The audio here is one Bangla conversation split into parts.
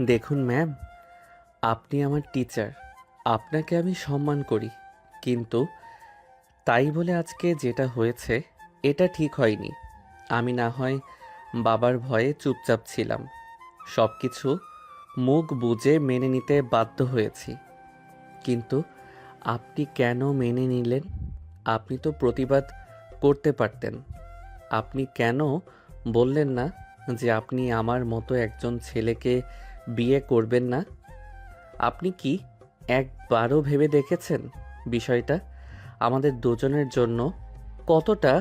দেখুন ম্যাম, আপনি আমার টিচার, আপনাকে আমি সম্মান করি, কিন্তু তাই বলে আজকে যেটা হয়েছে এটা ঠিক হয়নি। আমি না হয় বাবার ভয়ে চুপচাপ ছিলাম, সব কিছু মুখ বুজে মেনে নিতে বাধ্য হয়েছি। কিন্তু আপনি কেন মেনে নিলেন? আপনি তো প্রতিবাদ করতে পারতেন। আপনি কেন বললেন না যে আপনি আমার মতো একজন ছেলেকে বিয়ে করবেন না? আপনি কি একবারও ভেবে দেখেছেন বিষয়টা আমাদের দুজনের জন্য কতটা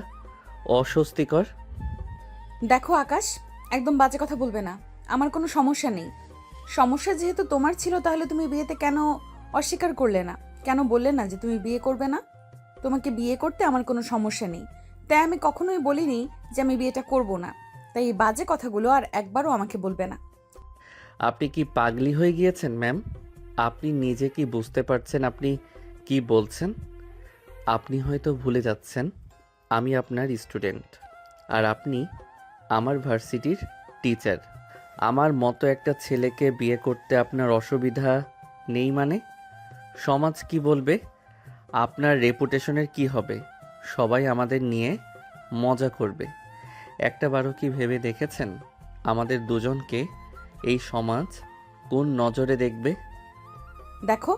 অস্বস্তিকর? দেখো আকাশ, একদম বাজে কথা বলবে না। আমার কোনো সমস্যা নেই। সমস্যা যেহেতু তোমার ছিল, তাহলে তুমি বিয়েতে কেন অস্বীকার করলে না? কেন বললে না যে তুমি বিয়ে করবে না? তোমাকে বিয়ে করতে আমার কোনো সমস্যা নেই। তাই আমি কখনোই বলিনি যে আমি বিয়েটা করব না। তাই এই বাজে কথাগুলো আর একবারও আমাকে বলবে না। আপনি কি পাগলি হয়ে গিয়েছেন ম্যাম? আপনি নিজে কি বুঝতে পারছেন আপনি কি বলছেন? আপনি হয়তো ভুলে যাচ্ছেন আমি আপনার স্টুডেন্ট, আর আপনি আমার ভার্সিটির টিচার। আমার মতো একটা ছেলেকে বিয়ে করতে আপনার অসুবিধা নেই মানে? সমাজ কি বলবে? আপনার রেপুটেশনের কি হবে? সবাই আমাদের নিয়ে মজা করবে। একটাবারও কি ভেবে দেখেছেন আমাদের দুজনকে এই সমাজ কোন নজরে দেখবে? দেখো,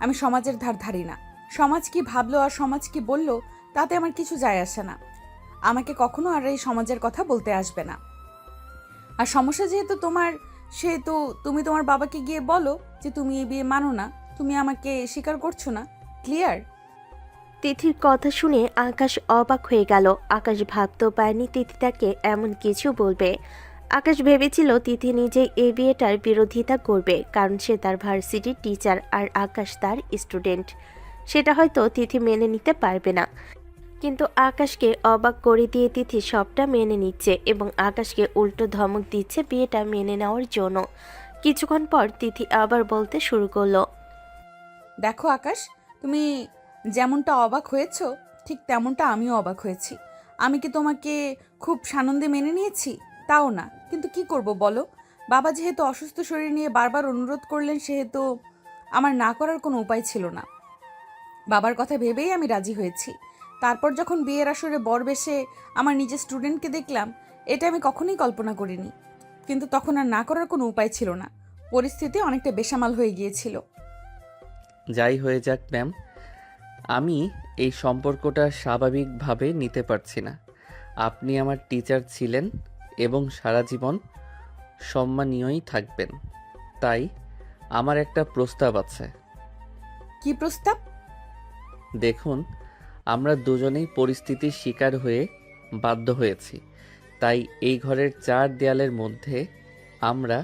আমি সমাজের ধার ধারি না। সমাজ কি ভাবলো আর সমাজ কি বললো তাতে আমার কিছু যায় আসে না। আমাকে কখনো আর এই সমাজের কথা বলতে আসবে না। আর সমস্যা যেহেতু তোমার, সেহেতু তুমি তোমার বাবাকে গিয়ে বলো যে তুমি এই বিয়ে মানো না, তুমি আমাকে স্বীকার করছো না। ক্লিয়ার? তিথির কথা শুনে আকাশ অবাক হয়ে গেল। আকাশ ভাবতেও পারেনি তিথি তাকে এমন কিছু বলবে। আকাশ ভেবেছিল তিথি নিজেই এই বিয়েটার বিরোধিতা করবে, কারণ সে তার ভার্সিটির টিচার আর আকাশ তার স্টুডেন্ট। সেটা হয়তো তিথি মেনে নিতে পারবে না, কিন্তু আকাশকে অবাক করে দিয়ে তিথি সবটা মেনে নিচ্ছে এবং আকাশকে উল্টো ধমক দিচ্ছে বিয়েটা মেনে নেওয়ার জন্য। কিছুক্ষণ পর তিথি আবার বলতে শুরু করলো। দেখো আকাশ, তুমি যেমনটা অবাক হয়েছো, ঠিক তেমনটা আমিও অবাক হয়েছি। আমি কি তোমাকে খুব সানন্দে মেনে নিয়েছি? তাও না, কিন্তু কি করব বলো। বাবা যেহেতু অসুস্থ শরীর নিয়ে বারবার অনুরোধ করলেন, সেহেতু আমার না করার কোনো উপায় ছিল না। বাবার কথা ভেবেই আমি রাজি হয়েছি। তারপর যখন বিয়ের আসরে বর বেশে আমার নিজের স্টুডেন্টকে দেখলাম, এটা আমি কখনোই কল্পনা করিনি। কিন্তু তখন আর না করার কোনো উপায় ছিল না। পরিস্থিতি অনেকটা বেসামাল হয়ে গিয়েছিল। যাই হয়ে যাক ম্যাম, আমি এই সম্পর্কটা স্বাভাবিকভাবে নিতে পারছি না। আপনি আমার টিচার ছিলেন এবং সারা জীবন সম্মানীয়ই থাকবেন। তাই আমার একটা প্রস্তাব আছে। কি প্রস্তাব? দেখুন, আমরা দুজনেই পরিস্থিতির শিকার হয়ে বাধ্য হয়েছি। তাই এই ঘরের চার দেয়ালের মধ্যে আমরা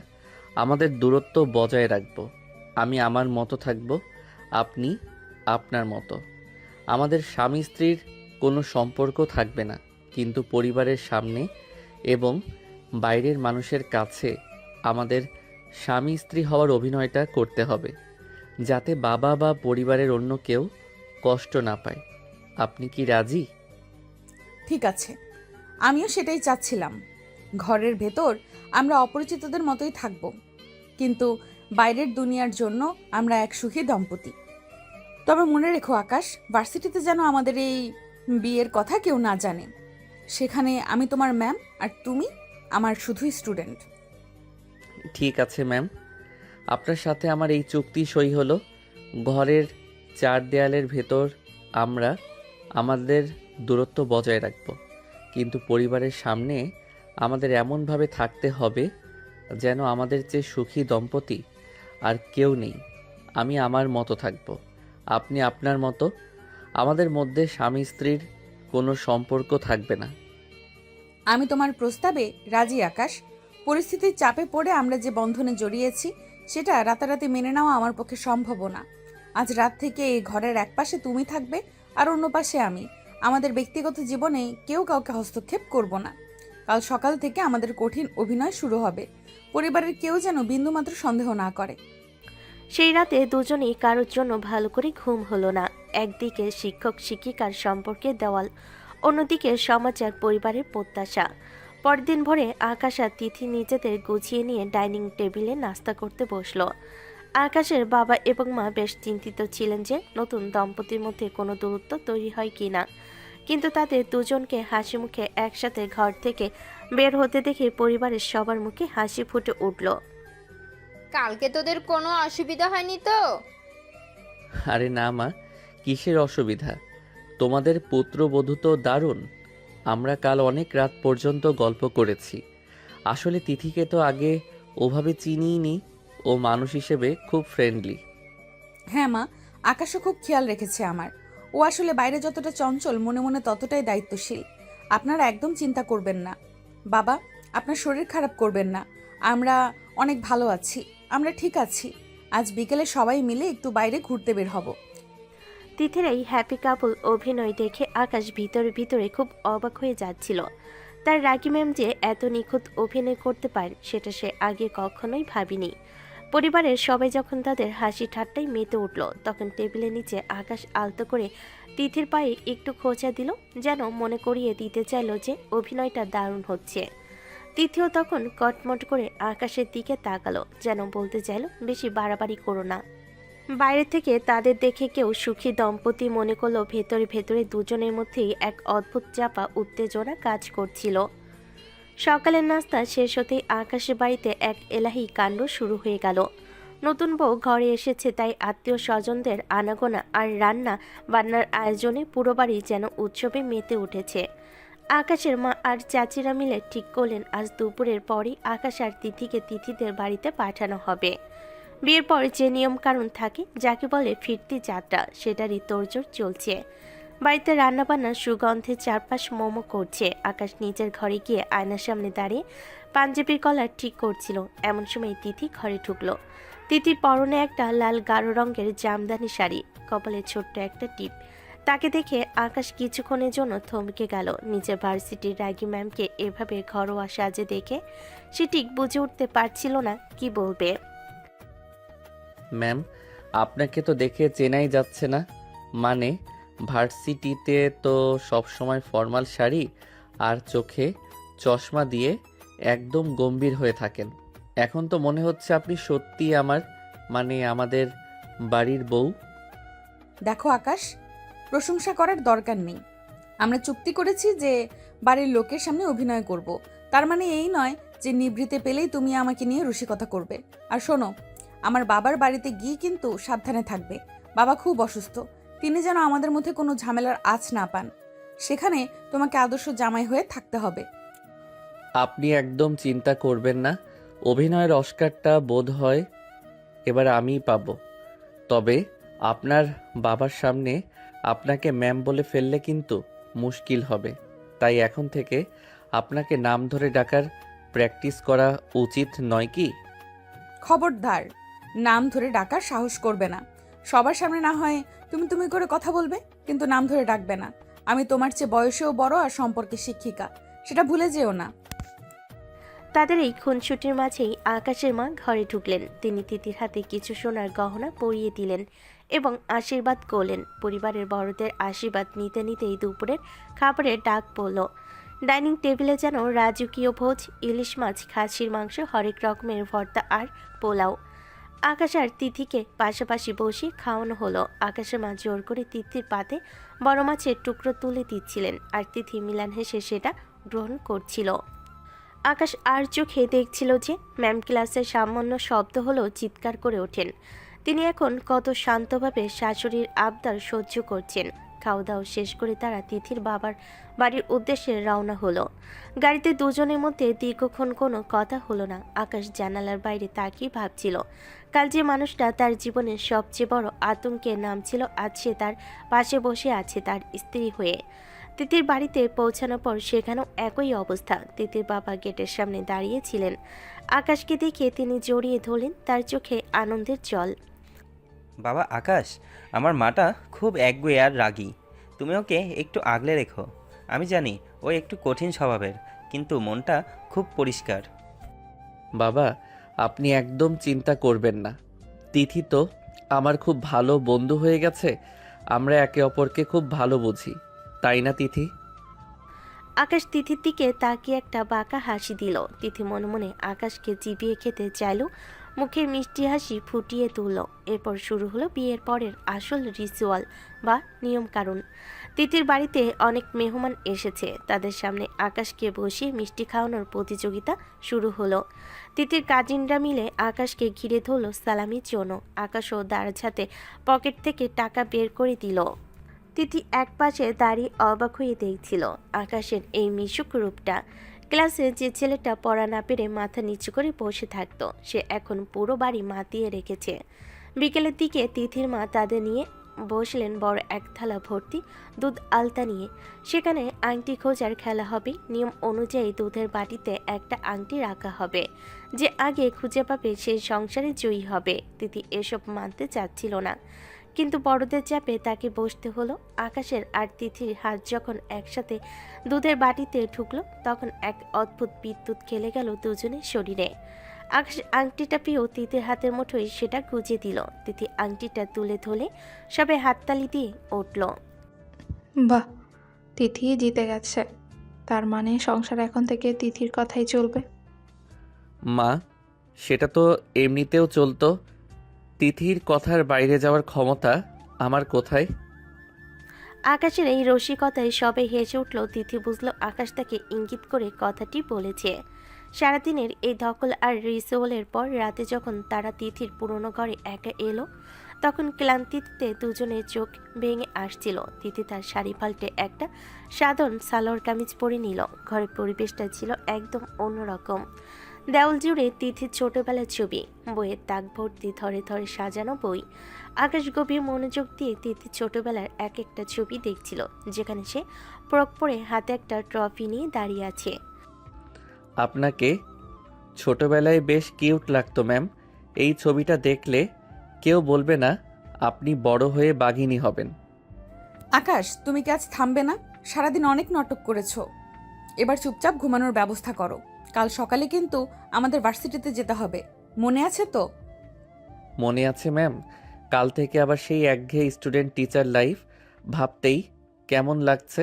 আমাদের দূরত্ব বজায় রাখব। আমি আমার মতো থাকব, আপনি আপনার মতো। আমাদের স্বামী স্ত্রীর কোনো সম্পর্ক থাকবে না, কিন্তু পরিবারের সামনে এবং বাইরের মানুষের কাছে আমাদের স্বামী স্ত্রী হওয়ার অভিনয়টা করতে হবে, যাতে বাবা বা পরিবারের অন্য কেউ কষ্ট না পায়। আপনি কি রাজি? ঠিক আছে, আমিও সেটাই চাচ্ছিলাম। ঘরের ভেতর আমরা অপরিচিতদের মতোই থাকব, কিন্তু বাইরের দুনিয়ার জন্য আমরা এক সুখী দম্পতি। তবে মনে রেখো আকাশ, ভার্সিটিতে যেন আমাদের এই বিয়ের কথা কেউ না জানে। সেখানে আমি তোমার ম্যাম, আর তুমি আমার শুধুই স্টুডেন্ট। ঠিক আছে ম্যাম, আপনার সাথে আমার এই চুক্তি সই হলো। ঘরের চার দেয়ালের ভেতর আমরা আমাদের দূরত্ব বজায় রাখব, কিন্তু পরিবারের সামনে আমাদের এমনভাবে থাকতে হবে যেন আমাদের চেয়ে সুখী দম্পতি আর কেউ নেই। আমি আমার মতো থাকব, আপনি আপনার মতো। আমাদের মধ্যে স্বামী স্ত্রীর কোনো সম্পর্ক থাকবে না। আমি তোমার প্রস্তাবে রাজি আকাশ। পরিস্থিতির চাপে পড়ে আমরা যে বন্ধনে জড়িয়েছি, সেটা রাতারাতি মেনে নেওয়া আমার পক্ষে সম্ভব না। আজ রাত থেকে এই ঘরের এক পাশে তুমি থাকবে, আর অন্য পাশে আমি। আমাদের ব্যক্তিগত জীবনে কেউ কাউকে হস্তক্ষেপ করব না। কাল সকাল থেকে আমাদের কঠিন অভিনয় শুরু হবে। পরিবারের কেউ যেন বিন্দুমাত্র সন্দেহ না করে। সেই রাতে দুজনেই কারোর জন্য ভালো করে ঘুম হলো না। একদিকে শিক্ষক শিক্ষিকার সম্পর্কের দেওয়াল, অন্যদিকে সমাজ আর পরিবারের প্রত্যাশা। পরদিন ভোরে আকাশ আর তিথি নিজেদের গুছিয়ে নিয়ে ডাইনিং টেবিলে নাস্তা করতে বসলো। আকাশের বাবা এবং মা বেশ চিন্তিত ছিলেন যে নতুন দম্পতির মধ্যে কোনো দূরত্ব তৈরি হয় কিনা, কিন্তু তাদের দুজনকে হাসি মুখে একসাথে ঘর থেকে বের হতে দেখে পরিবারের সবার মুখে হাসি ফুটে উঠল। কালকে তোদের কোনো অসুবিধা হয়নি তো? আরে না মা, কিসের অসুবিধা? তোমাদের পুত্রবধূ তো দারুণ। আমরা কাল অনেক রাত পর্যন্ত গল্প করেছি। আসলে তিথিকে তো আগে ওভাবে চিনিই নি। ও মানুষ হিসেবে খুব ফ্রেন্ডলি। হ্যাঁ মা, আকাশও খুব খেয়াল রেখেছে আমার। ও আসলে বাইরে যতটা চঞ্চল, মনে মনে ততটাই দায়িত্বশীল। আপনারা একদম চিন্তা করবেন না। বাবা, আপনার শরীর খারাপ করবেন না। আমরা অনেক ভালো আছি, আমরা ঠিক আছি। আজ বিকেলে সবাই মিলে একটু বাইরে ঘুরতে বের হব। তিথির এই হ্যাপি কাপল অভিনয় দেখে আকাশ ভিতরে ভিতরে খুব অবাক হয়ে যাচ্ছিল। তার রাগী ম্যাম যে এত নিখুঁত অভিনয় করতে পারেন সেটা সে আগে কখনোই ভাবেনি। পরিবারের সবাই যখন তাদের হাসি ঠাট্টায় মেতে উঠল, তখন টেবিলের নিচে আকাশ আলতো করে তিথির পায়ে একটু খোঁচা দিল, যেন মনে করিয়ে দিতে চাইল যে অভিনয়টা দারুণ হচ্ছে। তিথিও তখন কটমট করে আকাশের দিকে তাকালো, যেন বলতে চাইল বেশি বাড়াবাড়ি করো না। বাইরে থেকে তাদের দেখে কেউ সুখী দম্পতি মনে করলো ভেতরে ভেতরে দুজনের মধ্যেই এক অদ্ভুত চাপা উত্তেজনা কাজ করছিল। সকালের নাস্তা শেষ হতেই আকাশের বাড়িতে এক এলাহি কাণ্ড শুরু হয়ে গেল। নতুন বউ ঘরে এসেছে তাই আত্মীয় স্বজনদের আনাগোনা আর রান্না বান্নার আয়োজনে পুরো বাড়ি যেন উৎসবে মেতে উঠেছে। আকাশের মা আর চাচিরা মিলে ঠিক করলেন আজ দুপুরের পরই আকাশ আর তিথিকে তিথিদের বাড়িতে পাঠানো হবে। বিয়ের পর যে নিয়ম কানুন থাকে, যাকে বলে ফিরতি যাত্রা, সেটারই তোড়জোড় চলছে। বাড়িতে রান্নাবান্নার সুগন্ধে চারপাশ মোমো করছে। আকাশ নিজের ঘরে গিয়ে আয়নার সামনে দাঁড়িয়ে পাঞ্জাবির কলার ঠিক করছিল। এমন সময় তিথি ঘরে ঢুকলো। তিথির পরনে একটা লাল গাঢ় রঙের জামদানি শাড়ি, কপালে ছোট্ট একটা টিপ। তাকে দেখে আকাশ কিছুক্ষণের জন্য থমকে গেল। নিজের ভার্সিটির রাগী ম্যামকে এভাবে ঘরোয়া সাজে দেখে সে ঠিক বুঝে উঠতে পারছিল না কি বলবে। ম্যাম, আপনাকে তো দেখে চেনাই যাচ্ছে না। মানে ভার্সিটিতে তো সব সময় ফর্মাল শাড়ি আর চোখে চশমা দিয়ে একদম গম্ভীর হয়ে থাকেন। এখন তো মনে হচ্ছে আপনি সত্যি আমাদের বাড়ির বউ। দেখো আকাশ, প্রশংসা করার দরকার নেই। আমরা চুক্তি করেছি যে বাড়ির লোকের সামনে অভিনয় করব। তার মানে এই নয় যে নিভৃতে পেলেই তুমি আমাকে নিয়ে রসিকতা করবে। আর শোনো, আমার বাবার বাড়িতে গিয়ে কিন্তু সাবধানে থাকবে। বাবা খুব অসুস্থ, তিনি যেন আমাদের মধ্যে কোনো ঝামেলার আঁচ না পান। সেখানে তোমাকে আদর্শ জামাই হয়ে থাকতে হবে। আপনি একদম চিন্তা করবেন না। অভিনয়ের অস্কারটা বোধ হয় এবার আমিই পাবো। তবে আপনার বাবার সামনে আপনাকে ম্যাম বলে ফেললে কিন্তু মুশকিল হবে। তাই এখন থেকে আপনাকে নাম ধরে ডাকার প্র্যাকটিস করা উচিত নয় কি? খবরদার, নাম ধরে ডাকার সাহস করবে না। সবার সামনে না হয় তুমি তুমি করে কথা বলবে, কিন্তু নাম ধরে ডাকবে না। আমি তোমার চেয়ে বয়সেও বড় আর সম্পর্কে শিক্ষিকা, সেটা ভুলে যেও না। তাদের এই খুনসুটির মাঝেই আকাশের মা ঘরে ঢুকলেন। তিনি তিথির হাতে কিছু সোনার গহনা পরিয়ে দিলেন এবং আশীর্বাদ করলেন। পরিবারের বড়দের আশীর্বাদ নিতে নিতেই দুপুরের খাবারের ডাক পড়ল। ডাইনিং টেবিলে যেন রাজকীয় ভোজ, ইলিশ মাছ, খাসির মাংস, হরেক রকমের ভর্তা আর পোলাও। আকাশ আর তিথিকে পাশাপাশি বসিয়ে খাওয়ানো হলো। আকাশের মা জোর করে তিথির পাতে বড় মাছের টুকরো তুলে দিচ্ছিলেন আর তিথি মিলান হেসে সেটা গ্রহণ করছিল। আকাশ আর চোখে দেখছিল যে ম্যাম ক্লাসের সামান্য শব্দ হলেও চিৎকার করে ওঠেন। তিনি এখন কত শান্তভাবে শাশুড়ির আবদার সহ্য করছেন। খাওয়া দাওয়া শেষ করে তারা তিথির বাবার বাড়ির উদ্দেশ্যে রওনা হলো। গাড়িতে দুজনের মধ্যে দীর্ঘক্ষণ কোনো কথা হলো না। আকাশ জানালার বাইরে তাকিয়ে ভাবছিল, কাল যে মানুষটা তার জীবনের সবচেয়ে বড় আতঙ্কের নাম ছিল, আজ সে তার পাশে বসে আছে তার স্ত্রী হয়ে। তিতির বাড়িতে পৌঁছানোর পর সেখানেও একই অবস্থা। তিতির বাবা গেটের সামনে দাঁড়িয়েছিলেন। আকাশকে দেখে তিনি জড়িয়ে ধরলেন, তার চোখে আনন্দের জল। বাবা আকাশ, আমার মাটা খুব একগুঁয়ে আর রাগী। তুমি ওকে একটু আগলে রেখো। আমি জানি ও একটু কঠিন স্বভাবের, কিন্তু মনটা খুব পরিষ্কার। বাবা, আপনি একদম চিন্তা করবেন না। তিথি তো আমার খুব ভালো বন্ধু হয়ে গেছে। আমরা একে অপরকে খুব ভালো বুঝি, তাই না তিথি? আকাশ তিথির দিকে তাকিয়ে একটা বাঁকা হাসি দিল। তিথি মনে মনে আকাশকে চিবিয়ে খেতে চাইল, মুখের মিষ্টি হাসি ফুটিয়ে তুলল। এরপর শুরু হলো বিয়ের পরের আসল রিচুয়াল বা নিয়ম কারণ। তিথির বাড়িতে অনেক মেহমান এসেছে, তাদের সামনে আকাশকে বসিয়ে মিষ্টি খাওয়ানোর প্রতিযোগিতা শুরু হলো। তিথির কাজিনরা মিলে আকাশকে ঘিরে ধরল সালামির জন্য। আকাশও দাঁড় হাতে পকেট থেকে টাকা বের করে দিল। তিথি একপাশে দাঁড়িয়ে অবাক হয়ে দেখছিল আকাশের এই মিশুক রূপটা। ক্লাসে যে ছেলেটা পড়া না পেরে মাথা নিচু করে বসে থাকতো, সে এখন পুরো বাড়ি মাতিয়ে রেখেছে। বিকেলের দিকে তিথির মা তাদের নিয়ে বসলেন বড় এক থালা ভর্তি দুধ আলতা নিয়ে। সেখানে আংটি খোঁজার খেলা হবে। নিয়ম অনুযায়ী দুধের বাটিতে একটা আংটি রাখা হবে, যে আগে খুঁজে পাবে সে সংসারে জয়ী হবে। তিথি এসব মানতে চাচ্ছিল না, কিন্তু বড়দের চাপে তাকে বসতে হলো। আকাশের আর তিথির হাত যখন একসাথে দুধের বাটিতে ঢুকলো, তখন এক অদ্ভুত বিদ্যুৎ খেলে গেল দুজনের শরীরে। আকাশ আংটিটা পেয়েও তিথির হাতের মুঠোয় সেটা গুজে দিল। তিথি আংটিটা তুলে ধরে সবে হাততালি দিয়ে উঠল। বাহ, তিথি জিতে গেছে। তার মানে সংসার এখন থেকে তিথির কথাই চলবে। মা, সেটা তো এমনিতেও চলতো। তিথির কথার বাইরে যাওয়ার ক্ষমতা আমার কোথায়? আকাশের এই রসিকতায় সবে হেসে উঠল। তিথি বুঝল আকাশ তাকে ইঙ্গিত করে কথাটি বলেছে। সারাদিনের এই ধকল আর রিসোলের পর রাতে যখন তারা তিথির পুরনো ঘরে একা এলো, তখন ক্লান্তিতে দুজনের চোখ ভেঙে আসছিল। তিথি তার শাড়ি পাল্টে একটা সাধারণ সালোয়ার কামিজ পরে নিল। ঘরের পরিবেশটা ছিল একদম অন্যরকম। দেওয়াল জুড়ে তিথির ছোটবেলার ছবি, বইয়ের তাক ভর্তি ধরে ধরে সাজানো বই। আকাশ গভীর মনোযোগ দিয়ে তিথির ছোটবেলার এক একটা ছবি দেখছিল, যেখানে সে ফ্রক পরে হাতে একটা ট্রফি নিয়ে দাঁড়িয়ে আছে। আপনাকে ছোটবেলায় বেশ কিউট লাগতো ম্যাম। এই ছবিটা দেখলে কেউ বলবে না আপনি বড় হয়ে বাঘিনী হবেন। আকাশ, তুমি কি আজ থামবে না? সারাদিন অনেক নাটক করেছো, এবার চুপচাপ ঘুমানোর ব্যবস্থা করো। কাল সকালে কিন্তু আমাদের ভার্সিটিতে যেতে হবে, মনে আছে তো? মনে আছে ম্যাম। কাল থেকে আবার সেই একঘেয়ে স্টুডেন্ট টিচার লাইফ ভাবতেই কেমন লাগছে।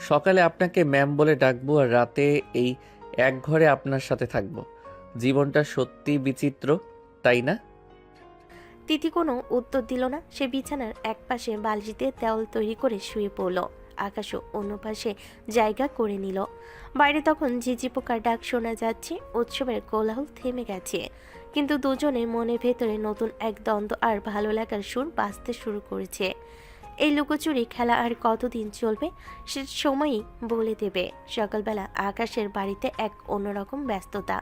সকালে আপনাকে ম্যাম বলে ডাকবো আর রাতে এই এক ঘরে আপনার সাথে থাকবো। জীবনটা সত্যি বিচিত্র, তাই না? তিথি কোনো উত্তর দিল না। সে বিছানার একপাশে বালিশ দিয়ে দেওয়াল তৈরি করে শুয়ে পড়ল। আকাশও অন্য পাশে জায়গা করে নিল। বাইরে তখন ঝিঝি পোকার ডাক শোনা যাচ্ছে। উৎসবের কোলাহল থেমে গেছে, কিন্তু দুজনের মনের ভেতরে নতুন এক দ্বন্দ্ব আর ভালো লাগার সুর বাজতে শুরু করেছে। এই লুকোচুরি খেলা আর কতদিন চলবে সে সময়ই বলে দেবে। সকালবেলা আকাশের বাড়িতে এক অন্যরকম ব্যস্ততা।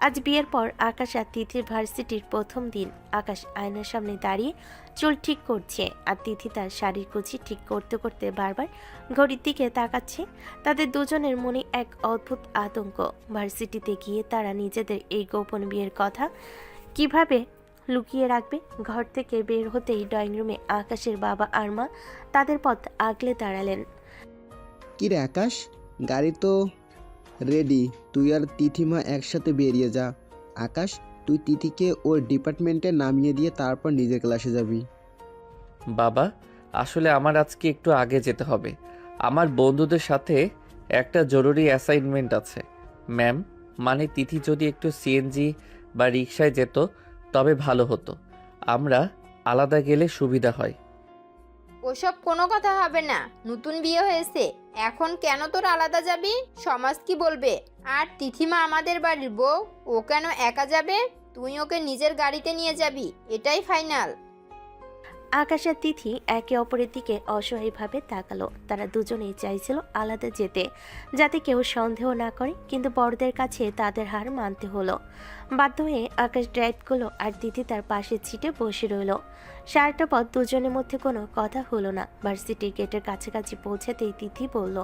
আজ বিয়ের পর আকাশ আর তিথির ভার্সিটির প্রথম দিন। আকাশ আয়নার সামনে দাঁড়িয়ে চুল ঠিক করছে, আর তিথি তার শাড়ির কুচি ঠিক করতে করতে বারবার ঘড়ির দিকে তাকাচ্ছে। তাদের দুজনের মনে এক অদ্ভুত আতঙ্ক। ভার্সিটিতে গিয়ে তারা নিজেদের এই গোপন বিয়ের কথা কিভাবে লুকিয়ে রাখবে? ঘর থেকে বের হতেই ড্রয়িং রুমে আকাশের বাবা আর মা তাদের পথ আগলে দাঁড়ালেন। কিরে আকাশ, গাড়ি তো রেডি, তুই আর তিথিমা একসাথে বেরিয়ে যা। আকাশ, তুই তিথিকে ওর ডিপার্টমেন্টে নামিয়ে দিয়ে তারপর নিজের ক্লাসে যাবি। বাবা, আসলে আমার আজকে একটু আগে যেতে হবে। আমার বন্ধুদের সাথে একটা জরুরি অ্যাসাইনমেন্ট আছে। ম্যাম, মানে তিথি যদি একটু সিএনজি বা রিকশায় যেত তবে ভালো হতো। আমরা আলাদা গেলে সুবিধা হয়। ওসব কোনো কথা হবে না, নতুন বিয়ে হয়েছে, এখন কেন তোর আলাদা যাবি? সমাজ কি বলবে? আর তিথিমা আমাদের বাড়ির বউ, ও কেন একা যাবে? তুই ওকে নিজের গাড়িতে নিয়ে যাবি, এটাই ফাইনাল। আকাশ আর তিথি একে অপরের দিকে অসহায়ভাবে তাকালো। তারা দুজনেই চাইছিল আলাদা যেতে, যাতে কেউ সন্দেহ না করে, কিন্তু বড়দের কাছে তাদের হার মানতে হলো। বাধ্য হয়ে আকাশ ড্রাইভ করলো আর তিথি তার পাশের সিটে বসে রইল। সারাটা পথ দুজনের মধ্যে কোনো কথা হলো না। ভার্সিটির গেটের কাছাকাছি পৌঁছাতেই তিথি বলল,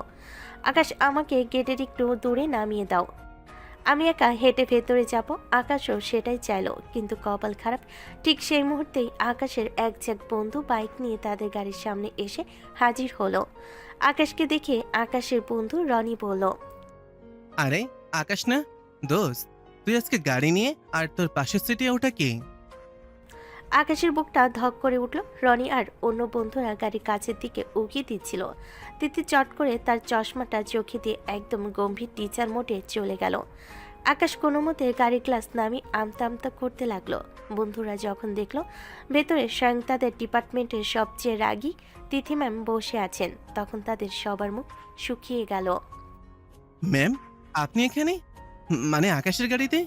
আকাশ, আমাকে গেটের একটু দূরে নামিয়ে দাও, আমি একা হেঁটে ভেতরে যাব। আকাশও সেটাই চাইল, কিন্তু কপাল খারাপ। ঠিক সেই মুহূর্তেই আকাশের এক ঝাঁক বন্ধু বাইক নিয়ে তাদের গাড়ির সামনে এসে হাজির হলো। আকাশকে দেখে আকাশের বন্ধু রনি বলল, আরে আকাশ না দোস্ত, তুই আজকে গাড়ি নিয়ে আর তোর পাশের সিটে ওটা কি? আকাশের বুকটা ধক করে উঠল। রনি আর অন্য বন্ধুরা গাড়ির কাছের দিকে উগিয়ে দিচ্ছিল। তিথি চট করে তার চশমাটা চোখে দিয়ে একদম গম্ভীর টিচার মোডে চলে গেল। আকাশ কোনো মতে গাড়ির গ্লাস নামিয়ে আমতা আমতা করতে লাগলো। বন্ধুরা যখন দেখলো ভেতরে স্বয়ং তাদের ডিপার্টমেন্টের সবচেয়ে রাগী তিথি ম্যাম বসে আছেন, তখন তাদের সবার মুখ শুকিয়ে গেল। ম্যাম, আপনি এখানে? মানে আকাশের গাড়িতে?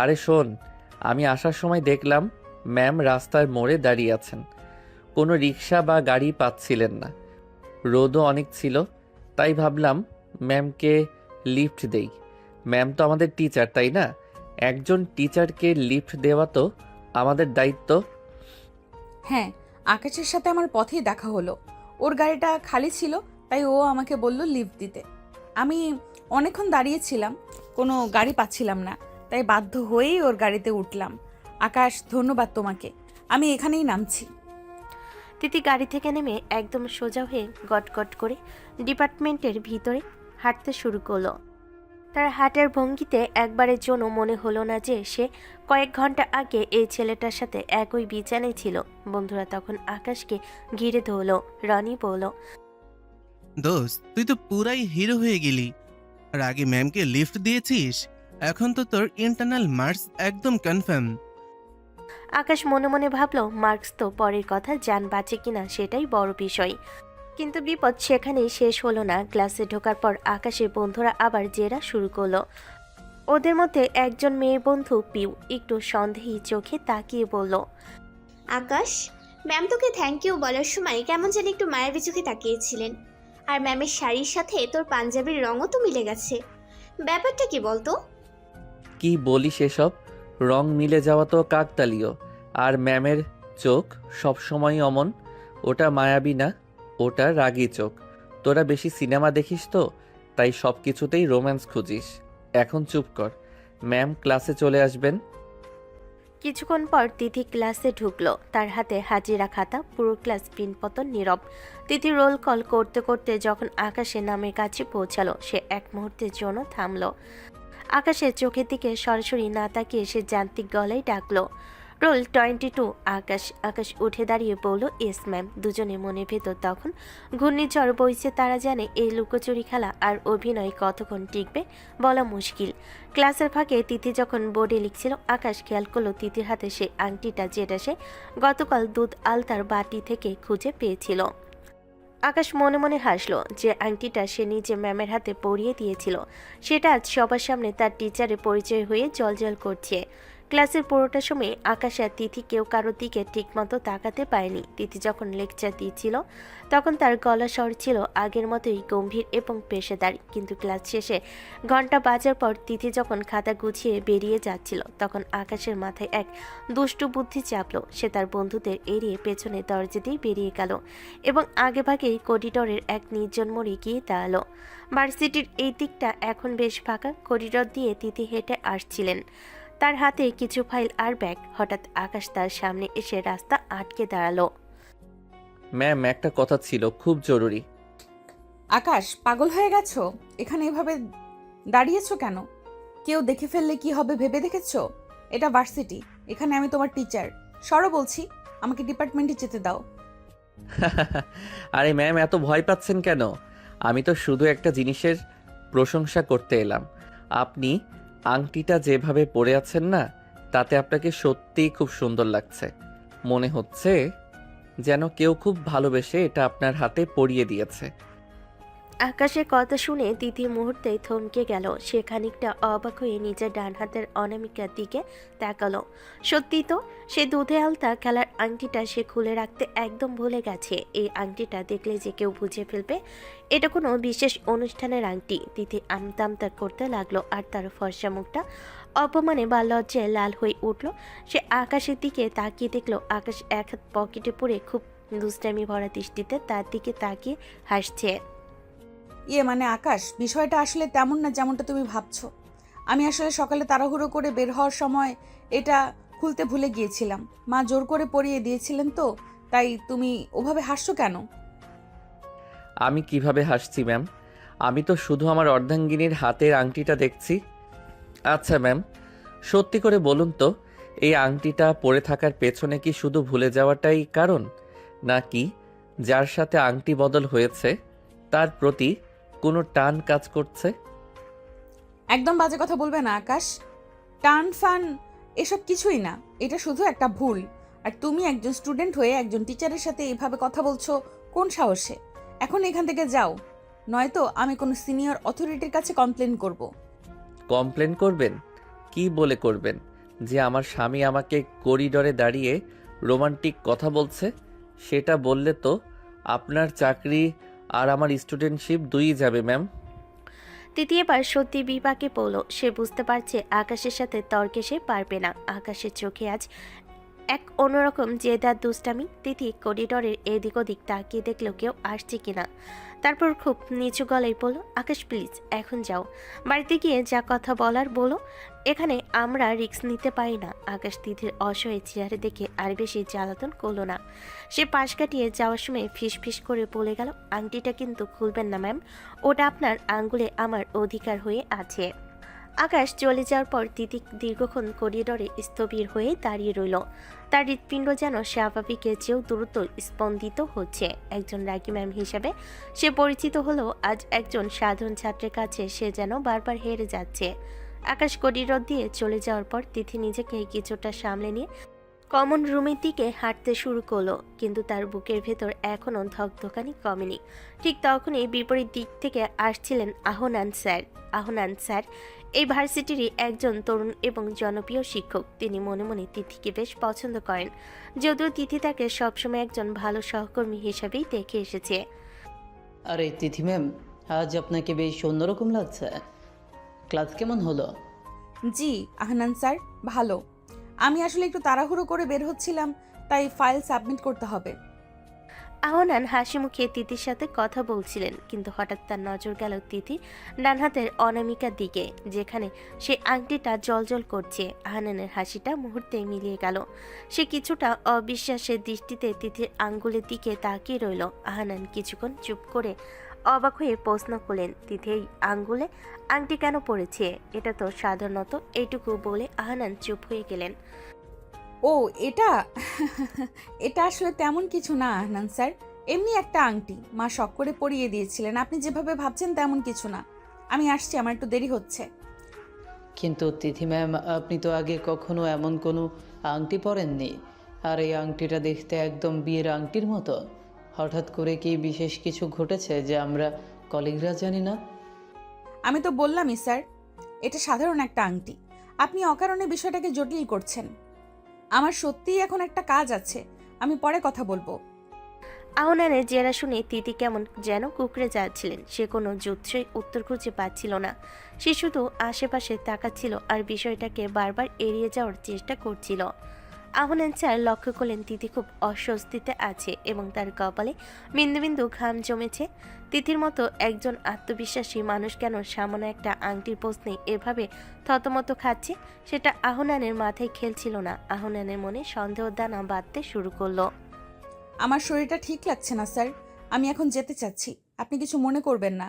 আরে শোন, আমি আসার সময় দেখলাম ম্যাম রাস্তার মোড়ে দাঁড়িয়ে আছেন। কোনো রিক্সা বা গাড়ি পাচ্ছিলেন না, রোদও অনেক ছিল, তাই ভাবলাম ম্যামকে লিফট দেই। ম্যাম তো আমাদের টিচার, তাই না? একজন টিচারকে লিফট দেওয়া তো আমাদের দায়িত্ব। হ্যাঁ, আকাশের সাথে আমার পথেই দেখা হলো। ওর গাড়িটা খালি ছিল, তাই ও আমাকে বলল লিফট দিতে। আমি অনেকক্ষণ দাঁড়িয়েছিলাম, কোনো গাড়ি পাচ্ছিলাম না, তাই বাধ্য হয়েই ওর গাড়িতে উঠলাম। আকাশ, ধন্যবাদ তোমাকে। আমি এখানেই নামছি। তিথি গাড়ি থেকে নেমে একদম সোজা হয়ে গটগট করে ডিপার্টমেন্টের ভিতরে হাঁটতে শুরু করলো। তার হাঁটার ভঙ্গিতে একবারের জন্য মনে হলো না যে সে কয়েক ঘন্টা আগে এই ছেলেটার সাথে একই বিছানায় ছিল। বন্ধুরা তখন আকাশকে ঘিরে ধরলো। রনি বলল, দোস্ত, তুই তো পুরাই হিরো হয়ে গেলি। আর আগে ম্যামকে লিফট দিয়েছিস, এখন তো তোর ইন্টারনাল মার্কস একদম কনফার্ম। আকাশ মনে মনে ভাবলো মার্কস তো পরের কথা, যান বাঁচে কিনা সেটাই বড় বিষয়। কিন্তু বিপদ সেখানেই শেষ হলো না। ক্লাসে ঢোকার পর আকাশের বন্ধুরা আবার জেরা শুরু করলো। ওদের মধ্যে একজন মেয়ে বন্ধু পিউ একটু সন্দেহী চোখে তাকিয়ে বলল, আকাশ, ম্যাম তোকে থ্যাংক ইউ বলার সময় কেমন জানি একটু মায়াবী চোখে তাকিয়েছিলেন। আর ম্যামের শাড়ির সাথে তোর পাঞ্জাবির রঙও তো মিলে গেছে। ব্যাপারটা কি বলতো? কি বলিস এসব? রং মিলে যাওয়া তো কাকতালীয়। আর ম্যামের চোখ সবসময়ই অমন। ওটা মায়াবী না, ওটা রাগী চোখ। তোরা বেশি সিনেমা দেখিস তো, তাই সব কিছুতেই রোম্যান্স খুঁজিস। এখন চুপ কর, ম্যাম ক্লাসে চলে আসবেন। কিছুক্ষণ পর তিথি ক্লাসে ঢুকলো। তার হাতে হাজিরা খাতা, পুরো ক্লাস পিনপতন নীরব। তিথি রোল কল করতে করতে যখন আকাশের নামের কাছে পৌঁছালো, সে এক মুহূর্তের জন্য থামলো। আকাশের চোখের দিকে সরাসরি না তাকিয়ে সে যান্ত্রিক গলায় ডাকলো, রোল 22। আকাশ উঠে দাঁড়িয়ে বলল, এস ম্যাম। দুজনে মনের ভেতর তখন ঘূর্ণিঝড় বইছে। তারা জানে এই লুকোচুরি খেলা আর অভিনয় কতক্ষণ টিকবে বলা মুশকিল। ক্লাসের ফাঁকে তিথি যখন বোর্ডে লিখছিল, আকাশ খেয়াল করলো তিথির হাতে সেই আংটিটা, যেটা সে গতকাল দুধ আলতার বাটি থেকে খুঁজে পেয়েছিল। আকাশ মনে মনে হাসলো যে আংটিটা সে নিজে ম্যামের হাতে পরিয়ে দিয়েছিল, সেটা আজ সবার সামনে তার টিচারের পরিচয় হয়ে জ্বলজ্বল করছে। ক্লাসের পুরোটা সময় আকাশ আর তিথি কেউ কারোর দিকে ঠিকমতো তাকাতে পারেনি। তিথি যখন লেকচার দিচ্ছিল তখন তার গলা স্বর ছিল আগের মতোই গম্ভীর এবং পেশাদার। কিন্তু ক্লাস শেষে ঘন্টা বাজার পর তিথি যখন খাতা গুছিয়ে বেরিয়ে যাচ্ছিল, তখন আকাশের মাথায় এক দুষ্টু বুদ্ধি চাপলো। সে তার বন্ধুদের এড়িয়ে পেছনে দরজা দিয়ে বেরিয়ে গেল এবং আগেভাগেই করিডোরের এক নির্জন মোড়ে গিয়ে দাঁড়ালো। ভার্সিটির এই দিকটা এখন বেশ ফাঁকা। করিডোর দিয়ে তিথি হেঁটে আসছিলেন, তার হাতে কিছু ফাইল আর ব্যাগ। হঠাৎ আকাশ তার সামনে এসে রাস্তা আটকে দাঁড়ালো। ম্যাম, একটা কথা ছিল, খুব জরুরি। আকাশ, পাগল হয়ে গেছো? এখানে এভাবে দাঁড়িয়েছো কেন? কেউ দেখে ফেললে কি হবে ভেবে দেখেছো? এটা ভার্সিটি, এখানে আমি তোমার টিচার। সরো বলছি, আমাকে ডিপার্টমেন্টে যেতে দাও। আরে ম্যাম, এত ভয় পাচ্ছেন কেন? আমি তো শুধু একটা জিনিসের প্রশংসা করতে এলাম। আপনি আংটিটা যেভাবে পরে আছেন না, তাতে আপনাকে সত্যিই খুব সুন্দর লাগছে। মনে হচ্ছে যেন কেউ খুব ভালোবেসে এটা আপনার হাতে পরিয়ে দিয়েছে। আকাশের কথা শুনে তিথি মুহূর্তেই থমকে গেল। সে খানিকটা অবাক হয়ে নিজের ডান হাতের অনামিকার দিকে তাকালো। সত্যি তো, সে দুধে আলতা খেলার আংটিটা সে খুলে রাখতে একদম ভুলে গেছে। এই আংটিটা দেখলে যে কেউ বুঝে ফেলবে এটা কোনো বিশেষ অনুষ্ঠানের আংটি। তিথি আমতা করতে লাগলো আর তার ফর্সা মুখটা অপমানে বা লজ্জায় লাল হয়ে উঠল। সে আকাশের দিকে তাকিয়ে দেখলো আকাশ এক হাত পকেটে পরে খুব দুষ্টামি ভরা দৃষ্টিতে তার দিকে তাকিয়ে হাসছে। মানে আকাশ, বিষয়টা আসলে তেমন না যেমনটা তুমি ভাবছো। আমি আসলে সকালে তাড়াহুড়ো করে বের হওয়ার সময় এটা খুলতে ভুলে গিয়েছিলাম। মা জোর করে পরিয়ে দিয়েছিলেন তো, তাই তুমি ওভাবে হাসছো কেন? আমি কিভাবে হাসছি ম্যাম? আমি তো শুধু আমার অর্ধাঙ্গিনীর হাতের আংটিটা দেখছি। আচ্ছা ম্যাম, সত্যি করে বলুন তো, এই আংটিটা পরে থাকার পেছনে কি শুধু ভুলে যাওয়াটাই কারণ, নাকি যার সাথে আংটি বদল হয়েছে তার প্রতি কোনো টান কাজ করছে? একদম বাজে কথা বলবে না আকাশ। টান ফান এসব কিছুই না, এটা শুধু একটা ভুল। আর তুমি একজন স্টুডেন্ট হয়ে একজন টিচারের সাথে এইভাবে কথা বলছো কোন সাহসে? এখন এখান থেকে যাও, নয়তো আমি কোনো সিনিয়র অথরিটির কাছে কমপ্লেন করব। কমপ্লেন করবেন? কি বলে করবেন? যে আমার স্বামী আমাকে করিডোরে দাঁড়িয়ে রোমান্টিক কথা বলছে, সেটা বললে তো আপনার চাকরি আর আমার স্টুডেন্টশিপ দুইই যাবে ম্যাম। তিথি এবার সত্যি বিপাকে পড়ল। সে বুঝতে পারছে আকাশের সাথে তর্কে সে পারবে না। আকাশের চোখে আজ এক অন্যরকম জেদার দুষ্টামি। তিথি করিডোরের এদিক ওদিক তাকিয়ে দেখলো কেউ আসছে কিনা। তারপর খুব নিচু গলায় বলল, আকাশ প্লিজ এখন যাও, বাড়িতে গিয়ে যা কথা বলার বলো, এখানে আমরা রিস্ক নিতে পারি না। আকাশ তিথির অসহায় চেহারা দেখে আর বেশি জ্বালাতন করলো না। সে পাশ কাটিয়ে যাওয়ার সময় ফিস ফিস করে বলে গেল, আংটিটা কিন্তু খুলবেন না ম্যাম, ওটা আপনার আঙ্গুলে আমার অধিকার হয়ে আছে। আকাশ চলে যাওয়ার পর তিথি দীর্ঘক্ষণ করিডোরে স্থবির হয়ে দাঁড়িয়ে রইল। তার হৃৎপিণ্ড যেন স্বাভাবিকের চেয়েও দ্রুত স্পন্দিত হচ্ছে। একজন রাগী ম্যাম হিসাবে সে পরিচিত হলেও আজ একজন সাধারণ ছাত্রের কাছে সে যেন বারবার হেরে যাচ্ছে। আকাশ করিডোর দিয়ে চলে যাওয়ার পর তিথি নিজেকে কিছুটা সামলে নিয়ে কমন রুমের দিকে হাঁটতে শুরু করলো, কিন্তু তার বুকের ভেতর এখনও ধকধকানি কমেনি। ঠিক তখনই বিপরীত দিক থেকে আসছিলেন আহনান স্যার। আহনান স্যার এই ভার্সিটিরই একজন তরুণ এবং জনপ্রিয় শিক্ষক। তিনি মনে মনে তিথিকে বেশ পছন্দ করেন, যদিও তিথি তাকে সবসময় একজন ভালো সহকর্মী হিসাবেই দেখে এসেছে। আরে তিথি ম্যাম, আজ আপনাকে বেশ অন্যরকম লাগছে। ক্লাস কেমন হলো? জি আহনান স্যার, ভালো। আমি আসলে একটু তাড়াহুড়ো করে বের হচ্ছিলাম, তাই ফাইল সাবমিট করতে হবে। আহনান হাসি মুখে তিথির সাথে কথা বলছিলেন, কিন্তু হঠাৎ তার নজর গেল তিথির ডান হাতের অনামিকার দিকে, যেখানে সে আংটিটা জ্বলজ্বল করছে। আহনানের হাসিটা মুহূর্তে মিলিয়ে গেল। সে কিছুটা অবিশ্বাসের দৃষ্টিতে তিথির আঙ্গুলের দিকে তাকিয়ে রইল। আহনান কিছুক্ষণ চুপ করে অবাক হয়ে প্রশ্ন করলেন, তিথি এই আঙ্গুলে আংটি কেন পড়েছে? এটা তো সাধারণত। এইটুকু বলে আহনান চুপ হয়ে গেলেন। ও এটা এটা আসলে তেমন কিছু না আহনান স্যার, এমনি একটা আংটি মা শখ করে পরিয়ে দিয়েছিলেন। আপনি যেভাবে ভাবছেন তেমন কিছু না। আমি আসছি, আমার একটু দেরি হচ্ছে। কিন্তু তিথি ম্যাম, আপনি তো আগে কখনো এমন কোনো আংটি পরেননি। আর এই আংটিটা দেখতে একদম বিয়ের আংটির মতো। হঠাৎ করে কি বিশেষ কিছু ঘটেছে যে আমরা কলিগরা জানি না? আমি তো বললামই স্যার, এটা সাধারণ একটা আংটি। আপনি অকারণে বিষয়টাকে জটিল করছেন। আমার সত্যিই এখন একটা কাজ আছে, আমি পরে কথা বলবো। আহনানের জেরা শুনে তিথি কেমন যেন কুকড়ে যাচ্ছিলেন। সে কোনো যুদ্ধের উত্তর খুঁজে পাচ্ছিল না। সে শুধু আশেপাশে তাকাচ্ছিল আর বিষয়টাকে বারবার এড়িয়ে যাওয়ার চেষ্টা করছিল। আহনান স্যার লক্ষ্য করলেন তিথি খুব অস্বস্তিতে আছে এবং তার কপালে বিন্দু বিন্দু ঘাম জমেছে। তিথির মতো একজন আত্মবিশ্বাসী মানুষ কেন সামান্য একটা আংটির প্রশ্নে এভাবে থতমত খাচ্ছে, সেটা আহনানের মাথায় খেলছিল না। আহনানের মনে সন্দেহ দানা বাঁধতে শুরু করলো। আমার শরীরটা ঠিক লাগছে না স্যার, আমি এখন যেতে চাচ্ছি, আপনি কিছু মনে করবেন না।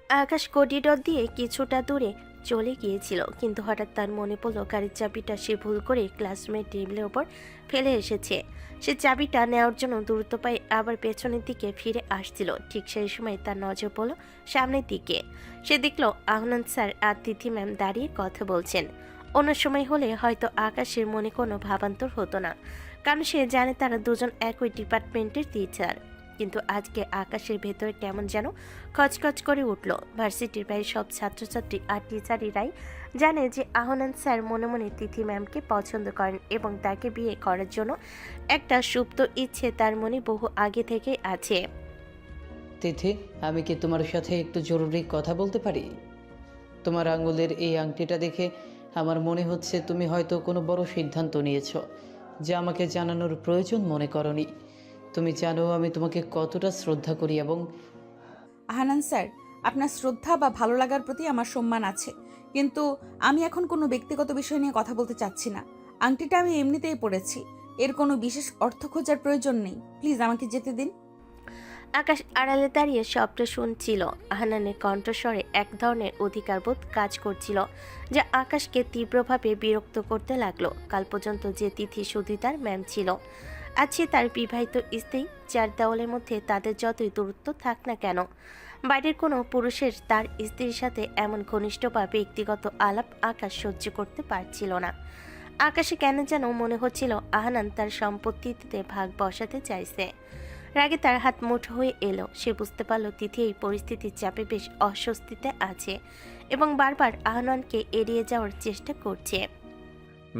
আকাশ করিডোর দিয়ে কিছুটা দূরে চলে গিয়েছিল, কিন্তু হঠাৎ তার মনে পড়লো গাড়ির চাবিটা সে ভুল করে ক্লাসরুমের টেবিলের ওপর ফেলে এসেছে। সে চাবিটা নেওয়ার জন্য দ্রুত পায়ে আবার পেছনের দিকে ফিরে আসছিল। ঠিক সেই সময় তার নজর পড়ল সামনের দিকে। সে দেখল আহনান স্যার আর তিথি ম্যাম দাঁড়িয়ে কথা বলছেন। অন্য সময় হলে হয়তো আকাশের মনে কোনো ভাবান্তর হতো না, কারণ সে জানে তারা দুজন একই ডিপার্টমেন্টের টিচার। কিন্তু আজকে আকাশের ভেতরে কেমন যেন খচখচ করে উঠল। ভার্সিটির প্রায় সব ছাত্রছাত্রী আর টিচারেরাই জানে যে আহনান স্যার মনে মনে তিথি ম্যামকে পছন্দ করেন এবং তাকে বিয়ে করার জন্য একটা সুপ্ত ইচ্ছে তার মনে বহু আগে থেকেই আছে। তিথি, আমি কি তোমার সাথে একটু জরুরি কথা বলতে পারি? তোমার আঙ্গুলের এই আংটিটা দেখে আমার মনে হচ্ছে তুমি হয়তো কোনো বড় সিদ্ধান্ত নিয়েছো, যা আমাকে জানানোর প্রয়োজন মনে করনি। তুমি জানো আমি তোমাকে কতটা শ্রদ্ধা করি এবং আহনান স্যার, আপনার শ্রদ্ধা বা ভালো লাগার প্রতি আমার সম্মান আছে, কিন্তু আমি এখন কোনো ব্যক্তিগত বিষয় নিয়ে কথা বলতে চাচ্ছি না। আংটিটা আমি এমনিতেই পড়েছি, এর কোনো বিশেষ অর্থ খোঁজার প্রয়োজন নেই। প্লিজ আমাকে যেতে দিন। আকাশ আড়ালে দাঁড়িয়ে সবটা শুনছিল। আহানানের কণ্ঠস্বরে এক ধরনের অধিকারবোধ কাজ করছিল, যা আকাশকে তীব্রভাবে বিরক্ত করতে লাগলো। কাল পর্যন্ত যে তিথি শুধু তার ম্যাম ছিল, আজ সে তার বিবাহিত স্ত্রী। চার দেওয়ালের মধ্যে তাদের যতই দূরত্ব থাক না কেন, বাইরের কোনো পুরুষের তার স্ত্রীর সাথে এমন ঘনিষ্ঠ বা ব্যক্তিগত আলাপ আকাশ সহ্য করতে পারছিল না। আকাশে কেন যেন মনে হচ্ছিল আহানান তার সম্পত্তিতে ভাগ বসাতে চাইছে। রাগে তার হাত মুঠো হয়ে এলো। সে বুঝতে পারল তিথি এই পরিস্থিতির চাপে বেশ অস্বস্তিতে আছে এবং বারবার আহানানকে এড়িয়ে যাওয়ার চেষ্টা করছে।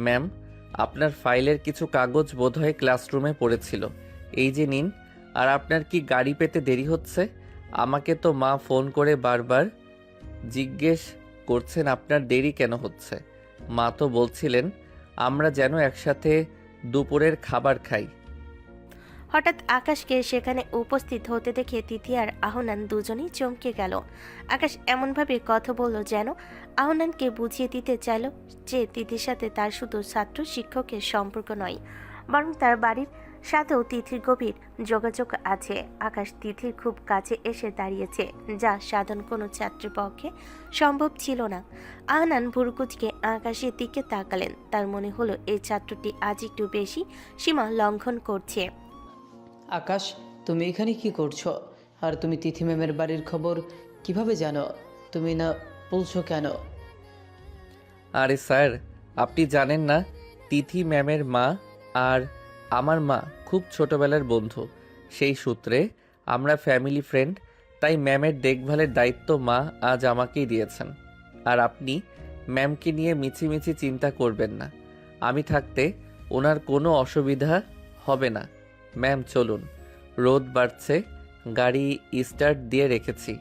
ম্যাম, আপনার ফাইলের কিছু কাগজ বোধহয় ক্লাসরুমে পড়েছিল, এই যে নিন। আর আপনার কি গাড়ি পেতে দেরি হচ্ছে? আমাকে তো মা ফোন করে বারবার জিজ্ঞেস করছেন আপনার দেরি কেন হচ্ছে। মা তো বলছিলেন আমরা যেন একসাথে দুপুরের খাবার খাই। হঠাৎ আকাশকে সেখানে উপস্থিত হতে দেখে তিথি আর আহনান দুজনেই চমকে গেল। আকাশ এমনভাবে কথা বলল যেন আহনানকে বুঝিয়ে দিতে চাইল যে তিথির সাথে তার শুধু ছাত্র শিক্ষকের সম্পর্ক নয়, বরং তার বাড়ির সাথেও তিথির গভীর যোগাযোগ আছে। আকাশ তিথির খুব কাছে এসে দাঁড়িয়েছে, যা সাধারণ কোনো ছাত্রের পক্ষে সম্ভব ছিল না। আহনান ভুরুকুচকে আকাশের দিকে তাকালেন। তার মনে হলো এই ছাত্রটি আজ একটু বেশি সীমা লঙ্ঘন করছে। আকাশ, তুমি এখানে কি করছো? আর তুমি তিথি ম্যামের বাড়ির খবর কিভাবে জানো? তুমি না বলছো কেন? আরে স্যার, আপনি জানেন না, তিথি ম্যামের মা আর আমার মা খুব ছোটবেলার বন্ধু। সেই সূত্রে আমরা ফ্যামিলি ফ্রেন্ড, তাই ম্যামের দেখভালের দায়িত্ব মা আজ আমাকেই দিয়েছেন। আর আপনি ম্যামকে নিয়ে মিছিমিছি চিন্তা করবেন না, আমি থাকতে ওনার কোনো অসুবিধা হবে না। ম্যাম চলুন, রোদ বাড়ছে, গাড়ি স্টার্ট দিয়ে রেখেছি।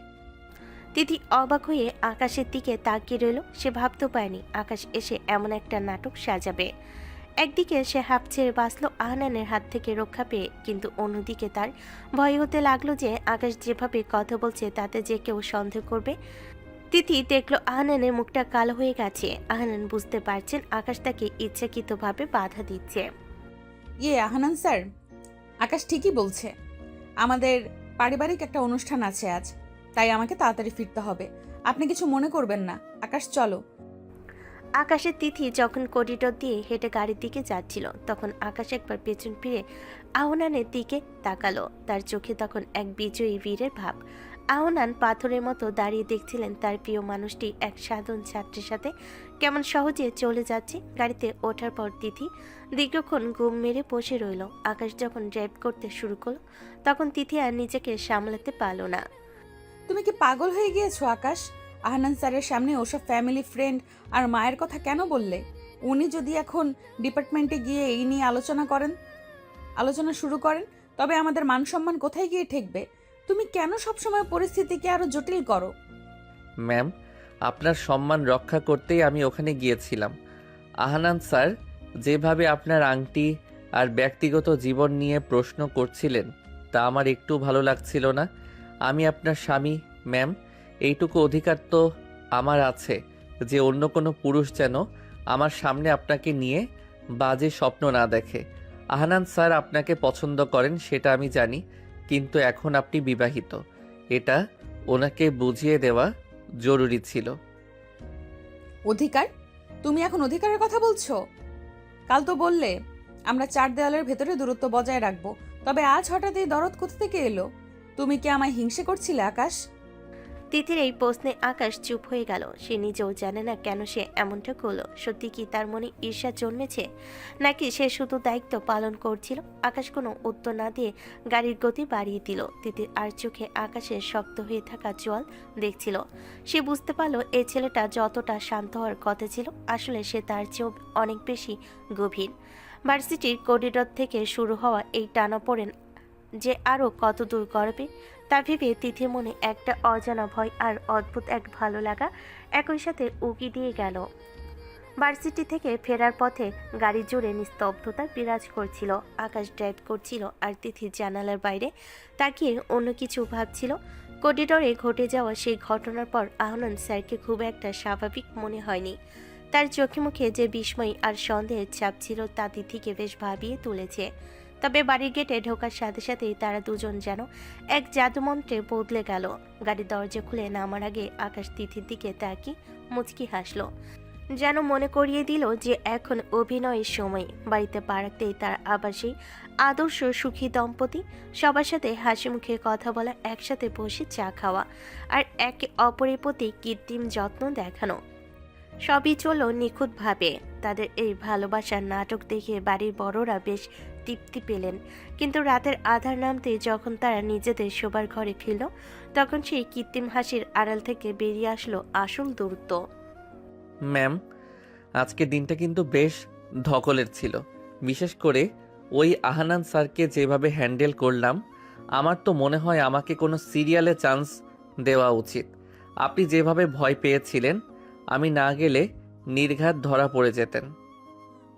তিথি অবাক হয়ে আকাশের দিকে তাকিয়ে রইল। সে ভাবতে পারেনি আকাশ এসে এমন একটা নাটক সাজাবে। একদিকে সে হাঁপ ছেড়ে বাঁচল আহনানের হাত থেকে রক্ষা পেয়ে, কিন্তু অন্যদিকে তার ভয় হতে লাগলো যে আকাশ যেভাবে কথা বলছে তাতে যে কেউ সন্দেহ করবে। তিথি দেখলো আহনানের মুখটা কালো হয়ে গেছে। আহনান বুঝতে পারছেন আকাশ তাকে ইচ্ছাকৃতভাবে বাধা দিচ্ছে। আহানান স্যার, আকাশ ঠিকই বলছে। আমাদের পারিবারিক একটা অনুষ্ঠান আছে আজ, তাই আমাকে তাড়াতাড়ি ফিরতে হবে। আপনি কিছু মনে করবেন না। আকাশ চলো। আকাশের তিথি যখন করিডোর দিয়ে হেঁটে গাড়ির দিকে যাচ্ছিল, তখন আকাশ একবার পেছন ফিরে আহনানের দিকে তাকালো। তার চোখে তখন এক বিজয়ী বীরের ভাব। আহনান পাথরের মতো দাঁড়িয়ে দেখছিলেন তার প্রিয় মানুষটি এক সাধারণ ছাত্রের সাথে কেমন সহজে চলে যাচ্ছে। গাড়িতে ওঠার পর তিথি দীর্ঘক্ষণ ঘুম মেরে বসে রইল। আকাশ যখন ড্রাইভ করতে শুরু করলো, তখন তিথি আর নিজেকে সামলাতে পারল না। তুমি কি পাগল হয়ে গিয়েছো আকাশ? আহানান স্যারের সামনে ওসব ফ্যামিলি ফ্রেন্ড আর মায়ের কথা কেন বললে? উনি যদি এখন ডিপার্টমেন্টে গিয়ে এই নিয়ে আলোচনা শুরু করেন, তবে আমাদের মান সম্মান কোথায় গিয়ে ঠেকবে? তুমি কেন সবসময় পরিস্থিতিকে আরো জটিল করো? ম্যাম, আপনার সম্মান রক্ষা করতেই আমি ওখানে গিয়েছিলাম। আহানান স্যার যেভাবে আপনার আংটি আর ব্যক্তিগত জীবন নিয়ে প্রশ্ন করছিলেন, তা আমার একটু ভালো লাগছিল না। আমি আপনার স্বামী ম্যাম, এইটুকু অধিকার তো আমার আছে যে অন্য কোনো পুরুষ যেন আমার সামনে আপনাকে নিয়ে বাজে স্বপ্ন না দেখে। আহানান স্যার আপনাকে পছন্দ করেন সেটা আমি জানি, কিন্তু এখন আপনি বিবাহিত, এটা ওনাকে বুঝিয়ে দেওয়া জরুরি ছিল। অধিকার? তুমি এখন অধিকারের কথা বলছো? কাল তো বললে আমরা চার দেওয়ালের ভেতরে দূরত্ব বজায় রাখবো, তবে আজ হঠাৎ এই দরদ কোথা থেকে এলো? তুমি কি আমায় হিংসে করছিলে আকাশ? তিথির এই প্রশ্নে আকাশ চুপ হয়ে গেল। সে নিজেও জানে না কেন সে এমনটা করলো। সত্যি কি তার মনে ঈর্ষা জন্মেছে, নাকি সে শুধু দায়িত্ব পালন করছিল? আকাশ কোনো উত্তর না দিয়ে গাড়ির গতি বাড়িয়ে দিল। তিথির আর চোখে আকাশের শক্ত হয়ে থাকা জল দেখছিল। সে বুঝতে পারলো এই ছেলেটা যতটা শান্ত হওয়ার কথা ছিল, আসলে সে তার চেয়েও অনেক বেশি গভীর। ভার্সিটির করিডোর থেকে শুরু হওয়া এই টানাপোড়েন যে আরও কত দূর করবে তা ভেবে তিথির মনে একটা অজানা ভয় আর অদ্ভুত এক ভালো লাগা একই সাথে উকি দিয়ে গেল। ভার্সিটি থেকে ফেরার পথে গাড়ি জুড়ে নিস্তব্ধতা বিরাজ করছিল। আকাশ ড্রাইভ করছিল আর তিথি জানালার বাইরে তাকিয়ে অন্য কিছু ভাবছিল। করিডোরে ঘটে যাওয়া সেই ঘটনার পর আহনান স্যারকে খুব একটা স্বাভাবিক মনে হয়নি। তার চোখে মুখে যে বিস্ময় আর সন্দেহের ছাপ ছিল তা তিথিকে বেশ ভাবিয়ে তুলেছে। তবে বাড়ির গেটে ঢোকার সাথে সাথেই তারা দুজন যেন এক জাদুমন্ত্রে বদলে গেল। গাড়ির দরজা খুলে নামার আগে আকাশ তিথির দিকে তাকিয়ে মুচকি হাসলো, যেন মনে করিয়ে দিল যে এখন অভিনয়ের সময়। বাড়িতে পা রাখতেই তার আবার সেই আদর্শ সুখী দম্পতি, সবার সাথে হাসি মুখে কথা বলা, একসাথে বসে চা খাওয়া আর একে অপরের প্রতি কৃত্রিম যত্ন দেখানো, সবই চলল নিখুঁতভাবে। তাদের এই ভালোবাসার নাটক দেখে বাড়ির বড়রা বেশ তৃপ্তি পেলেন। কিন্তু রাতের আধার নামতে যখন তারা নিজেদের শোবার ঘরে ফিরল, তখন সেই কৃত্রিম হাসির আড়াল থেকে বেরিয়ে আসলো আসল দূরত্ব। ম্যাম, আজকের দিনটা কিন্তু বেশ ধকলের ছিল। বিশেষ করে ওই আহানান স্যারকে যেভাবে হ্যান্ডেল করলাম, আমার তো মনে হয় আমাকে কোনো সিরিয়ালে চান্স দেওয়া উচিত। আপনি যেভাবে ভয় পেয়েছিলেন, আমি না গেলে নির্ঘাত ধরা পড়ে যেতেন।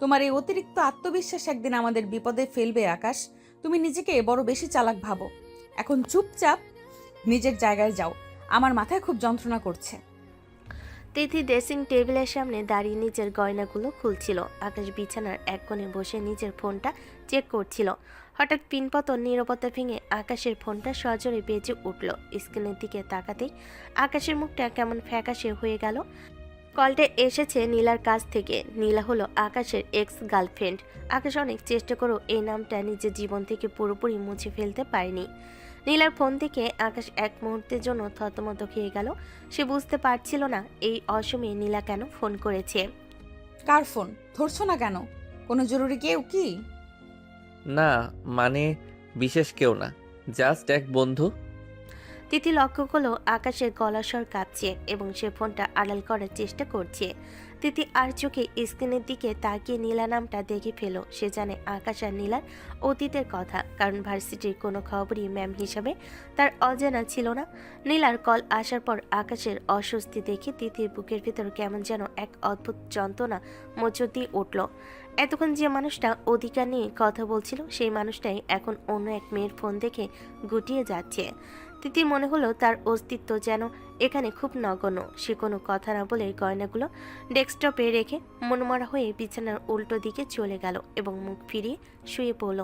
তোমার এই অতিরিক্ত আত্মবিশ্বাস একদিন আমাদের বিপদে ফেলবে আকাশ। তুমি নিজেকে বড় বেশি চালাক ভাবো। এখন চুপচাপ নিজের জায়গায় যাও, আমার মাথায় খুব যন্ত্রণা করছে। তিথি ড্রেসিং টেবিলের সামনে দাঁড়িয়ে নিজের গয়নাগুলো খুলছিল। আকাশ বিছানার এক কোণে বসে নিজের ফোনটা চেক করছিল। হঠাৎ পিনপতন নীরবতা ভেঙে আকাশের ফোনটা সজোরে বেজে উঠল। স্ক্রিনের দিকে তাকাতেই আকাশের মুখটা কেমন ফ্যাকাশে হয়ে গেল। কলটা এসেছে নীলার কাছ থেকে। নীলা হলো আকাশের এক্স গার্লফ্রেন্ড। আকাশ অনেক চেষ্টা করেও এই নামটা নিজের জীবন থেকে পুরোপুরি মুছে ফেলতে পারেনি। নীলার ফোন থেকে আকাশ এক মুহূর্তের জন্য থতমত খেয়ে গেল। সে বুঝতে পারছিল না এই অসময়ে নীলা কেন ফোন করেছে। কার ফোন? ধরছো না কেন? কোনো জরুরি কেউ কি? না, মানে বিশেষ কেউ না, জাস্ট এক বন্ধু। তিথি লক্ষ্য করলো আকাশের গলার স্বর কাঁপছে এবং সে ফোনটা আড়াল করার চেষ্টা করছে। তিথি আর চোখে স্ক্রিনের দিকে তাকিয়ে নীলা নামটা দেখে ফেলো। সে জানে আকাশ আর নীলার অতীতের কথা, কারণ ভার্সিটির কোনো খবরই ম্যাম হিসাবে তার অজানা ছিল না। নীলার কল আসার পর আকাশের অস্বস্তি দেখে তিথির বুকের ভিতর কেমন যেন এক অদ্ভুত যন্ত্রণা মোচড় দিয়ে উঠল। এতক্ষণ যে মানুষটা অধিকার নিয়ে কথা বলছিল, সেই মানুষটাই এখন অন্য এক মেয়ের ফোন দেখে গুটিয়ে যাচ্ছে। তিথির মনে হলো তার অস্তিত্ব যেন এখানে খুব নগণ্য। সে কোনো কথা না বলে গয়নাগুলো ডেস্কটপে রেখে মনমরা হয়ে বিছানার উল্টো দিকে চলে গেল এবং মুখ ফিরিয়ে শুয়ে পড়ল।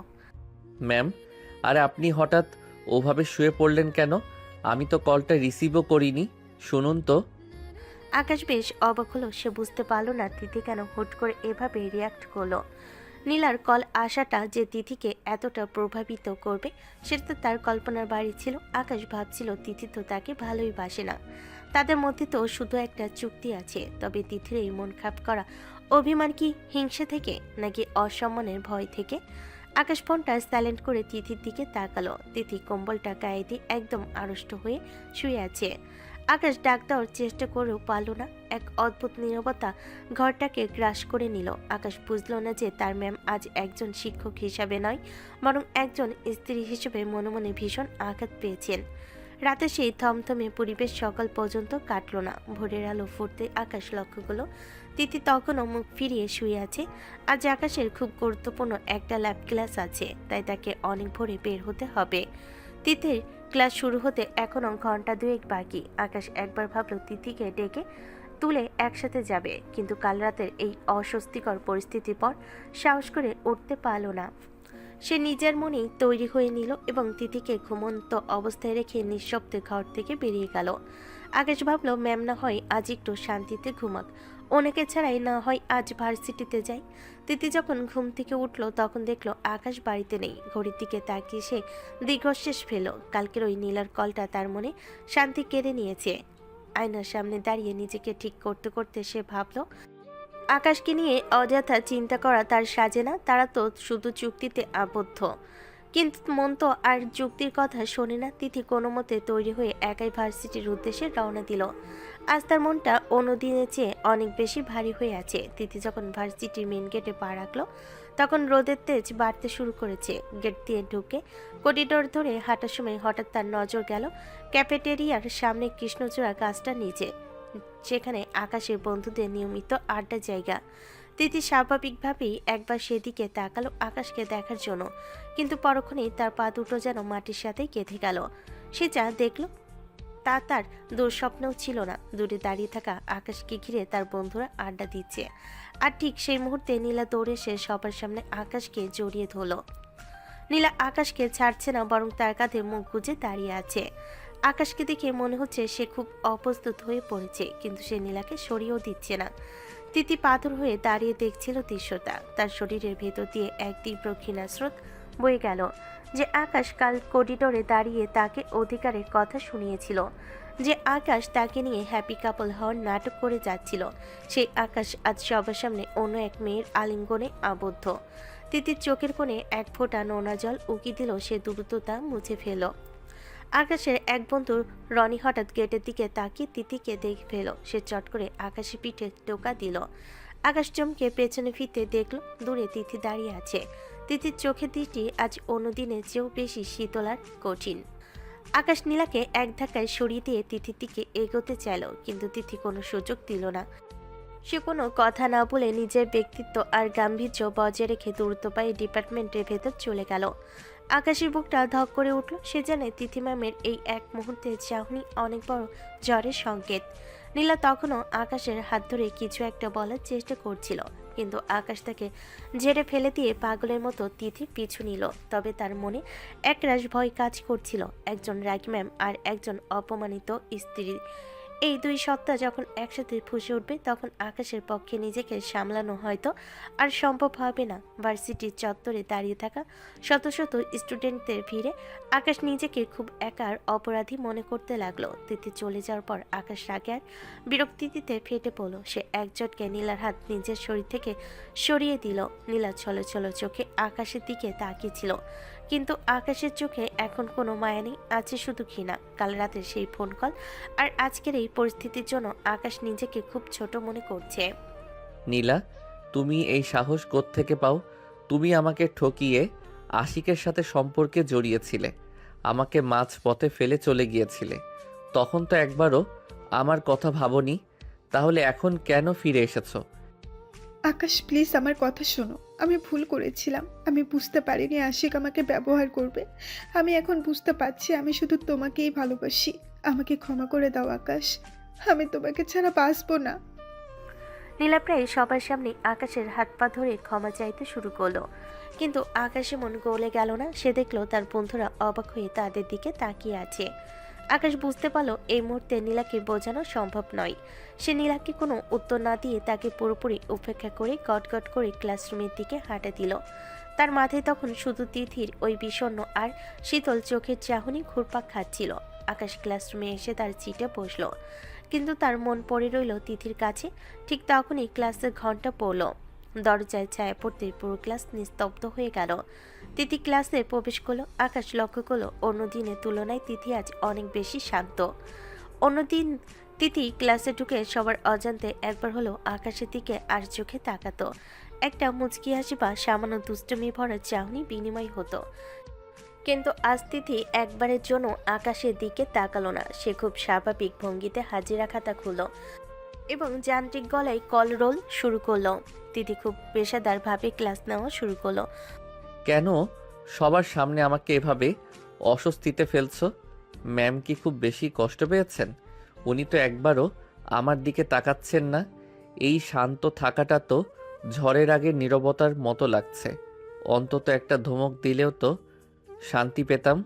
ম্যাম, আরে আপনি হঠাৎ ওভাবে শুয়ে পড়লেন কেন? আমি তো কলটা রিসিভও করিনি। শুনুন তো। আকাশ বেশ অবাক হলো। সে বুঝতে পারলো না তিথি কেন হুট করে এভাবে রিয়াক্ট করলো। নীলার কল আসাটা যে তিথিকে এতটা প্রভাবিত করবে সেটা তো তার কল্পনার বাইরে ছিল। আকাশ ভাবছিল তিথি তো তাকে ভালোই বাসে না, তাদের মধ্যে তো শুধু একটা চুক্তি আছে। তবে তিথির এই মন খারাপ করা অভিমান কি হিংসা থেকে নাকি অসম্মানের ভয় থেকে? আকাশ ফোনটা সাইলেন্ট করে তিথির দিকে তাকালো। তিথি কম্বলটা গায়ে দিয়ে একদম আড়ষ্ট হয়ে শুয়ে আছে। আকাশ ডাক দেওয়ার চেষ্টা করেও পারল না। এক অদ্ভুত নীরবতা ঘরটাকে গ্রাস করে নিল। আকাশ বুঝল না যে তার ম্যাম আজ একজন শিক্ষক হিসাবে নয়, বরং একজন স্ত্রী হিসেবে মনে মনে ভীষণ আঘাত পেয়েছেন। রাতে সেই থমথমে পরিবেশ সকাল পর্যন্ত কাটল না। ভোরের আলো ফুটতে আকাশ লক্ষ্য করল তিথি তখনও মুখ ফিরিয়ে শুয়ে আছে। আজ আকাশের খুব গুরুত্বপূর্ণ একটা ল্যাব ক্লাস আছে, তাই তাকে অনেক ভোরে বের হতে হবে। তিথির ক্লাস শুরু হতে এখনও ঘন্টা দুয়েক বাকি। আকাশ একবার ভাবল তিথিকে ডেকে তুলে একসাথে যাবে, কিন্তু কাল রাতের এই অস্বস্তিকর পরিস্থিতির পর সাহস করে উঠতে পারল না। সে নিজের মনেই তৈরি হয়ে নিল এবং তিথিকে ঘুমন্ত অবস্থায় রেখে নিঃশব্দে ঘর থেকে বেরিয়ে গেল। আকাশ ভাবল ম্যাম না হয় আজ একটু শান্তিতে ঘুমাক, অনেকে ছাড়াই না হয় আজ ভার্সিটিতে যাই। তিথি যখন ঘুম থেকে উঠল তখন দেখলো আকাশ বাড়িতে নেই। ঘড়ির দিকে তাকিয়ে সে দীর্ঘশ্বাস ফেল। কালকের ওই নীলার কলটা তার মনে শান্তি কেড়ে নিয়েছে। আয়নার সামনে দাঁড়িয়ে নিজেকে ঠিক করতে করতে সে ভাবল আকাশকে নিয়ে অযথা চিন্তা করা তার সাজে না। তারা তো শুধু চুক্তিতে আবদ্ধ, কিন্তু মন তো আর যুক্তির কথা শোনে না। তিথি কোনো মতে তৈরি হয়ে একাই ভার্সিটির উদ্দেশ্যে রওনা দিল। আজ তার মনটা অন্যদিনের চেয়ে অনেক বেশি ভারী হয়ে আছে। তিথি যখন ভার্সিটির মেন গেটে পা রাখলো তখন রোদের তেজ বাড়তে শুরু করেছে। গেট দিয়ে ঢুকে করিডোর ধরে হাঁটার সময় হঠাৎ তার নজর গেল ক্যাফেটেরিয়ার সামনে কৃষ্ণচূড়া গাছটার নিচে, সেখানে আকাশের বন্ধুদের নিয়মিত আড্ডার জায়গা। তিথি স্বাভাবিকভাবেই একবার সেদিকে তাকালো আকাশকে দেখার জন্য, কিন্তু পরক্ষণেই তার পা দুটো যেন মাটির সাথে গেঁথে গেল। সে যা দেখল তা তার দুঃস্বপ্নেও ছিল না। দূরে দাঁড়িয়ে থাকা আকাশকে ঘিরে তার বন্ধুরা আড্ডা দিচ্ছে, আর ঠিক সেই মুহূর্তে নীলা দৌড়ে এসে সবার সামনে আকাশকে জড়িয়ে ধরল। নীলা আকাশকে ছাড়ছে না, বরং তার কাঁধে মুখ গুজে দাঁড়িয়ে আছে। আকাশকে দেখে মনে হচ্ছে সে খুব অপ্রস্তুত হয়ে পড়েছে, কিন্তু সে নীলাকে সরিয়েও দিচ্ছে না। তিথি পাথর হয়ে দাঁড়িয়ে দেখছিল দৃশ্যটা। তার শরীরের ভেতর দিয়ে এক তীব্র ঘৃণাস্রোত বয়ে গেল। যে আকাশ কাল করিডোরে দাঁড়িয়ে তাকে অধিকারের কথা শুনিয়েছিল, যে আকাশ তাকে নিয়ে হ্যাপি কাপল হওয়ার নাটক করে যাচ্ছিল, সেই আকাশ আজ সবার সামনে অন্য এক মেয়ের আলিঙ্গনে আবদ্ধ। তিতির চোখের কোণে এক ফোঁটা নোনা জল উকি দিল, সে দ্রুততা মুছে ফেল। আকাশের এক বন্ধু রনি হঠাৎ গেটের দিকে তাকিয়ে তিতিকে দেখে ফেল। সে চট করে আকাশের পিঠে টোকা দিল। আকাশ চমকে পেছনে ফিরতে দেখল দূরে তিথি দাঁড়িয়ে আছে। তিতির চোখের দৃষ্টি আজ অন্যদিনের চেয়েও বেশি শীতল আর কঠিন। আকাশ নীলাকে এক ধাক্কায় সরিয়ে দিয়ে তিথির দিকে এগোতে চাইল, কিন্তু তিথি কোনো সুযোগ দিল না। সে কোনো কথা না বলে নিজের ব্যক্তিত্ব আর গাম্ভীর্য বজায় রেখে দ্রুত পায়ে ডিপার্টমেন্টের ভেতর চলে গেল। আকাশের বুকটা ধক করে উঠল। সে জানে তিথি ম্যামের এই এক মুহূর্তের চাহনি অনেক বড় জ্বরের সংকেত। নীলা তখনও আকাশের হাত ধরে কিছু একটা বলার চেষ্টা করছিল, কিন্তু আকাশ তাকে ঝেড়ে ফেলে দিয়ে পাগলের মতো তিথির পিছু নিল। তবে তার মনে একরাশ ভয় কাজ করছিল। একজন রাগী ম্যাম আর একজন অপমানিত স্ত্রী, এই দুই সত্তা যখন একসাথে ফুঁসে উঠবে, তখন আকাশের পক্ষে নিজেকে সামলানো হয়তো আর সম্ভব হবে না। ভার্সিটির চত্বরে দাঁড়িয়ে থাকা শত শত স্টুডেন্টদের ভিড়ে আকাশ নিজেকে খুব একার অপরাধী মনে করতে লাগলো। তিথি চলে যাওয়ার পর আকাশ রাগে আর বিরক্তিতে ফেটে পড়ল। সে একজনকে নীলার হাত নিজের শরীর থেকে সরিয়ে দিল। নীলা ছলো ছলো চোখে আকাশের দিকে তাকিয়েছিল, কিন্তু আকাশের চোখে এখন কোনো মায়া নেই, আছে শুধু ঘৃণা। কাল রাতের সেই ফোন কল আর আজকের এই পরিস্থিতির জন্য আকাশ নিজেকে খুব ছোট মনে করছে। নীলা, তুমি এই সাহস কোত্থেকে পাও? তুমি আমাকে ঠকিয়ে আশিকের সাথে সম্পর্কে জড়িয়েছিলে, আমাকে মাঝ পথে ফেলে চলে গিয়েছিলে। তখন তো একবারও আমার কথা ভাবোনি, তাহলে এখন কেন ফিরে এসেছো? আকাশ প্লিজ আমার কথা শোনো, আমি ভুল করেছিলাম। আমি বুঝতে পারিনি আশিক আমাকে ব্যবহার করবে। আমি এখন বুঝতে পারছি আমি শুধু তোমাকেই ভালোবাসি। আমাকে ক্ষমা করে দাও আকাশ, আমি তোমাকে ছাড়া বাঁচবো না। নীলা প্রায় সবার সামনে আকাশের হাত পা ধরে ক্ষমা চাইতে শুরু করলো, কিন্তু আকাশে মন গলে গেল না। সে দেখলো তার বন্ধুরা অবাক হয়ে তাদের দিকে তাকিয়ে আছে। আকাশ বুঝতে পারলো এই মুহূর্তে নীলাকে বোঝানো সম্ভব নয়। সে নীলাকে কোনো উত্তর না দিয়ে তাকে পুরোপুরি উপেক্ষা করে গটগট করে ক্লাসরুমের দিকে হাঁটা দিল। তার মাথায় তখন শুধু তিথির ওই বিষণ্ণ আর শীতল চোখের চাহনি ঘুরপাক খাচ্ছিল। আকাশ ক্লাসরুমে এসে তার সিটে বসল, কিন্তু তার মন পড়ে রইল তিথির কাছে। ঠিক তখনই ক্লাসের ঘন্টা পড়ল। দরজায় ছায়া পড়তে পুরো ক্লাস নিস্তব্ধ হয়ে গেল। তিথি ক্লাসে প্রবেশ করলো। আকাশ লক্ষ্য করলো অন্য দিনের তুলনায় তিথি আজ অনেক বেশি শান্ত। অন্যদিন তিথি ক্লাসে ঢুকে সবার অজান্তে একবার হলো আকাশের দিকে আর চোখে তাকাতো। একটা মুচকি হাসি বা সামান্য দুষ্টমি ভরা চাহনি বিনিময় হতো, কিন্তু আজ তিথি একবারের জন্য আকাশের দিকে তাকালো না। সে খুব স্বাভাবিক ভঙ্গিতে হাজিরা খাতা খুলল এবং যান্ত্রিক গলায় কল রোল শুরু করলো। তিথি খুব পেশাদারভাবে ক্লাস নেওয়া শুরু করলো। কেন সবার সামনে আমাকে এভাবে অস্বস্তিতে ফেলছো? ম্যাম কি খুব বেশি কষ্ট পেয়েছেন? উনি তো একবারও আমার দিকে তাকাচ্ছেন না। এই শান্ত থাকাটা তো ঝড়ের আগে নীরবতার মতো লাগছে। অন্তত একটা ধমক দিলেও তো শান্তি পেতাম।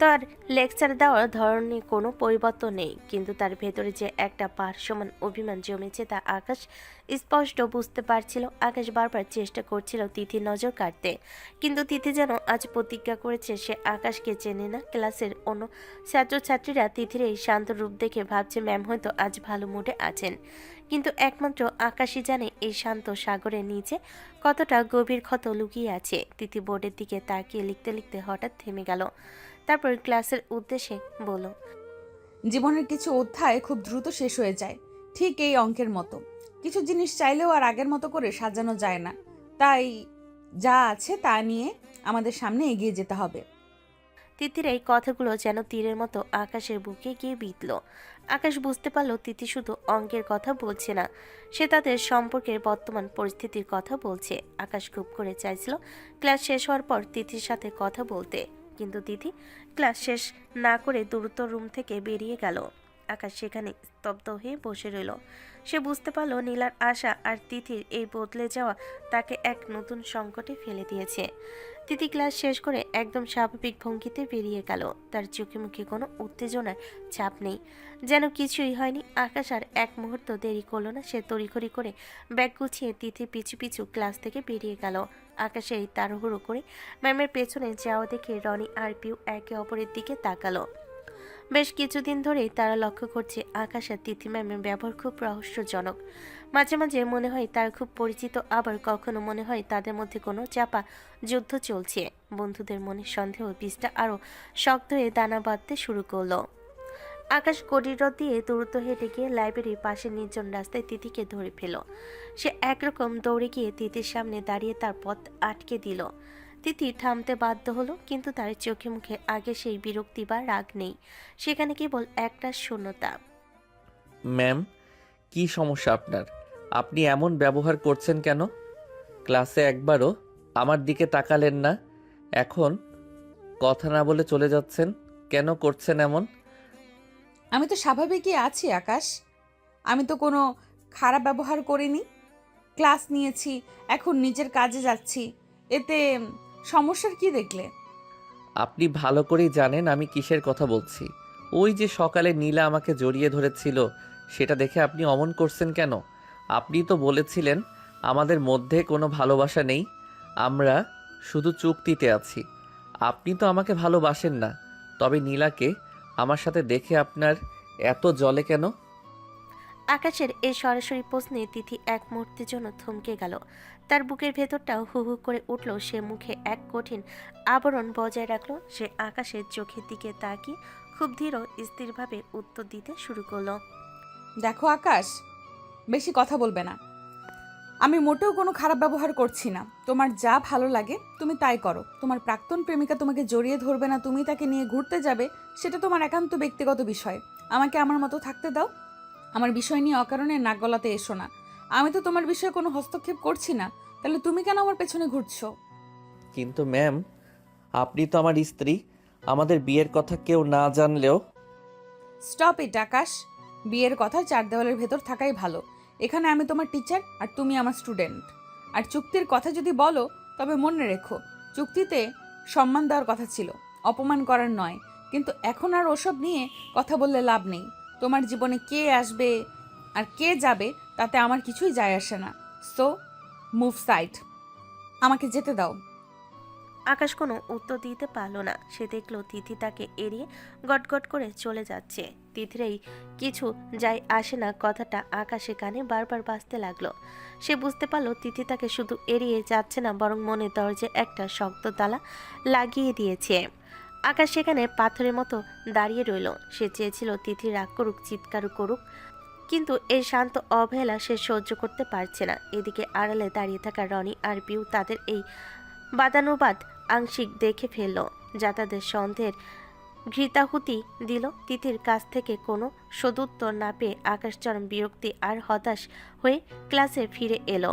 তার লেকচার দেওয়ার ধরনে কোনো পরিবর্তন নেই, কিন্তু তার ভেতরে যে একটা পাহাড় অভিমান জমেছে তা আকাশ স্পষ্ট বুঝতে পারছিল। আকাশ বারবার চেষ্টা করছিল তিথির নজর কাটতে, কিন্তু তিথি যেন আজ প্রতিজ্ঞা করেছে সে আকাশকে চেনে না। ক্লাসের অন্য ছাত্রছাত্রীরা তিথির এই শান্ত রূপ দেখে ভাবছে ম্যাম হয়তো আজ ভালো মুডে আছেন, কিন্তু একমাত্র আকাশই জানে এই শান্ত সাগরের নিচে কতটা গভীর ক্ষত লুকিয়ে আছে। তিথি বোর্ডের দিকে তাকিয়ে লিখতে লিখতে হঠাৎ থেমে গেল। তারপর ক্লাসের উদ্দেশ্যে বলল, জীবনের কিছু অধ্যায় খুব দ্রুত শেষ হয়ে যায়, ঠিক এই অঙ্কের মতো। কিছু জিনিস চাইলেও আর আগের মতো করে সাজানো যায় না, তাই যা আছে তা নিয়ে আমাদের সামনে এগিয়ে যেতে হবে। তিথির এই কথাগুলো যেন তীরের মতো আকাশের বুকে গিয়ে বিঁধল। আকাশ বুঝতে পারল তিথি শুধু অঙ্কের কথা বলছে না, সে তাদের সম্পর্কের বর্তমান পরিস্থিতির কথা বলছে। আকাশ খুব করে চাইছিল ক্লাস শেষ হওয়ার পর তিথির সাথে কথা বলতে, কিন্তু তিথি ক্লাস শেষ না করে দ্রুত রুম থেকে বেরিয়ে গেল। আকাশ সেখানে স্তব্ধ হয়ে বসে রইল। সে বুঝতে পারল নীলার আশা আর তিথির এই বদলে যাওয়া তাকে এক নতুন সংকটে ফেলে দিয়েছে। তিথি ক্লাস শেষ করে একদম স্বাভাবিক ভঙ্গিতে বেরিয়ে গেল। তার চোখে মুখে কোনো উত্তেজনার ছাপ নেই, যেন কিছুই হয়নি। আকাশ আর এক মুহূর্ত দেরি করলো না। সে তড়িঘড়ি করে ব্যাগ গুছিয়ে তিথি পিছু পিছু ক্লাস থেকে বেরিয়ে গেল। আকাশে এই তাড়াহুড়ো করে ম্যামের পেছনে যাওয়া দেখে রনি আর পিউ একে অপরের দিকে তাকালো। বেশ কিছুদিন ধরেই তারা লক্ষ্য করছে আকাশ আর তিথি ম্যামের ব্যবহার খুব রহস্যজনক। মাঝে মাঝে মনে হয় তারা খুব পরিচিত, আবার কখনো মনে হয় তাদের মধ্যে কোনো চাপা যুদ্ধ চলছে। বন্ধুদের মনে সন্দেহ বীজটা আরও শক্ত হয়ে দানা বাঁধতে শুরু করলো। আকাশ করিডোর দিয়ে দ্রুত হেঁটে গিয়ে লাইব্রেরির পাশে নির্জন রাস্তায় তিথিকে ধরে ফেল। সে একরকম দৌড়ে গিয়ে তিথির সামনে দাঁড়িয়ে তার পথ আটকে দিল। তিথি থামতে বাধ্য হলো, কিন্তু তার চোখে মুখে আগে সেই বিরক্তি বা রাগ নেই। সেখানে কেবল একটা শূন্যতা। ম্যাম, কি সমস্যা আপনার? আপনি এমন ব্যবহার করছেন কেন? ক্লাসে একবারও আমার দিকে তাকালেন না, এখন কথা না বলে চলে যাচ্ছেন কেন? করছেন এমন? আমি তো স্বাভাবিকই আছি আকাশ, আমি তো কোনো খারাপ ব্যবহার করিনি। ক্লাস নিয়েছি, এখন নিজের কাজে যাচ্ছি, এতে সমস্যার কি দেখলে? আপনি ভালো করেই জানেন আমি কিসের কথা বলছি। ওই যে সকালে নীলা আমাকে জড়িয়ে ধরেছিল, সেটা দেখে আপনি অমন করছেন কেন? আপনি তো বলেছিলেন আমাদের মধ্যে কোনো ভালোবাসা নেই, আমরা শুধু চুক্তিতে আছি। আপনি তো আমাকে ভালোবাসেন না, তবে নীলাকে আমার সাথে দেখে আপনার এত জলে কেন? আকাশের এই সরাসরি প্রশ্নে তিথি এক মুহূর্তের জন্য থমকে গেল। তার বুকের ভেতরটাও হু হু করে উঠল। সে মুখে এক কঠিন আবরণ বজায় রাখলো। সে আকাশের চোখের দিকে তাকিয়ে খুব ধীর স্থিরভাবে উত্তর দিতে শুরু করলো। দেখো আকাশ, বেশি কথা বলবে না। আমি মোটেও কোনো খারাপ ব্যবহার করছি না। তোমার যা ভালো লাগে তুমি তাই করো। তোমার প্রাক্তন প্রেমিকা তোমাকে জড়িয়ে ধরবে না, তুমি তাকে নিয়ে ঘুরতে যাবে, সেটা তোমার একান্ত ব্যক্তিগত বিষয়। আমাকে আমার মতো থাকতে দাও। আমার বিষয় নিয়ে অকারণে নাক গলাতে এসো না। আমি তো তোমার বিষয়ে কোনো হস্তক্ষেপ করছি না, তাহলে তুমি কেন আমার পেছনে ঘুরছো? কিন্তু ম্যাম, আপনি তো আমার স্ত্রী, আমাদের বিয়ের কথা কেউ না জানলেও। স্টপ ইট আকাশ। বিয়ের কথা চার দেওয়ালের ভেতর থাকাই ভালো। এখানে আমি তোমার টিচার আর তুমি আমার স্টুডেন্ট। আর চুক্তির কথা যদি বলো, তবে মনে রেখো চুক্তিতে সম্মান দেওয়ার কথা ছিল, অপমান করার নয়। কিন্তু এখন আর ওসব নিয়ে কথা বললে লাভ নেই। তোমার জীবনে কে আসবে আর কে যাবে তাতে আমার কিছুই যায় আসে না। সো মুভ সাইড, আমাকে যেতে দাও। আকাশ কোনো উত্তর দিতে পারল না। সে দেখলো তিথি তাকে এড়িয়ে গটগট করে চলে যাচ্ছে। তিথির এই কিছু যাই আসে না কথাটা আকাশে কানে বারবার বাজতে লাগলো। সে বুঝতে পারলো তিথি তাকে শুধু এড়িয়ে যাচ্ছে না, বরং মনে দরজায় একটা শক্ত তালা লাগিয়ে দিয়েছে। আকাশ সেখানে পাথরের মতো দাঁড়িয়ে রইল। সে চেয়েছিল তিথি রাগ করুক, চিৎকার করুক, কিন্তু এই শান্ত অবহেলা সে সহ্য করতে পারছে না। এদিকে আড়ালে দাঁড়িয়ে থাকা রনি আর পিউ তাদের এই বাদানুবাদ আংশিক দেখে ফেলল, যা তাদের সন্দেহের ঘৃতাহুতি দিল। তিথির কাছ থেকে কোনো সদুত্তর না পেয়ে আকাশ চরম বিরক্তি আর হতাশ হয়ে ক্লাসে ফিরে এলো।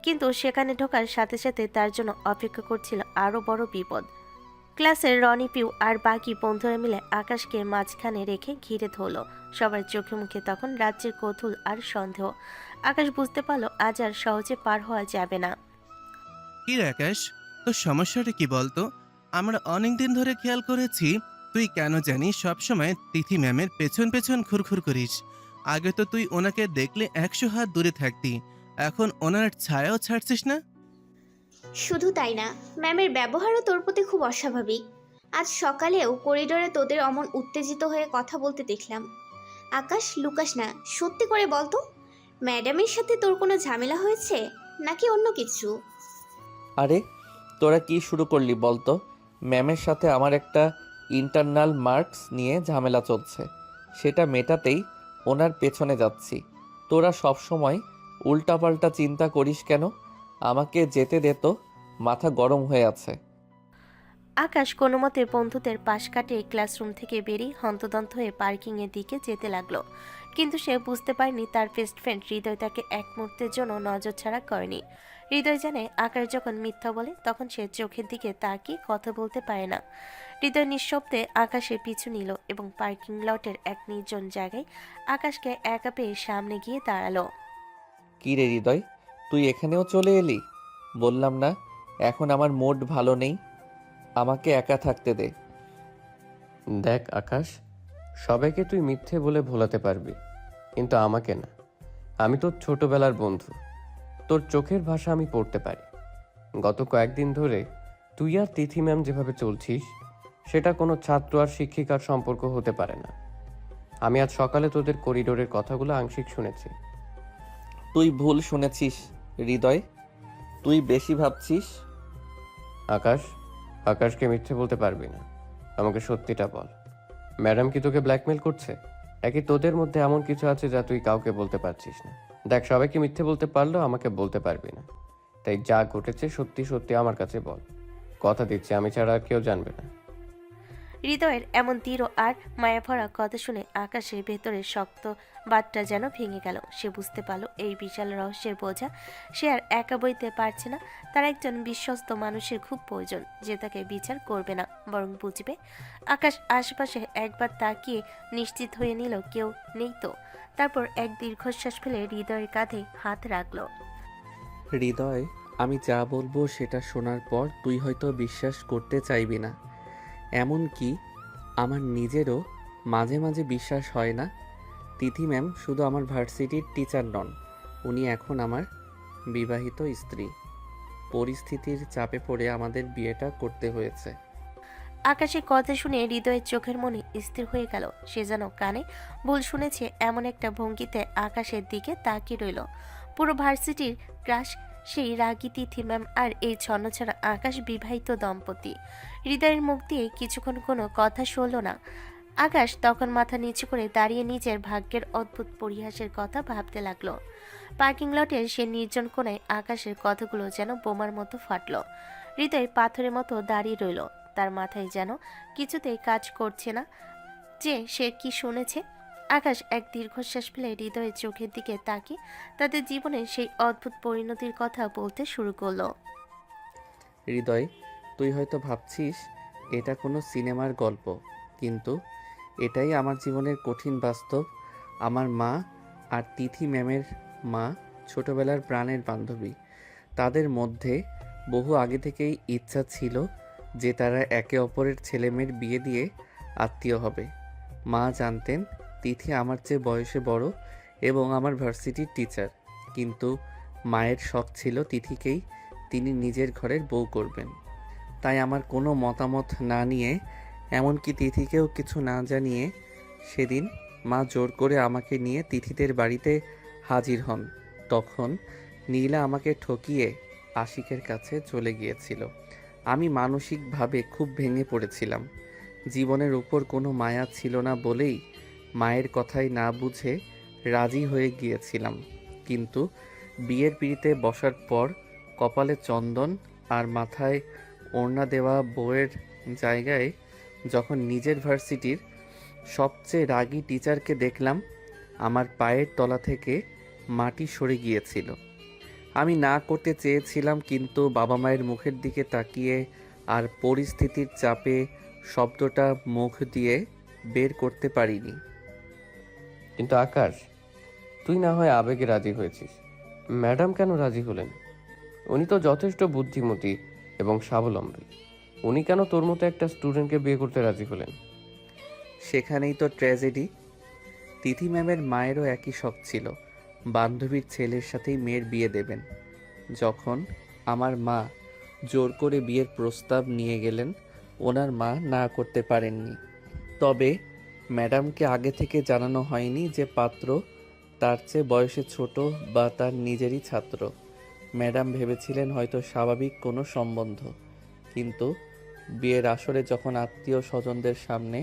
কিন্তু সেখানে ঢোকার সাথে সাথে তার জন্য অপেক্ষা করছিল আরও বড় বিপদ। ক্লাসের রনি, পিউ আর বাকি বন্ধুরা মিলে আকাশকে মাঝখানে রেখে ঘিরে ধরল। সবার চোখে মুখে তখন রাজ্যের কৌতূহল আর সন্দেহ। আকাশ বুঝতে পারল আজ আর সহজে পার হওয়া যাবে না। কি রে আকাশ, তোর সমস্যাটা কি বলতো? আমরা অনেক দিন ধরে খেয়াল করেছি তুই কেন জানি সবসময় তিথি ম্যামের পেছন পেছন খুরখুর করিস। আগে তো তুই ওনাকে দেখলে 100 হাত দূরে থাকতি, এখন ওনার ছায়াও ছাড়ছিস না। শুধু তাই না, ম্যামের ব্যবহারও তোর প্রতি খুব অস্বাভাবিক। আজ সকালেও করিডোরে তোদের অমন উত্তেজিত হয়ে কথা বলতে দেখলাম। আকাশ, লুকাস না, সত্যি করে বলতো, ম্যাডামের সাথে তোর কোনো ঝামেলা হয়েছে নাকি অন্য কিছু? আরে তোরা কি শুরু করলি বলতো? ম্যামের সাথে আমার একটা ইন্টারনাল মার্কস নিয়ে ঝামেলা চলছে, সেটা মেটাতেই ওনার পেছনে যাচ্ছি। তোরা সব সময় উল্টাপাল্টা চিন্তা করিস কেন? আমাকে যেতে দে তো, মাথা গরম হয়ে আছে। আকাশ কোনো মতে বন্ধুদের পাশ কাটিয়ে ক্লাসরুম থেকে বেরিয়ে হন্তদন্ত হয়ে পার্কিংয়ের দিকে যেতে লাগলো। কিন্তু সে বুঝতে পারেনি তার বেস্ট ফ্রেন্ড হৃদয় তাকে এক মুহূর্তের জন্য নজর ছাড়া করেনি। হৃদয় জানে আকাশ যখন মিথ্যা বলে তখন সে চোখের দিকে তাকিয়ে কথা বলতে পারে না। হৃদয় নিঃশব্দে আকাশের পিছু নিল এবং পার্কিং লটের এক নির্জন জায়গায় আকাশকে একা পেয়ে সামনে গিয়ে দাঁড়ালো। কি রে হৃদয়, তুই এখানেও চলে এলি? বললাম না এখন আমার মুড ভালো নেই, আমাকে একা থাকতে দে। দেখ আকাশ, সবাইকে তুই মিথ্যে বলে ভোলাতে পারবি, কিন্তু আমাকে না। আমি তোর ছোটবেলার বন্ধু, তোর চোখের ভাষা আমি পড়তে পারি। গত কয়েকদিন ধরে তুই আর তিথি ম্যাম যেভাবে চলছিস, সেটা কোনো ছাত্র আর শিক্ষিকার সম্পর্ক হতে পারে না। আমি আজ সকালে তোদের করিডোরের কথাগুলো আংশিক শুনেছি। তুই ভুল শুনেছিস হৃদয়, তুই বেশি ভাবছিস। আকাশকে মিথ্যে বলতে পারবি না, আমাকে সত্যিটা বল। ম্যাডাম কি তোকে ব্ল্যাকমেল করছে? একই তোদের মধ্যে এমন কিছু আছে যা তুই কাউকে বলতে পারছিস না? দেখ, সবাইকে মিথ্যে বলতে পারলেও আমাকে বলতে পারবি না, তাই যা ঘটেছে সত্যি সত্যি আমার কাছে বল। কথা দিচ্ছি, আমি ছাড়া আর কেউ জানবে না। হৃদয়ের এমন দৃঢ় আর মায়াভরা কথা শুনে আকাশের ভেতরের শক্ত বাতটা যেন ভেঙে গেল। সে বুঝতে পারল এই বিশাল রহস্যের বোঝা সে আর একা বইতে পারছে না। তার একজন বিশ্বস্ত মানুষের খুব প্রয়োজন, যে তাকে বিচার করবে না, বরং বুঝবে। আকাশ আশেপাশে একবার তাকিয়ে নিশ্চিত হয়ে নিল কেউ নেই তো। তারপর এক দীর্ঘশ্বাস ফেলে হৃদয়ের কাঁধে হাত রাখল। হৃদয়, আমি যা বলবো সেটা শোনার পর তুই হয়তো বিশ্বাস করতে চাইবি না, এমনকি আমার নিজেরও মাঝে মাঝে বিশ্বাস হয় না। তিথি ম্যাম শুধু আমার ভার্সিটির টিচার নন, উনি এখন আমার বিবাহিত স্ত্রী। পরিস্থিতির চাপে পড়ে আমাদের বিয়েটা করতে হয়েছে। আকাশের কথা শুনে হৃদয়ের চোখের মনে স্থির হয়ে গেল। সে যেন কানে ভুল শুনেছে এমন একটা ভঙ্গিতে আকাশের দিকে তাকিয়ে রইল। পুরো ভার্সিটির ক্রাশ সেই রাগী তিথি ম্যাম আর এই ছন্নছাড়া আকাশ বিবাহিত দম্পতি। হৃদয়ের মুখ দিয়ে কিছুক্ষণ কোনো কথা শুনল না। আকাশ তখন মাথা নিচু করে দাঁড়িয়ে নিজের ভাগ্যের অদ্ভুত পরিহাসের কথা ভাবতে লাগলো। পার্কিং লটের সে নির্জন কোণায় আকাশের কথাগুলো যেন বোমার মতো ফাটল। হৃদয় পাথরের মতো দাঁড়িয়ে রইল। তার মাথায় যেন কিছুতেই কাজ করছে না যে সে কি শুনেছে। আকাশ এক দীর্ঘশ্বাস ফেলে হৃদয়ের চোখের দিকে তাকিয়ে তাদের জীবনের সেই অদ্ভুত পরিণতির কথা বলতে শুরু করলো। হৃদয়, তুই হয়তো ভাবছিস এটা কোনো সিনেমার গল্প, কিন্তু এটাই আমার জীবনের কঠিন বাস্তব। আমার মা আর তিথি ম্যামের মা ছোটবেলার প্রাণের বান্ধবী। তাদের মধ্যে বহু আগে থেকেই ইচ্ছা ছিল যে তারা একে অপরের ছেলেমেয়ের বিয়ে দিয়ে আত্মীয় হবে। মা জানতেন তিথি আমার চেয়ে বয়সে বড় এবং আমার ভার্সিটির টিচার, কিন্তু মায়ের শখ ছিল তিথিকেই তিনি নিজের ঘরের বউ করবেন। তাই আমার কোনো মতামত না নিয়ে, এমনকি তিথিকেও কিছু না জানিয়ে, সেদিন মা জোর করে আমাকে নিয়ে তিথিদের বাড়িতে হাজির হন। তখন নীলা আমাকে ঠকিয়ে আশিকের কাছে চলে গিয়েছিল। আমি মানসিকভাবে খুব ভেঙে পড়েছিলাম। জীবনের উপর কোনো মায়া ছিল না বলেই মায়ের কথাই না বুঝে রাজি হয়ে গিয়েছিলাম। কিন্তু বিয়ের পিঁড়িতে বসার পর কপালে চন্দন আর মাথায় ওড়না দেওয়া বউয়ের জায়গায় যখন নিজের ভার্সিটির সবচেয়ে রাগী টিচারকে দেখলাম, আমার পায়ের তলা থেকে মাটি সরে গিয়েছিল। আমি না করতে চেয়েছিলাম, কিন্তু বাবা মায়ের মুখের দিকে তাকিয়ে আর পরিস্থিতির চাপে শব্দটা মুখ দিয়ে বের করতে পারিনি। কিন্তু আকাশ, তুই না হয় আবেগে রাজি হয়েছিস, ম্যাডাম কেন রাজি হলেন? উনি তো যথেষ্ট বুদ্ধিমতী এবং স্বাবলম্বী। উনি কেন তোর মতো একটা স্টুডেন্টকে বিয়ে করতে রাজি হলেন? সেখানেই তো ট্র্যাজেডি। তিথি ম্যামের মায়েরও একই শখ ছিল, বান্ধবীর ছেলের সাথেই মেয়ের বিয়ে দেবেন। যখন আমার মা জোর করে বিয়ের প্রস্তাব নিয়ে গেলেন, ওনার মা না করতে পারেননি। তবে ম্যাডামকে আগে থেকে জানানো হয়নি যে পাত্র তার চেয়ে বয়সে ছোট বা তার নিজেরই ছাত্র। ম্যাডাম ভেবেছিলেন হয়তো স্বাভাবিক কোনো সম্বন্ধ, কিন্তু বিয়ের আসরে যখন আত্মীয় স্বজনদের সামনে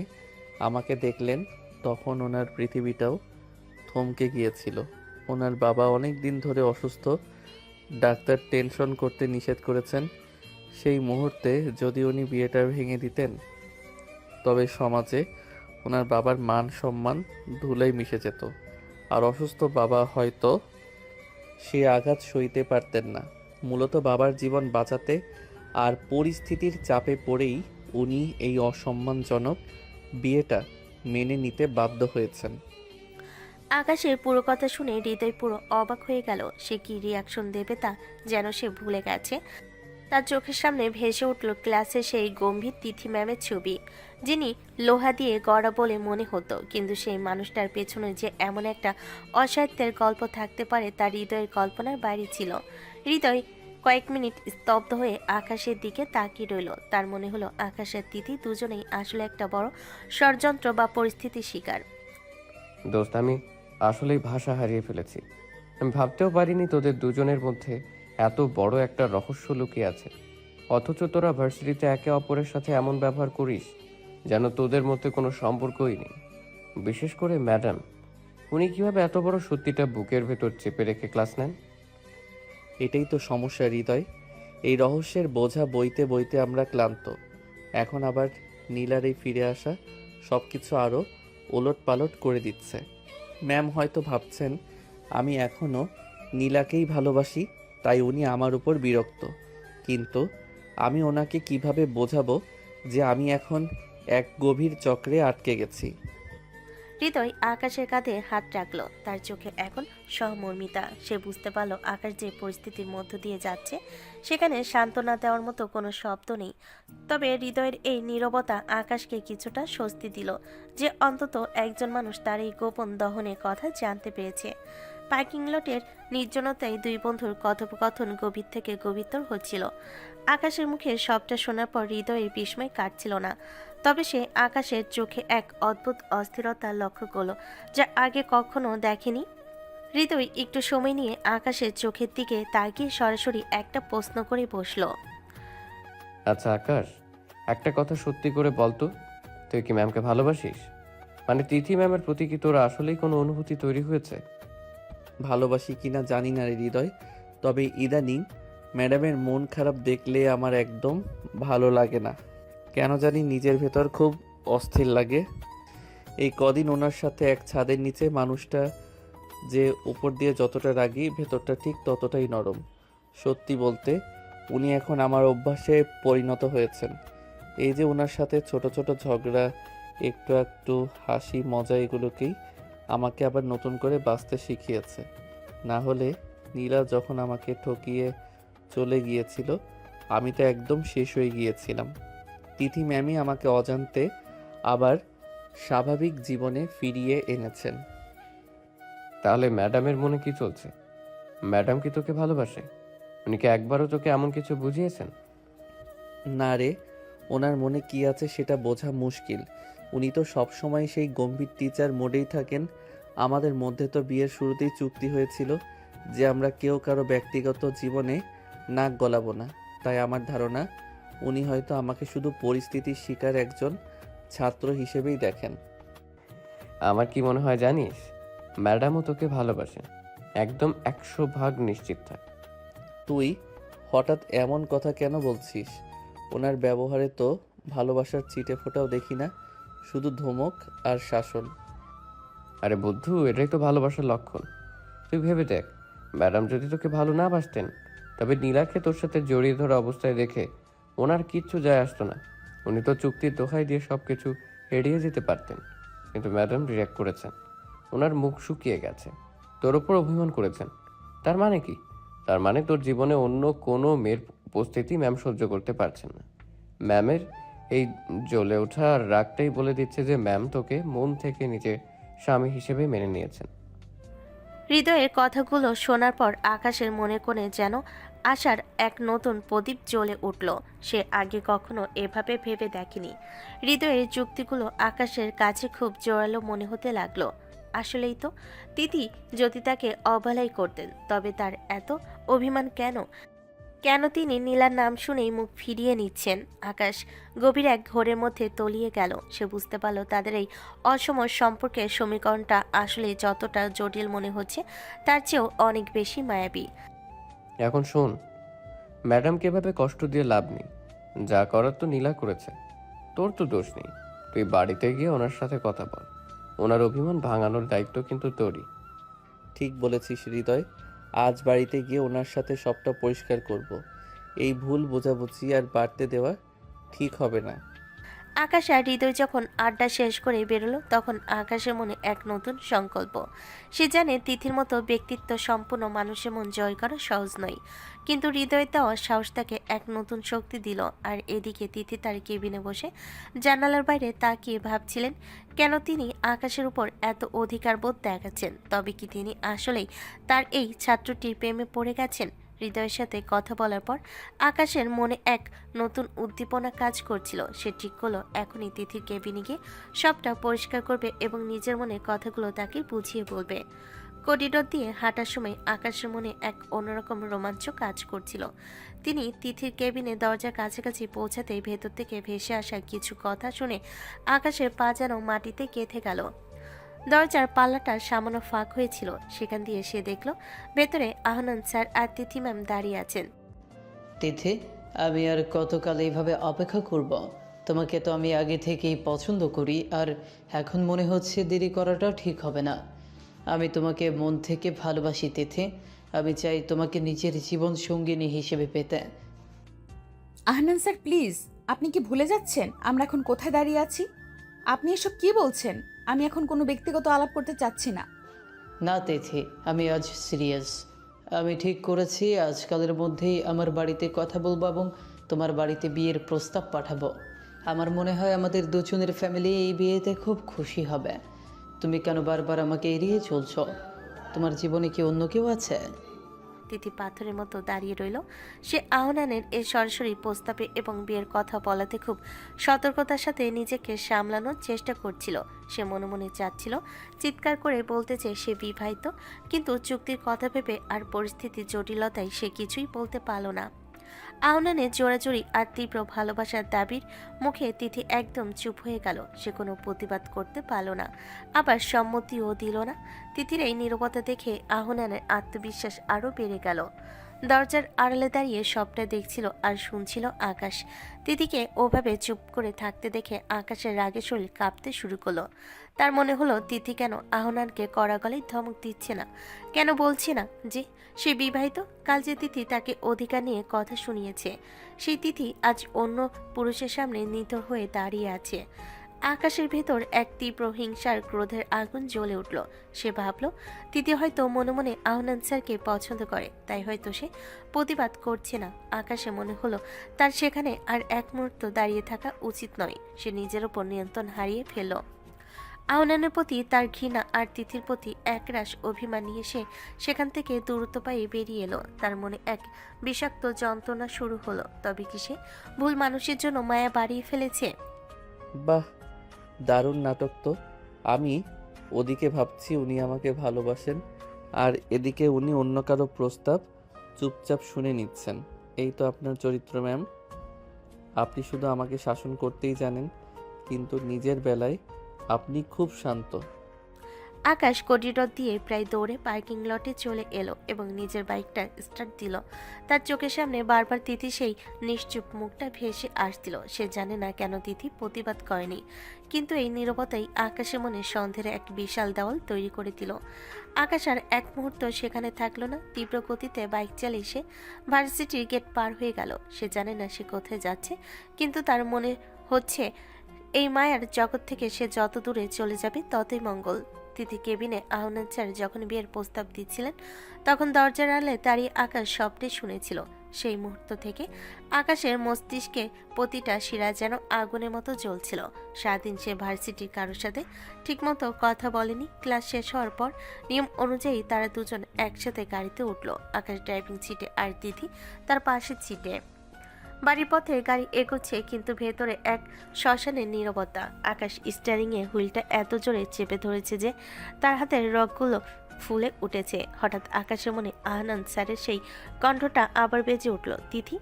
আমাকে দেখলেন, তখন ওনার পৃথিবীটাও থমকে গিয়েছিল। ওনার বাবা অনেক দিন ধরে অসুস্থ, ডাক্তার টেনশন করতে নিষেধ করেছেন। সেই মুহূর্তে যদি উনি বিয়েটা ভেঙে দিতেন, তবে সমাজে ওনার বাবার মান সম্মান ধুলোয় মিশে যেত, আর অসুস্থ বাবা হয়তো সে আঘাত সইতে পারতেন না। মূলত বাবার জীবন বাঁচাতে আর পরিস্থিতির চাপে পড়েই উনি এই অসম্মানজনক বিয়েটা মেনে নিতে বাধ্য হয়েছেন। আকাশের পুরো কথা শুনে হৃদয় পুরো অবাক হয়ে গেল। সে কি রিয়াকশন দেবে তা যেন সে ভুলে গেছে। তার চোখের সামনে ভেসে উঠল ক্লাসে সেই গম্ভীর তিথি ম্যামের ছবি, যিনি লোহা দিয়ে গড়া বলে মনে হতো, কিন্তু সেই মানুষটার পেছনে যে এমন একটা অসাহিত্যের গল্প থাকতে পারে তার হৃদয়ের কল্পনার বাইরে ছিল। হৃদয় কয়েক মিনিট স্তব্ধ হয়ে আকাশের দিকে তাকিয়ে রইল। তার মনে হলো আকাশ আর তিথি দুজনেই আসলে একটা বড় ষড়যন্ত্র বা পরিস্থিতির শিকার। দোস্ত, আমি আসলেই ভাষা হারিয়ে ফেলেছি। আমি ভাবতেও পারিনি তোদের দুজনের মধ্যে এত বড় একটা রহস্য লুকিয়ে আছে, অথচ তোরা ভার্সিটিতে একে অপরের সাথে এমন ব্যবহার করিস যেন তোদের মধ্যে কোনো সম্পর্কই নেই। বিশেষ করে ম্যাডাম, উনি কিভাবে এত বড় সত্যিটা বুকের ভেতর চেপে রেখে ক্লাস নেন? এটাই তো সমস্যা হৃদয়। এই রহস্যের বোঝা বইতে বইতে আমরা ক্লান্ত। এখন আবার নীলার এই ফিরে আসা সব কিছু আরও ওলট পালট করে দিচ্ছে। ম্যাম হয়তো ভাবছেন আমি এখনও নীলাকেই ভালোবাসি, তাই উনি আমার উপর বিরক্ত। কিন্তু আমি ওনাকে কিভাবে বোঝাবো যে আমি এখন এক গভীর চক্রে আটকে গেছি। হৃদয় আকাশের কাঁধে হাত রাখলো। তার চোখে এখন সহমর্মিতা। সে বুঝতে পারল আকাশ যে পরিস্থিতির মধ্য দিয়ে যাচ্ছে সেখানে সান্ত্বনা দেওয়ার মতো কোনো শব্দ নেই। তবে হৃদয়ের এই নীরবতা আকাশকে কিছুটা স্বস্তি দিল, যে অন্তত একজন মানুষ তার এই গোপন দহনের কথা জানতে পেরেছে। পার্কিং লটের নির্জনতায় দুই বন্ধুর কথোপকথন গভীর থেকে গভীরতর হচ্ছিল। আকাশের মুখে সবটা শোনার পর হৃদয়ের বিস্ময় কাটছিল না। তবে সে আকাশের চোখে এক অদ্ভুত অস্থিরতা লক্ষ্য করল, যা আগে কখনো দেখেনি। হৃদয় একটু সময় নিয়ে আকাশের চোখের দিকে তাকিয়ে সরাসরি একটা প্রশ্ন করে বসল। আচ্ছা আকাশ, একটা কথা সত্যি করে বলতো, তুই কি ম্যামকে ভালোবাসিস? মানে তিথি ম্যামের প্রতি কি তোর আসলেই কোনো অনুভূতি তৈরি হয়েছে? ভালোবাসি কিনা জানি না রে হৃদয়, তবে ইদানিং ম্যাডামের মন খারাপ দেখলে আমার একদম ভালো লাগে না। কেন জানি নিজের ভেতর খুব অস্থির লাগে। এই কদিন ওনার সাথে এক ছাদের নিচে মানুষটা যে উপর দিয়ে যতটা রাগী, ভেতরটা ঠিক ততটাই নরম। সত্যি বলতে উনি এখন আমার অভ্যাসে পরিণত হয়েছেন। এই যে ওনার সাথে ছোট ছোট ঝগড়া, একটু একটু হাসি মজা, এগুলোকেই আমাকে আবার নতুন করে বাঁচতে শিখিয়েছে। না হলে নীলা যখন আমাকে ঠকিয়ে চলে গিয়েছিল আমি তো একদম শেষ হয়ে গিয়েছিলাম। তিথি ম্যামই আমাকে অজান্তে আবার স্বাভাবিক জীবনে ফিরিয়ে এনেছেন। তাহলে ম্যাডামের মনে কি চলছে? ম্যাডাম কি তোকে ভালোবাসে? উনি কি একবারও তোকে এমন কিছু বুঝিয়েছেন? না রে, ওনার মনে কি আছে সেটা বোঝা মুশকিল। উনি তো সবসময় সেই গম্ভীর টিচার মোডেই থাকেন। আমাদের মধ্যে তো বিয়ের শুরুতেই চুক্তি হয়েছিল যে আমরা কেউ কারো ব্যক্তিগত জীবনে নাক গলাবো না। তাই আমার ধারণা উনি হয়তো আমাকে শুধু পরিস্থিতির শিকার একজন ছাত্র হিসেবেই দেখেন। আমার কি মনে হয় জানিস, ম্যাডামও তোকে ভালোবাসেন, একদম 100% নিশ্চিত থাক। তুই হঠাৎ এমন কথা কেন বলছিস? ওনার ব্যবহারে তো ভালোবাসার চিটে ফোঁটাও দেখি না, শুধু ধমক আর শাসন। আরে বুদ্ধু, এটাই তো ভালোবাসার লক্ষণ। তুই ভেবে দেখ, ম্যাডাম যদি তোকে ভালো না বাসতেন তবে নীলাকে তোর সাথে জড়িয়ে ধরা অবস্থায় দেখে ওনার কিচ্ছু যায় আসতো না। উনি তো চুক্তির দোহাই দিয়ে সব কিছু এড়িয়ে যেতে পারতেন, কিন্তু ম্যাডাম রিঅ্যাক্ট করেছেন। ওনার মুখ শুকিয়ে গেছে, তোর ওপর অভিমান করেছেন। তার মানে কি? তার মানে তোর জীবনে অন্য কোনো মেয়ের উপস্থিতি ম্যাম সহ্য করতে পারছেন না। ম্যামের এই জ্বলে ওঠা আর রাগটাই বলে দিচ্ছে যে ম্যাম তোকে মন থেকে নিজের স্বামী হিসেবে মেনে নিয়েছেন। হৃদয়ের কথাগুলো শোনার পর আকাশের মনে কোণে যেন আশার এক নতুন প্রদীপ জ্বলে উঠল। সে আগে কখনো এভাবে ভেবে দেখেনি। হৃদয়ের যুক্তিগুলো আকাশের কাছে খুব জোরালো মনে হতে লাগলো। আসলেই তো, তিথি যদি তাকে অবহেলাই করতেন তবে তার এত অভিমান কেন? কেন তিনি নীলার নাম শুনেই মুখ ফিরিয়ে নিচ্ছেন? আকাশ গভীর এক ঘোরের মধ্যে তলিয়ে গেল। সে বুঝতে পারল তাদের এই অসময় সম্পর্কের সমীকরণটা আসলে যতটা জটিল মনে হচ্ছে তার চেয়েও অনেক বেশি মায়াবী। এখন শোন, ম্যাডামকে এভাবে কষ্ট দিয়ে লাভ নেই। যা করার তো নীলা করেছে, তোর তো দোষ নেই। তুই বাড়িতে গিয়ে ওনার সাথে কথা বল। ওনার অভিমান ভাঙানোর দায়িত্ব কিন্তু তোরই। ঠিক বলেছিস হৃদয়, আজ বাড়িতে গিয়ে ওনার সাথে সবটা পরিষ্কার করব। এই ভুল বোঝাবুঝি আর বাড়তে দেওয়া ঠিক হবে না। আকাশ আর হৃদয় যখন আড্ডা শেষ করে বেরোলো তখন আকাশের মনে এক নতুন সংকল্প। সে জানে তিথির মতো ব্যক্তিত্ব সম্পন্ন মানুষের মন জয় করা সহজ নয়, কিন্তু হৃদয় দেওয়া সাহস তাকে এক নতুন শক্তি দিল। আর এদিকে তিথি তার কেবিনে বসে জানালার বাইরে তাকিয়ে ভাবছিলেন কেন তিনি আকাশের উপর এত অধিকার বোধ দেখাচ্ছেন। তবে কি তিনি আসলেই তার এই ছাত্রটির প্রেমে পড়ে গেছেন? হৃদয়ের সাথে কথা বলার পর আকাশের মনে এক নতুন উদ্দীপনা কাজ করছিল। সে ঠিক করলো এখনই তিথির কেবিনে গিয়ে সবটা পরিষ্কার করবে এবং নিজের মনে কথাগুলো তাকে বুঝিয়ে বলবে। করিডোর দিয়ে হাঁটার সময় আকাশের মনে এক অন্যরকম রোমাঞ্চ কাজ করছিল। তিনি তিথির কেবিনে দরজার কাছাকাছি পৌঁছাতেই ভেতর থেকে ভেসে আসা কিছু কথা শুনে আকাশের পা যেন মাটিতে গেঁথে গেল। দরজার পাল্লাটা সামান্য ফাঁক হয়েছিল, সেখান দিয়ে সে দেখল ভেতরে আহনান স্যার আর তিথি ম্যাম দাঁড়িয়ে আছেন। তিথি, আমি আর কতকাল এইভাবে অপেক্ষা করব? তোমাকে তো আমি আগে থেকেই পছন্দ করি, আর এখন মনে হচ্ছে দেরি করাটাও ঠিক হবে না। আমি তোমাকে মন থেকে ভালোবাসি তিথি। আমি চাই তোমাকে নিজের জীবন সঙ্গিনী হিসেবে পেতে। আহনান স্যার প্লিজ, আপনি কি ভুলে যাচ্ছেন আমরা এখন কোথায় দাঁড়িয়ে আছি? আপনি এসব কি বলছেন? আমি এখন কোনো ব্যক্তিগত আলাপ করতে চাচ্ছি না। না তিথি, আমি আজ সিরিয়াস। আমি ঠিক করেছি আজকালের মধ্যেই আমার বাড়িতে কথা বলবো এবং তোমার বাড়িতে বিয়ের প্রস্তাব পাঠাবো। আমার মনে হয় আমাদের দুজনের ফ্যামিলি এই বিয়েতে খুব খুশি হবে। তুমি কেন বারবার আমাকে এড়িয়ে চলছো? তোমার জীবনে কি অন্য কেউ আছে? তিথি পাথরের মতো দাঁড়িয়ে রইল। সে আহনানের এই সরাসরি প্রস্তাবে এবং বিয়ের কথা বলাতে খুব সতর্কতার সাথে নিজেকে সামলানোর চেষ্টা করছিল। সে মনে মনে চাচ্ছিল চিৎকার করে বলতে চেয়ে সে বিবাহিত, কিন্তু চুক্তির কথা ভেবে আর পরিস্থিতির জটিলতায় সে কিছুই বলতে পারল না। আহনানের জোরাজুরি আর তীব্র ভালোবাসার দাবির মুখে তিথি একদম চুপ হয়ে গেল। সে কোনো প্রতিবাদ করতে পারল না, আবার সম্মতিও দিল না। তিথির এই নীরবতা দেখে আহনানের আত্মবিশ্বাস আরও বেড়ে গেল। দরজার আড়ালে দাঁড়িয়ে সবটা দেখছিল আর শুনছিল আকাশ। তিথিকে ওভাবে চুপ করে থাকতে দেখে আকাশের রাগে শরীর কাঁপতে শুরু করলো। তার মনে হলো তিথি কেন আহনানকে কড়া গলায় ধমক দিচ্ছে না, কেন বলছে না যে সে বিবাহিত। কাল যে তিথি তাকে অধিকার নিয়ে কথা শুনিয়েছে, সেই তিথি আজ অন্য পুরুষের সামনে নিথর হয়ে দাঁড়িয়ে আছে। আকাশের ভেতর এক তীব্র হিংসার ক্রোধের আগুন জ্বলে উঠল। সে ভাবল তিথি হয়তো মনে মনে আহনান স্যারকে পছন্দ করে, তাই হয়তো সে প্রতিবাদ করছে না। আকাশে মনে হলো তার সেখানে আর এক মুহূর্ত দাঁড়িয়ে থাকা উচিত নয়। সে নিজের ওপর নিয়ন্ত্রণ হারিয়ে ফেলল। আহনানের প্রতি তার ঘৃণা আর তিথির প্রতি একরাশ অভিমান নিয়ে সে সেখান থেকে দূরত্ব পায়ে বেরিয়ে এলো। তার মনে এক বিষাক্ত যন্ত্রণা শুরু হলো। তবে কি সে ভুল মানুষের জন্য মায়া বাড়িয়ে ফেলেছে? বাহ, দারুণ নাটক তো। আমি ওদিকে ভাবছি উনি আমাকে ভালোবাসেন, আর এদিকে উনি অন্য কারো প্রস্তাব চুপচাপ শুনে নিচ্ছেন। এই তো আপনার চরিত্র ম্যাম। আপনি শুধু আমাকে শাসন করতেই জানেন, কিন্তু নিজের বেলায় আপনি খুব শান্ত। আকাশ করিডোর দিয়ে প্রায় দৌড়ে পার্কিং লটে চলে এলো এবং নিজের বাইকটা স্টার্ট দিল। তার চোখের সামনে বারবার তিথি সেই নিশ্চুপ মুখটা ভেসে আসছিল। সে জানে না কেন তিথি প্রতিবাদ করেনি, কিন্তু এই নীরবতাই আকাশের মনে সন্দেহের এক বিশাল দেওয়াল তৈরি করে দিল। আকাশ আর এক মুহূর্ত সেখানে থাকলো না। তীব্র গতিতে বাইক চালিয়ে সে ভার্সিটির গেট পার হয়ে গেল। সে জানে না সে কোথায় যাচ্ছে, কিন্তু তার মনে হচ্ছে এই মায়ার জগৎ থেকে সে যত দূরে চলে যাবে ততই মঙ্গল। তিথি কেবিনে আহনান স্যার যখন বিয়ের প্রস্তাব দিচ্ছিলেন তখন দরজার আড়ালে দাঁড়িয়ে আকাশ সবটাই শুনেছিল। সেই মুহূর্ত থেকে আকাশের মস্তিষ্কে প্রতিটা শিরা যেন আগুনের মতো জ্বলছিল। সারাদিন সে ভার্সিটির কারোর সাথে ঠিকমতো কথা বলেনি। ক্লাস শেষ হওয়ার পর নিয়ম অনুযায়ী তারা দুজন একসাথে গাড়িতে উঠল। আকাশ ড্রাইভিং সিটে আর তিথি তার পাশের সিটে। বাড়ির পথে গাড়ি এগোচ্ছে, কিন্তু ভেতরে এক শ্মশানের নীরবতা। আকাশ স্টিয়ারিংয়ে হুইলটা এত জোরে চেপে ধরেছে যে তার হাতের রগগুলো ফুলে উঠেছে। হঠাৎ আকাশের মনে আহনান স্যারের সেই কণ্ঠটা আবার বেজে উঠল, তিথি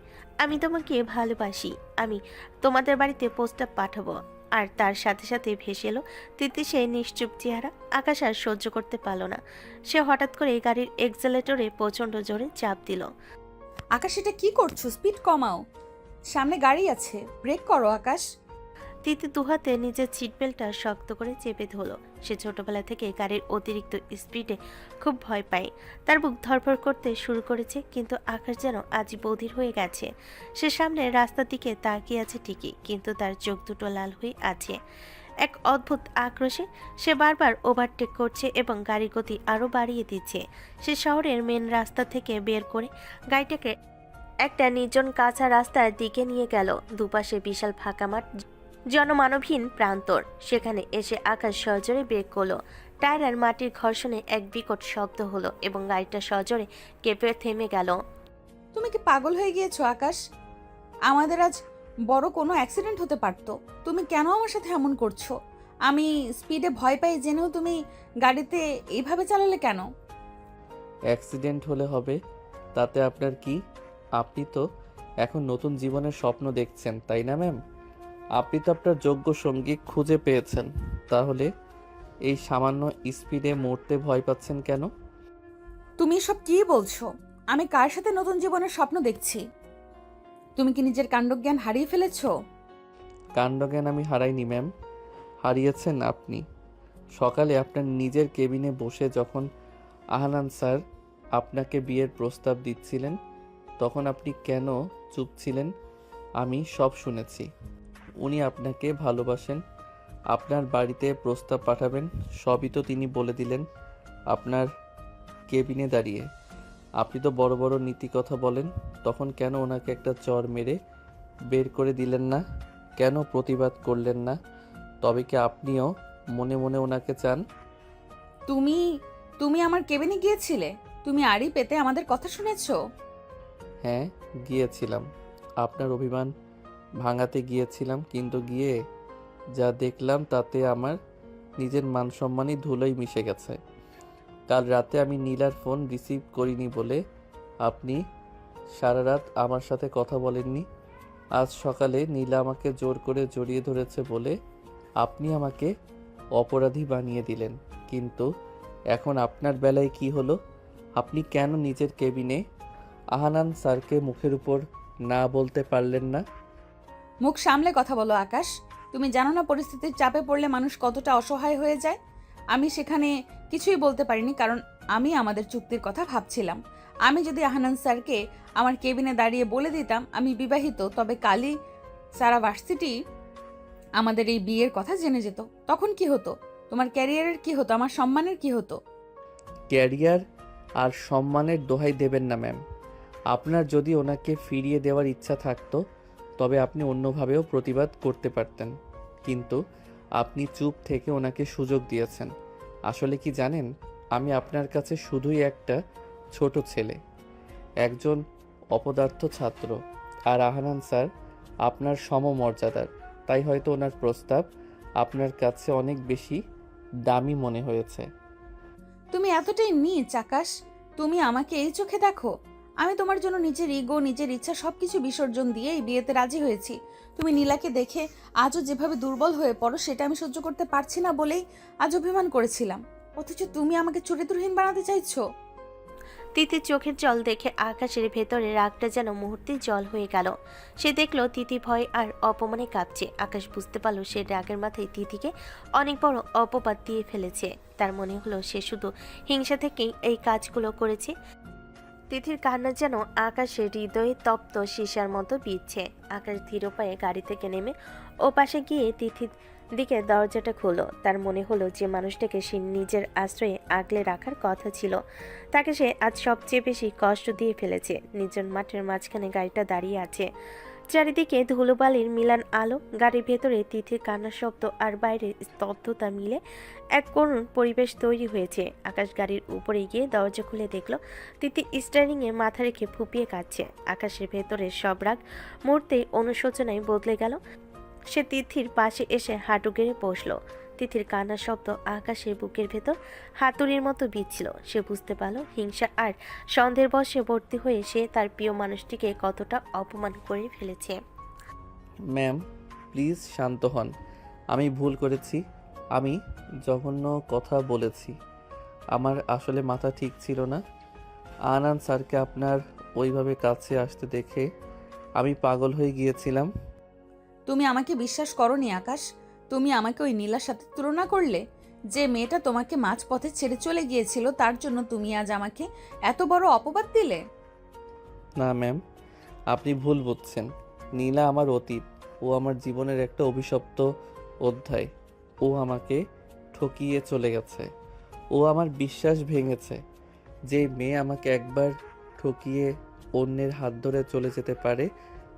আমি তোমাকে ভালোবাসি, আমি তোমাদের বাড়িতে প্রস্তাব পাঠাবো। আর তার সাথে সাথে ভেসে এলো তিথি সেই নিশ্চুপ চেহারা। আকাশ আর সহ্য করতে পারল না। সে হঠাৎ করে গাড়ির এক্সেলেটরে প্রচণ্ড জোরে চাপ দিল। আকাশ এটা কি করছো? স্পিড কমাও, সামনে গাড়ি আছে, ব্রেক করো আকাশ। তিথি দুহাতে নিজের সিট বেল্টটা শক্ত করে চেপে ধরল। সে ছোটবেলা থেকে গাড়ির অতিরিক্ত স্পিডে খুব ভয় পায়। তার বুক ধড়ফড় করতে শুরু করেছে, কিন্তু আকাশ যেন আজ বধির হয়ে গেছে। সে সামনে রাস্তার দিকে তাকিয়ে আছে ঠিকই, কিন্তু তার চোখ দুটো লাল হয়ে আছে এক অদ্ভুত আক্রোশে। সে বারবার ওভারটেক করছে এবং গাড়ির গতি আরও বাড়িয়ে দিচ্ছে। সে শহরের মেন রাস্তা থেকে বের করে গাড়িটাকে একটা নির্জন কাঁচা রাস্তার দিকে নিয়ে গেল। দুপাশে বিশাল ফাঁকা মাঠ, জনমানবহীন প্রান্তর। সেখানে এসে আকাশ সজোরে ব্রেক করলো। টায়ার আর মাটির ঘর্ষণে এক বিকট শব্দ হলো এবং গাড়িটা সজোরে কেঁপে থেমে গেল। তুমি কি পাগল হয়ে গিয়েছো আকাশ? আমাদের আজ বড় কোনো অ্যাক্সিডেন্ট হতে পারতো। তুমি কেন আমার সাথে এমন করছো? আমি স্পিডে ভয় পাই জেনেও তুমি গাড়িতে এইভাবে চালালে কেন? অ্যাক্সিডেন্ট হলে হবে, তাতে আপনার কি? আপনি তো এখন নতুন জীবনের স্বপ্ন দেখছেন, তাই না ম্যাম? আপনি তো আপনার যোগ্য সঙ্গী খুঁজে পেয়েছেন, তাহলে এই সামান্য স্পিডে মরতে ভয় পাচ্ছেন কেন? তুমি সব কি বলছো? আমি কার সাথে নতুন জীবনের স্বপ্ন দেখছি? তুমি কি নিজের কাণ্ডজ্ঞান হারিয়ে ফেলেছো? কাণ্ডজ্ঞান আমি হারাইনি ম্যাম, হারিয়েছেন আপনি। সকালে আপনার নিজের কেবিনে বসে যখন আহানান স্যার আপনাকে বিয়ের প্রস্তাব দিচ্ছিলেন, তখন আপনি কেন চুপ ছিলেন? আমি সব শুনেছি। উনি আপনাকে ভালোবাসেন, আপনার বাড়িতে প্রস্তাব পাঠাবেন, সবই তো তিনি বলে দিলেন আপনার কেবিনে দাঁড়িয়ে। আপনি তো বড় বড় নীতি কথা বলেন, তখন কেন ওনাকে একটা চর মেরে বের করে দিলেন না? কেন প্রতিবাদ করলেন না? তবে কি আপনিও মনে মনে ওনাকে চান? তুমি তুমি আমার কেবিনে গিয়েছিলে? তুমি আড়ি পেতে আমাদের কথা শুনেছো? হ্যাঁ, গিয়েছিলাম। আপনার অভিমান ভাঙাতে গিয়েছিলাম, কিন্তু গিয়ে যা দেখলাম তাতে আমার নিজের মান সম্মানই ধুলোয় মিশে গেছে। কাল রাতে আমি নীলার ফোন রিসিভ করিনি বলে আপনি সারা রাত আমার সাথে কথা বলেননি। আজ সকালে নীলা আমাকে জোর করে জড়িয়ে ধরেছে বলে আপনি আমাকে অপরাধী বানিয়ে দিলেন। কিন্তু এখন আপনার বেলায় কি হলো? আপনি কেন নিজের কেবিনে আহানান স্যারকে মুখের উপর না বলতে পারলেন না? মুখ সামলে কথা বলো আকাশ। তুমি জানো না পরিস্থিতির চাপে পড়লে মানুষ কতটা অসহায় হয়ে যায়? আমি সেখানে কিছুই বলতে পারিনি, কারণ আমি আমাদের চুক্তির কথা ভাবছিলাম। আমি যদি আহানান স্যারকে আমার কেবিনে দাঁড়িয়ে বলে দিতাম আমি বিবাহিত, তবে কালই সারা ভার্সিটি আমাদের এই বিয়ের কথা জেনে যেত। তখন কি হতো? তোমার ক্যারিয়ারের কি হতো? আমার সম্মানের কি হতো? ক্যারিয়ার আর সম্মানের দোহাই দেবেন না ম্যাম। আপনার যদি ওনাকে ফিরিয়ে দেওয়ার ইচ্ছা থাকতো তবে আপনি অন্যভাবেও প্রতিবাদ করতে পারতেন, কিন্তু আপনি চুপ থেকে ওনাকে সুযোগ দিয়েছেন। আসলে কি জানেন, আমি আপনার কাছে শুধুই একটা ছোট ছেলে, একজন অপদার্থ ছাত্র, আর আহানান স্যার আপনার সমমর্যাদার। তাই হয়তো ওনার প্রস্তাব আপনার কাছে অনেক বেশি দামি মনে হয়েছে। তুমি এতটাই নীচ আকাশ? তুমি আমাকে এই চোখে দেখো? আমি তোমার জন্য নিজের ইগো, নিজের ইচ্ছা সবকিছু বিসর্জন দিয়ে এই বিয়েতে রাজি হয়েছি। তুমি নীলাকে দেখে আজও যেভাবে দুর্বল হয়ে পড়ো সেটা আমি সহ্য করতে পারছি না বলেই আজ অভিমান করেছিলাম, অথচ তুমি আমাকে চরিত্রহীন বানাতে চাইছো। তিতির চোখের জল দেখে আকাশের ভেতরে রাগটা যেন মুহূর্তে জল হয়ে গেল। সে দেখলো তিথি ভয় আর অপমানে কাঁপছে। আকাশ বুঝতে পারলো সে রাগের মাথায় তিথিকে অনেক বড় অপবাদ দিয়ে ফেলেছে। তার মনে হলো সে শুধু হিংসা থেকেই এই কাজগুলো করেছে। তিথির কান্না যেন আকাশের হৃদয়ে তপ্ত সীসার মতো বিচ্ছে। আকাশ ধীর পায়ে গাড়ি থেকে নেমে ও পাশে গিয়ে তিথির দিকে দরজাটা খুলল। তার মনে হলো যে মানুষটাকে সে নিজের আশ্রয়ে আগলে রাখার কথা ছিল, তাকে সে আজ সবচেয়ে বেশি কষ্ট দিয়ে ফেলেছে। নির্জন মাঠের মাঝখানে গাড়িটা দাঁড়িয়ে আছে, চারিদিকে ধুলোবালির মিলান আলো। গাড়ির ভেতরে তিথির কান্নার শব্দ আর বাইরের স্তব্ধতা মিলে এক করুণ পরিবেশ তৈরি হয়েছে। আকাশ গাড়ির উপরে গিয়ে দরজা খুলে দেখলো তিথি স্টারিংয়ে মাথা রেখে ফুপিয়ে কাঁদছে। আকাশের ভেতরের সব রাগ মুহূর্তেই অনুশোচনায় বদলে গেল। সে তিথির পাশে এসে হাঁটু গেড়ে বসলো। তিথির কান্নার শব্দ আকাশের বুকের ভেতর হাতুড়ির মতো বিচ্ছিল। সে বুঝতে পারল হিংসা আর সন্দেহের বশে ভর্তি হয়ে সে তার প্রিয় মানুষটিকে কতটা অপমান করে ফেলেছে। ম্যাম প্লিজ শান্ত হন, আমি ভুল করেছি, আমি জঘন্য কথা বলেছি, আমার আসলে মাথা ঠিক ছিল না। আনান স্যারকে আপনার ওইভাবে কাছে আসতে দেখে আমি পাগল হয়ে গিয়েছিলাম। তুমি আমাকে বিশ্বাস করোনি আকাশ? তুমি আমাকে ওই নীলার সাথে তুলনা করলে। যে মেয়েটা তোমাকে মাঝপথে ছেড়ে চলে গিয়েছিল, তার জন্য তুমি আজ আমাকে এত বড় অপবাদ দিলে। না ম্যাম, আপনি ভুল বুঝছেন। নীলা আমার অতীত, ও আমার জীবনের একটা অভিশপ্ত অধ্যায়। ও আমাকে ঠকিয়ে চলে গেছে, ও আমার বিশ্বাস ভেঙেছে। যে মেয়ে আমাকে একবার ঠকিয়ে অন্যের হাত ধরে চলে যেতে পারে,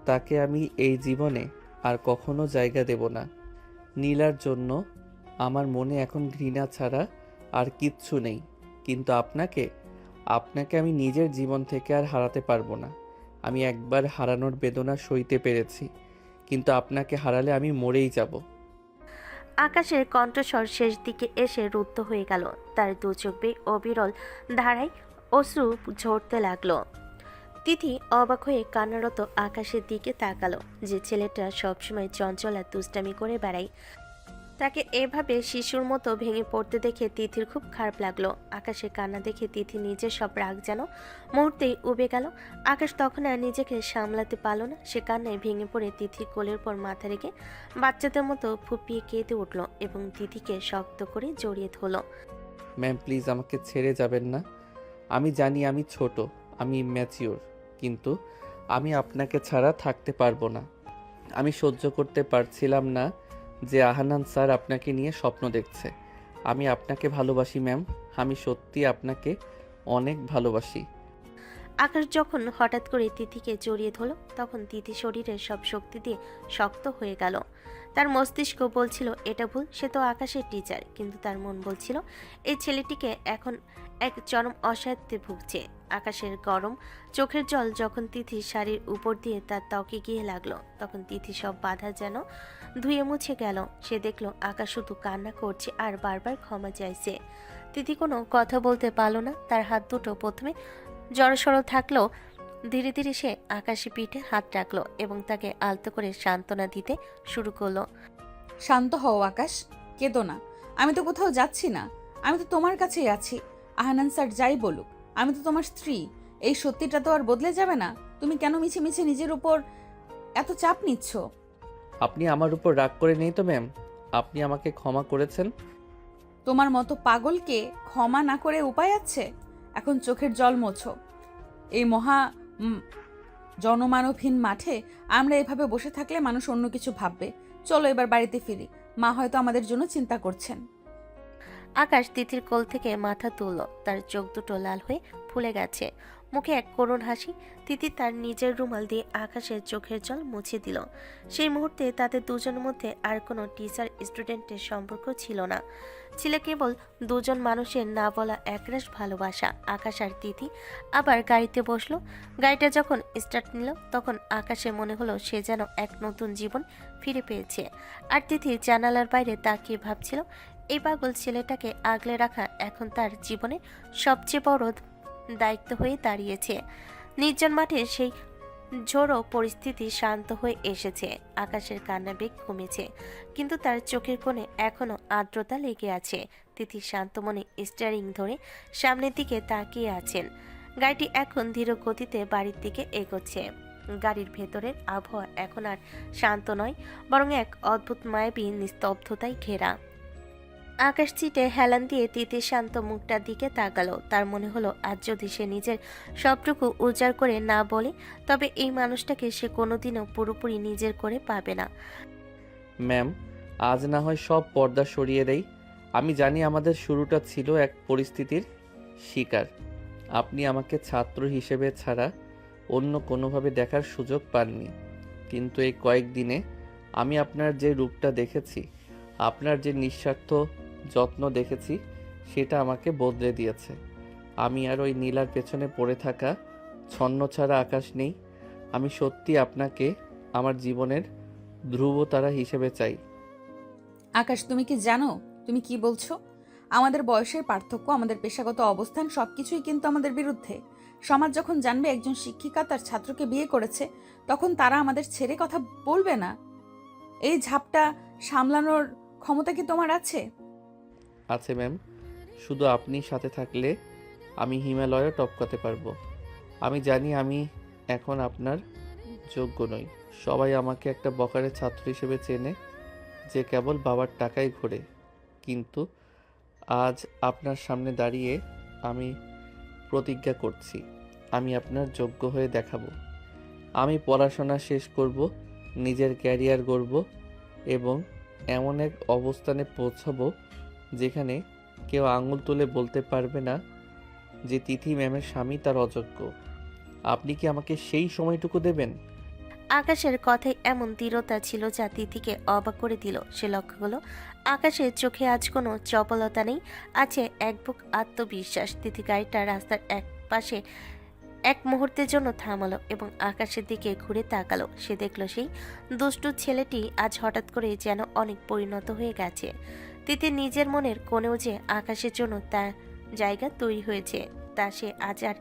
তাকে আমি এই জীবনে আর কখনো জায়গা দেব না। নীলার জন্য আমার মনে এখন ঘৃণা ছাড়া আর কিচ্ছু নেই। কিন্তু আপনাকে আমি নিজের জীবন থেকে আর হারাতে পারবো না। আমি একবার হারানোর বেদনা সইতে পেরেছি, কিন্তু আপনাকে হারালে আমি মরেই যাব। আকাশের কণ্ঠস্বর শেষ দিকে এসে রুদ্ধ হয়ে গেল। তার দু চোখ বেয়ে অবিরল ধারায় অশ্রু ঝরতে লাগলো। তিথি অবাক হয়ে কান্নারত আকাশের দিকে তাকালো। যে ছেলেটা সবসময় চঞ্চল আর দুষ্টামি করে বেড়ায়, তাকে এভাবে শিশুর মতো ভেঙে পড়তে দেখে তিথির খুব খারাপ লাগলো। আকাশের কান্না দেখে তিথি নিজের সব রাগ যেন মুহূর্তেই উবে গেল। আকাশ তখন আর নিজেকে সামলাতে পারল না। সে কান্নায় ভেঙে পড়ে তিথির কোলের পর মাথা রেখে বাচ্চাদের মতো ফুপিয়ে কেঁদে উঠল এবং তিথিকে শক্ত করে জড়িয়ে ধরল। ম্যাম প্লিজ আমাকে ছেড়ে যাবেন না। আমি জানি আমি ছোট, আমি ম্যাচিওর, কিন্তু আমি আপনাকে ছাড়া থাকতে পারবো না। আমি সহ্য করতে পারছিলাম না যে আহানান স্যার আপনাকে নিয়ে স্বপ্ন দেখছে। আমি আপনাকে ভালোবাসি ম্যাম, আমি সত্যি আপনাকে অনেক ভালোবাসি। আকাশ যখন হঠাৎ করে তিথিকে জড়িয়ে ধরল, তখন তিথি শরীরের সব শক্তি দিয়ে শক্ত হয়ে গেল। তার মস্তিষ্ক বলছিল এটা ভুল, সে তো আকাশের টিচার, কিন্তু তার মন বলছিল এই ছেলেটিকে এখন এক চরম অসহায়ত্বে ভুগছে। আকাশের গরম চোখের জল যখন তিথির শাড়ির উপর দিয়ে তার ত্বকে গিয়ে লাগলো, তখন তিথি সব বাধা যেন ধুয়ে মুছে গেল। সে দেখলো আকাশ শুধু কান্না করছে আর বারবার ক্ষমা চাইছে। তিথি কোনো কথা বলতে পারলো না। তার হাত দুটো প্রথমে জড়সড় থাকলেও ধীরে ধীরে সে আকাশী পিঠে হাত রাখলো এবং তাকে আলতো করে সান্ত্বনা দিতে শুরু করলো। শান্ত হও আকাশ, কেঁদো না। আমি তো কোথাও যাচ্ছি না, আমি তো তোমার কাছেই আছি। আহানান স্যার যাই বলুক, আমি তো তোমার স্ত্রী। এই সত্যিটা তো আর বদলে যাবে না। তুমি কেন মিছে মিছে নিজের উপর এত চাপ নিচ্ছ? আপনি আমার উপর রাগ করে নেই তো ম্যাম? আপনি আমাকে ক্ষমা করেছেন। তোমার মতো পাগলকে ক্ষমা না করে উপায় আছে? এখন চোখের জল মোছো। এই মহা জনমানবহীন মাঠে আমরা এভাবে বসে থাকলে মানুষ অন্য কিছু ভাববে। চলো এবার বাড়িতে ফিরি, মা হয়তো আমাদের জন্য চিন্তা করছেন। আকাশ তিথির কোল থেকে মাথা তুলল। তার চোখ দুটো লাল হয়ে ফুলে গেছে, মুখে এক করুণ হাসি। তিথি তার নিজের রুমাল দিয়ে আকাশের চোখের জল মুছে দিল। সেই মুহূর্তে তাদের দুজনের মধ্যে আর কোনো টিচার স্টুডেন্টের সম্পর্ক ছিল না, ছিল কেবল দুজন মানুষের না বলা একরাশ ভালোবাসা। আকাশ আর তিথি আবার গাড়িতে বসলো। গাড়িটা যখন স্টার্ট নিল, তখন আকাশে মনে হলো সে যেন এক নতুন জীবন ফিরে পেয়েছে। আর তিথি জানালার বাইরে তাকিয়ে ভাবছিল এই পাগল ছেলেটাকে আগলে রাখা এখন তার জীবনে সবচেয়ে বড় দায়িত্ব হয়ে দাঁড়িয়েছে। নির্জন মাঠে সেই ঝোড়ো পরিস্থিতি শান্ত হয়ে এসেছে। আকাশের কান্না বেগ কমেছে, কিন্তু তার চোখের কোণে এখনো আর্দ্রতা লেগে আছে। তিথি শান্ত মনে স্টিয়ারিং ধরে সামনের দিকে তাকিয়ে আছেন। গাড়িটি এখন ধীর গতিতে বাড়ির দিকে এগোচ্ছে। গাড়ির ভেতরের আবহাওয়া এখন আর শান্ত নয়, বরং এক অদ্ভুত মায়াবী নিস্তব্ধতায় ঘেরা। আকাশ চিটে হেলান দিয়ে তিথির শান্ত মুখটার দিকে তাকালো। তার মনে হলো আজ যদি সে নিজের সবটুকু উজাড় করে না বলে, তবে এই মানুষটাকে সে কোনোদিনও পুরোপুরি নিজের করে পাবে না। ম্যাম আজ না হয় সব পর্দা সরিয়ে দেই। আমি জানি আমাদের শুরুটা ছিল এক পরিস্থিতির শিকার। আপনি আমাকে ছাত্র হিসেবে ছাড়া অন্য কোনোভাবে দেখার সুযোগ পাননি, কিন্তু এই কয়েকদিনে আমি আপনার যে রূপটা দেখেছি, আপনার যে নিঃস্বার্থ যত্ন দেখেছি, সেটা আমাকে বদলে দিয়েছে। আমি আর ওই নীলার পেছনে পড়ে থাকা ছন্ন ছাড়া আকাশ নেই। আমি সত্যি আপনাকে আমার জীবনের ধ্রুবতারা হিসেবে চাই। আকাশ, তুমি কি জানো তুমি কি বলছো? আমাদের বয়সের পার্থক্য, আমাদের পেশাগত অবস্থান সবকিছুই কিন্তু আমাদের বিরুদ্ধে। সমাজ যখন জানবে একজন শিক্ষিকা তার ছাত্রকে বিয়ে করেছে, তখন তারা আমাদের ছেড়ে কথা বলবে না। এই ঝাপটা সামলানোর ক্ষমতা কি তোমার আছে? আছে ম্যাম, শুধু আপনি সাথে থাকলে আমি হিমালয়ও টপকাতে পারবো। আমি জানি আমি এখন আপনার যোগ্য নই, সবাই আমাকে একটা বকারে ছাত্র হিসেবে চেনে, যে কেবল বাবার টাকায় ঘোরে। কিন্তু আজ আপনার সামনে দাঁড়িয়ে আমি প্রতিজ্ঞা করছি, আমি আপনার যোগ্য হয়ে দেখাবো। আমি পড়াশোনা শেষ করব, নিজের ক্যারিয়ার গড়ব এবং এমন এক অবস্থানে পৌঁছাবো যেখানে কেউ আঙুল তুলে বলতে পারবে না যে তিথি ম্যামের স্বামী তার অযোগ্য। আপনি কি আমাকে সেই সময়টুকু দেবেন? আকাশের কথায় এমন দৃঢ়তা ছিল যা তিথিকে অবাক করে দিল। সে লক্ষ্য হলো আকাশের চোখে আজ কোনো চপলতা নেই, আছে এক বুক আত্মবিশ্বাস। তিথি গাড়িটা রাস্তার এক পাশে এক মুহূর্তের জন্য থামালো এবং আকাশের দিকে ঘুরে তাকালো। সে দেখলো সেই দুষ্টু ছেলেটি আজ হঠাৎ করে যেন অনেক পরিণত হয়ে গেছে। তিথি নিজের মনের কোণেও যে আকাশের জন্য তার জায়গা তৈরি হয়েছে তা সে আজ আর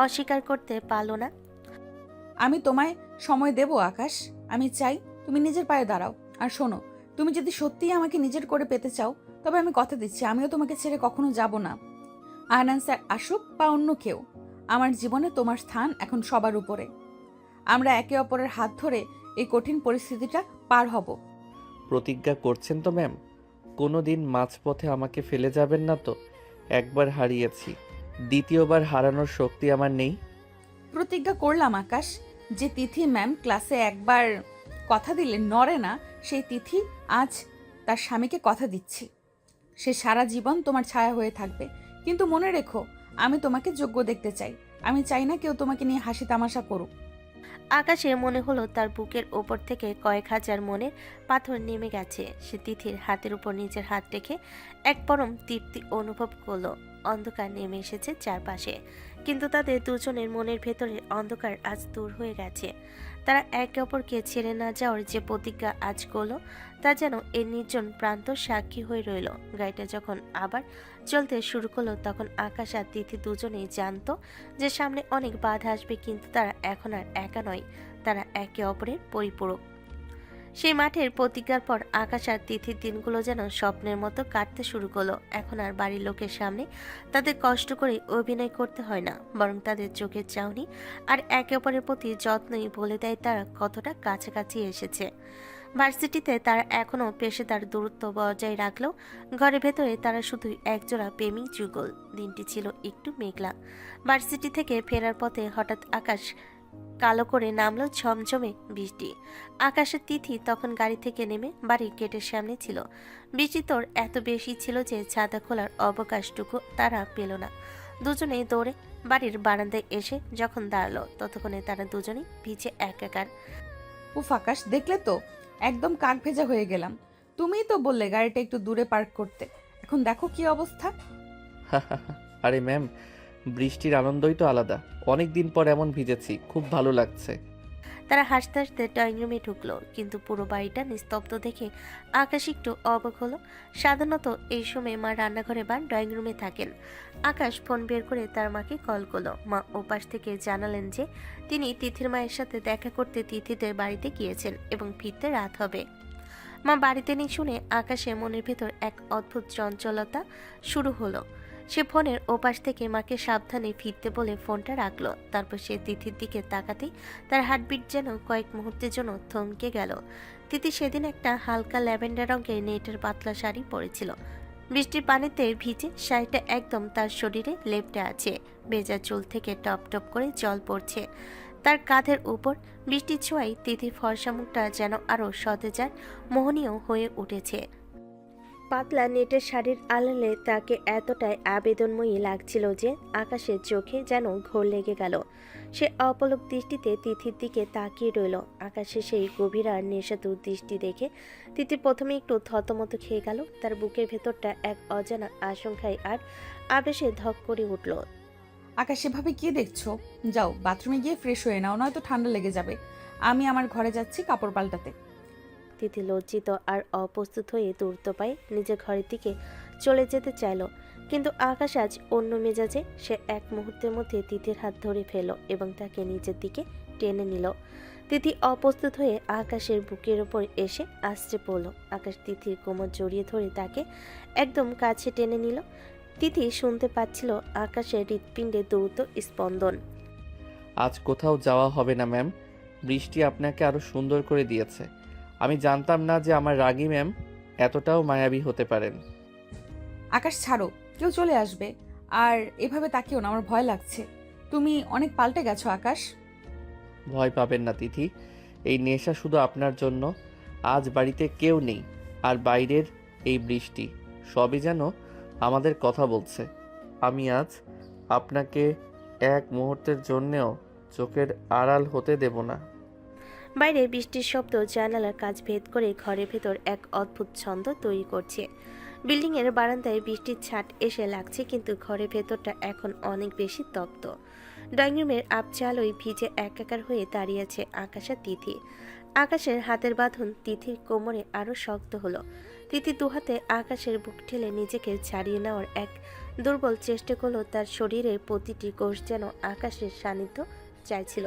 অস্বীকার করতে পারল না। আমি তোমায় সময় দেব আকাশ। আমি চাই তুমি নিজের পায়ে দাঁড়াও। আর শোনো, তুমি যদি সত্যিই আমাকে নিজের করে পেতে চাও, তবে আমি কথা দিচ্ছি আমিও তোমাকে ছেড়ে কখনো যাব না। আয়নান স্যার আসুক বা অন্য কেউ, আমার জীবনে তোমার স্থান এখন সবার উপরে। আমরা একে অপরের হাত ধরে এই কঠিন পরিস্থিতিটা পার হব। প্রতিজ্ঞা করছেন তো ম্যাম? কোনো দিন মাঝপথে আমাকে ফেলে যাবেন না তো? একবার হারিয়েছি, দ্বিতীয়বার হারানোর শক্তি আমার নেই। প্রতিজ্ঞা করলাম আকাশ, যে তিথি ম্যাম ক্লাসে একবার কথা দিলে নড়ে না, সেই তিথি আজ তার স্বামীকে কথা দিচ্ছি। সে সারা জীবন তোমার ছায়া হয়ে থাকবে। কিন্তু মনে রেখো, আমি তোমাকে যোগ্য দেখতে চাই। আমি চাই না কেউ তোমাকে নিয়ে হাসি তামাশা করুক। আকাশের মনে হলো তার বুকের ওপর থেকে কয়েক হাজার মনের পাথর নেমে গেছে। সে তিথির হাতের উপর নিজের হাত রেখে এক পরম তৃপ্তি অনুভব করলো। অন্ধকার নেমে এসেছে চারপাশে, কিন্তু তাদের দুজনের মনের ভেতরের অন্ধকার আজ দূর হয়ে গেছে। তারা একে অপরকে ছেড়ে না যাওয়ার যে প্রতিজ্ঞা আজ করলো, তা যেন এর নির্জন প্রান্ত সাক্ষী হয়ে রইল। গাড়িটা যখন আবার চলতে শুরু করলো, তখন আকাশ আর তিথি দুজনেই জানতো যে সামনে অনেক বাধা আসবে, কিন্তু তারা এখন আর একা নয়, তারা একে অপরের পরিপূরক। সেই মাঠের প্রতিজ্ঞার পর আকাশ আর তিথির দিনগুলো যেন স্বপ্নের মতো কাটতে শুরু করলো। এখন আর বাড়ির লোকের সামনে তাদের কষ্ট করে অভিনয় করতে হয় না, বরং তাদের চোখের চাহনি আর একে অপরের প্রতি যত্নই বলে দেয় তারা কতটা কাছাকাছি এসেছে। ভার্সিটিতে তারা এখনও পেশাদার দূরত্ব বজায় রাখলেও ঘরের ভেতরে তারা শুধুই একজোড়া প্রেমিক যুগল। দিনটি ছিল একটু মেঘলা। ভার্সিটি থেকে ফেরার পথে হঠাৎ আকাশ কালো করে নামলো ঝমঝমে বৃষ্টি। আকাশের তিথি তখন গাড়ি থেকে নেমে বাড়ির গেটের সামনে ছিল। বৃষ্টি তোর এত বেশি ছিল যে ছাতা খোলার অবকাশটুকু তারা পেল না। দুজনেই দৌড়ে বাড়ির বারান্দায় এসে যখন দাঁড়ালো, ততক্ষণে তারা দুজনেই ভিজে একাকার। উফ আকাশ, দেখলে তো, একদম কাক ভেজা হয়ে গেলাম। তুমিই তো বললে গাড়িটা একটু দূরে পার্ক করতে, এখন দেখো কি অবস্থা। আরে ম্যাম, বৃষ্টির আনন্দই তো আলাদা। অনেক দিন পর এমন ভিজেছি, খুব ভালো লাগছে। তারা হাসতে হাসতে ড্রয়িং রুমে ঢুকলো, কিন্তু পুরো বাড়িটা নিস্তব্ধ দেখে আকাশ একটু অবাক হলো। সাধারণত এই সময় মা রান্নাঘরে বা ড্রয়িং রুমে থাকেন। আকাশ ফোন বের করে তার মাকে কল করলো। মা ওপাশ থেকে জানালেন যে তিনি তিথির মায়ের সাথে দেখা করতে তিথিদের বাড়িতে গিয়েছেন এবং ফিরতে রাত হবে। মা বাড়িতে নেই শুনে আকাশের মনের ভেতর এক অদ্ভুত চঞ্চলতা শুরু হলো। সে ফোনের ওপাশ থেকে মাকে সাবধানে ফিরতে বলে ফোনটা রাখলো। তারপর সে তিথির দিকে তাকাতেই তার হার্টবিট যেন কয়েক মুহূর্তের জন্য থমকে গেল। তিথি সেদিন একটা হালকা ল্যাভেন্ডার রঙের নেটের পাতলা শাড়ি পরেছিল। বৃষ্টির পানিতে ভিজে শাড়িটা একদম তার শরীরে লেপ্টে আছে। ভেজা চুল থেকে টপ টপ করে জল পড়ছে তার কাঁধের উপর। বৃষ্টির ছোঁয়ায় তিথির ফর্সা মুখটা যেন আরও সতেজ আর মোহনীয় হয়ে উঠেছে। পাতলা নেটের শাড়ির আড়ালে তাকে এতটাই আবেদনময়ী লাগছিল যে আকাশের চোখে যেন ঘোর লেগে গেল। সে অপলক দৃষ্টিতে তিথির দিকে তাকিয়ে রইল। আকাশের সেই গভীর আর নেশাতুর দৃষ্টি দেখে তিথি প্রথমে একটু থতমত খেয়ে গেল। তার বুকের ভেতরটা এক অজানা আশঙ্কায় আর আবেশে ধক করে উঠল। আকাশ, এভাবে কি দেখছো? যাও বাথরুমে গিয়ে ফ্রেশ হয়ে নাও, নয়তো ঠান্ডা লেগে যাবে। আমি আমার ঘরে যাচ্ছি কাপড় পাল্টাতে। তিথি লজ্জিত আর অপ্রস্তুত হয়ে দ্রুত পায়ে নিজের ঘরের দিকে চলে যেতে চাইল, কিন্তু আকাশ আজ অন্য মেজাজে। সে এক মুহূর্তের মধ্যে তিথির হাত ধরে ফেলল এবং তাকে নিজের দিকে টেনে নিল। তিথি অপ্রস্তুত হয়ে আকাশের বুকের ওপর এসে আছড়ে পড়ল। আকাশ তিথির কোমর জড়িয়ে ধরে তাকে একদম কাছে টেনে নিল। তিথি শুনতে পাচ্ছিল আকাশের হৃৎপিণ্ডে দ্রুত স্পন্দন। আজ কোথাও যাওয়া হবে না ম্যাম, বৃষ্টি আপনাকে আরো সুন্দর করে দিয়েছে। আমি জানতাম না যে আমার রাগী ম্যাম এতটাও মায়াবী হতে পারেন। আকাশ ছাড়ো, কেউ চলে আসবে। আর এভাবে তাকিও না, আমার ভয় লাগছে। তুমি অনেক পাল্টে গেছো আকাশ। ভয় পাবেন না তিথি, এই নেশা শুধু আপনার জন্য। আজ বাড়িতে কেউ নেই, আর বাইরের এই বৃষ্টি সবই যেন আমাদের কথা বলছে। আমি আজ আপনাকে এক মুহূর্তের জন্যেও চোখের আড়াল হতে দেব না। বাইরে বৃষ্টির শব্দ জানালার কাচ ভেদ করে ঘরের ভেতর এক অদ্ভুত ছন্দ তৈরি করছে। বিল্ডিংয়ের বারান্দায় বৃষ্টির ছাট এসে লাগছে, কিন্তু ঘরের ভেতরটা এখন অনেক বেশি তপ্ত। ড্রয়িং রুমের আবছা আলোয় ভিজে একাকার হয়ে দাঁড়িয়ে আছে আকাশ আর তিথি। আকাশের হাতের বাঁধন তিথির কোমরে আরো শক্ত হলো। তিথি দুহাতে আকাশের বুক ঠেলে নিজেকে ছাড়িয়ে নেওয়ার এক দুর্বল চেষ্টা করলো। তার শরীরের প্রতিটি কোষ যেন আকাশের সান্নিধ্য চাইছিল।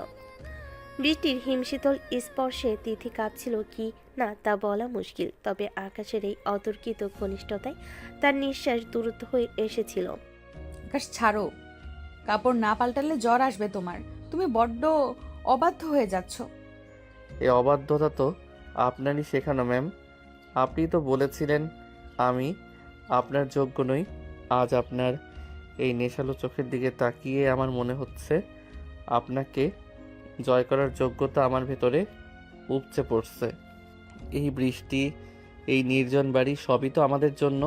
বৃষ্টির হিমশীতল স্পর্শে তিথি কাঁপছিল কি না তা বলা মুশকিল, তবে আকাশের এই অতর্কিত ঘনিষ্ঠতায় তার নিঃশ্বাস দ্রুত হয়ে এসেছিল। আকাশ ছাড়ো, কাপড় না পাল্টালে জ্বর আসবে তোমার। তুমি বড্ড অবাধ্য হয়ে যাচ্ছ। এই অবাধ্যতা তো আপনারই শেখানো ম্যাম। আপনি তো বলেছিলেন আমি আপনার যোগ্য নই। আজ আপনার এই নেশালো চোখের দিকে তাকিয়ে আমার মনে হচ্ছে আপনাকে জয় করার যোগ্যতা আমার ভেতরে উপচে পড়ছে। এই বৃষ্টি, এই নির্জন বাড়ি সবই তো আমাদের জন্য।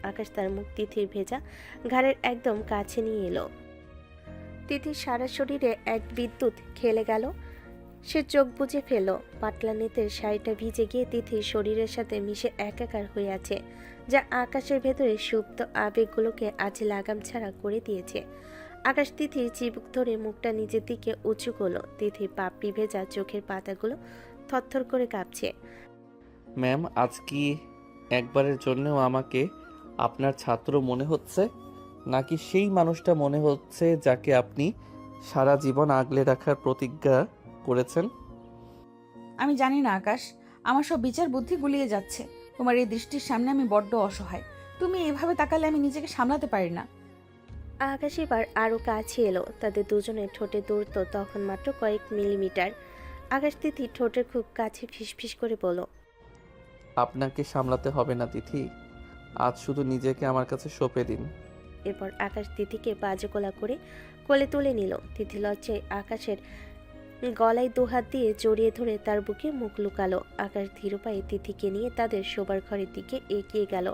আকাশ তার মুখ তিথির ভেজা ঘাড়ের একদম কাছে নিয়ে এলো। তিথির সারা শরীরে এক বিদ্যুৎ খেলে গেল। সে চোখ বুজে ফেলল। পাতলা নেতের শাড়িটা ভিজে গিয়ে তিথির শরীরের সাথে মিশে একাকার হয়ে আছে, যা আকাশের ভেতরে সুপ্ত আবেগগুলোকে আজ লাগাম ছাড়া করে দিয়েছে। আকাশ তিথির চিবুক ধরে মুখটা নিজের দিকে উঁচু করলো। তিথির পাপড়ি ভেজা চোখের পাতাগুলো থরথর করে কাঁপছে। ম্যাম, আজ কি একবারের জন্যও আমাকে আপনার ছাত্র মনে হচ্ছে, নাকি সেই মানুষটা মনে হচ্ছে যাকে আপনি সারা জীবন আগলে রাখার প্রতিজ্ঞা করেছেন? আমি জানি না আকাশ, আমার সব বিচার বুদ্ধি গুলিয়ে যাচ্ছে। তোমার এই দৃষ্টির সামনে আমি বড্ড অসহায়। তুমি এভাবে তাকালে আমি নিজেকে সামলাতে পারি না। আকাশ এবার আরো কাছে এলো। তাদের দুজনের ঠোঁটে দূরত্ব তখন মাত্র কয়েক মিলিমিটার। আকাশ তিথি ঠোঁটের খুব কাছে ফিসফিস করে বলল, আপনাকে সামলাতে হবে না তিথি, আজ শুধু নিজেকে আমার কাছে সঁপে দিন। এরপর আকাশ তিথিকে বাজে করে কোলে তুলে নিল। তিথি লজ্জায় আকাশের গলায় দুহাত দিয়ে জড়িয়ে ধরে তার বুকে মুখ লুকালো। আকাশ ধীর পায়ে তিথিকে নিয়ে তাদের শোবার ঘরের দিকে এগিয়ে গেল।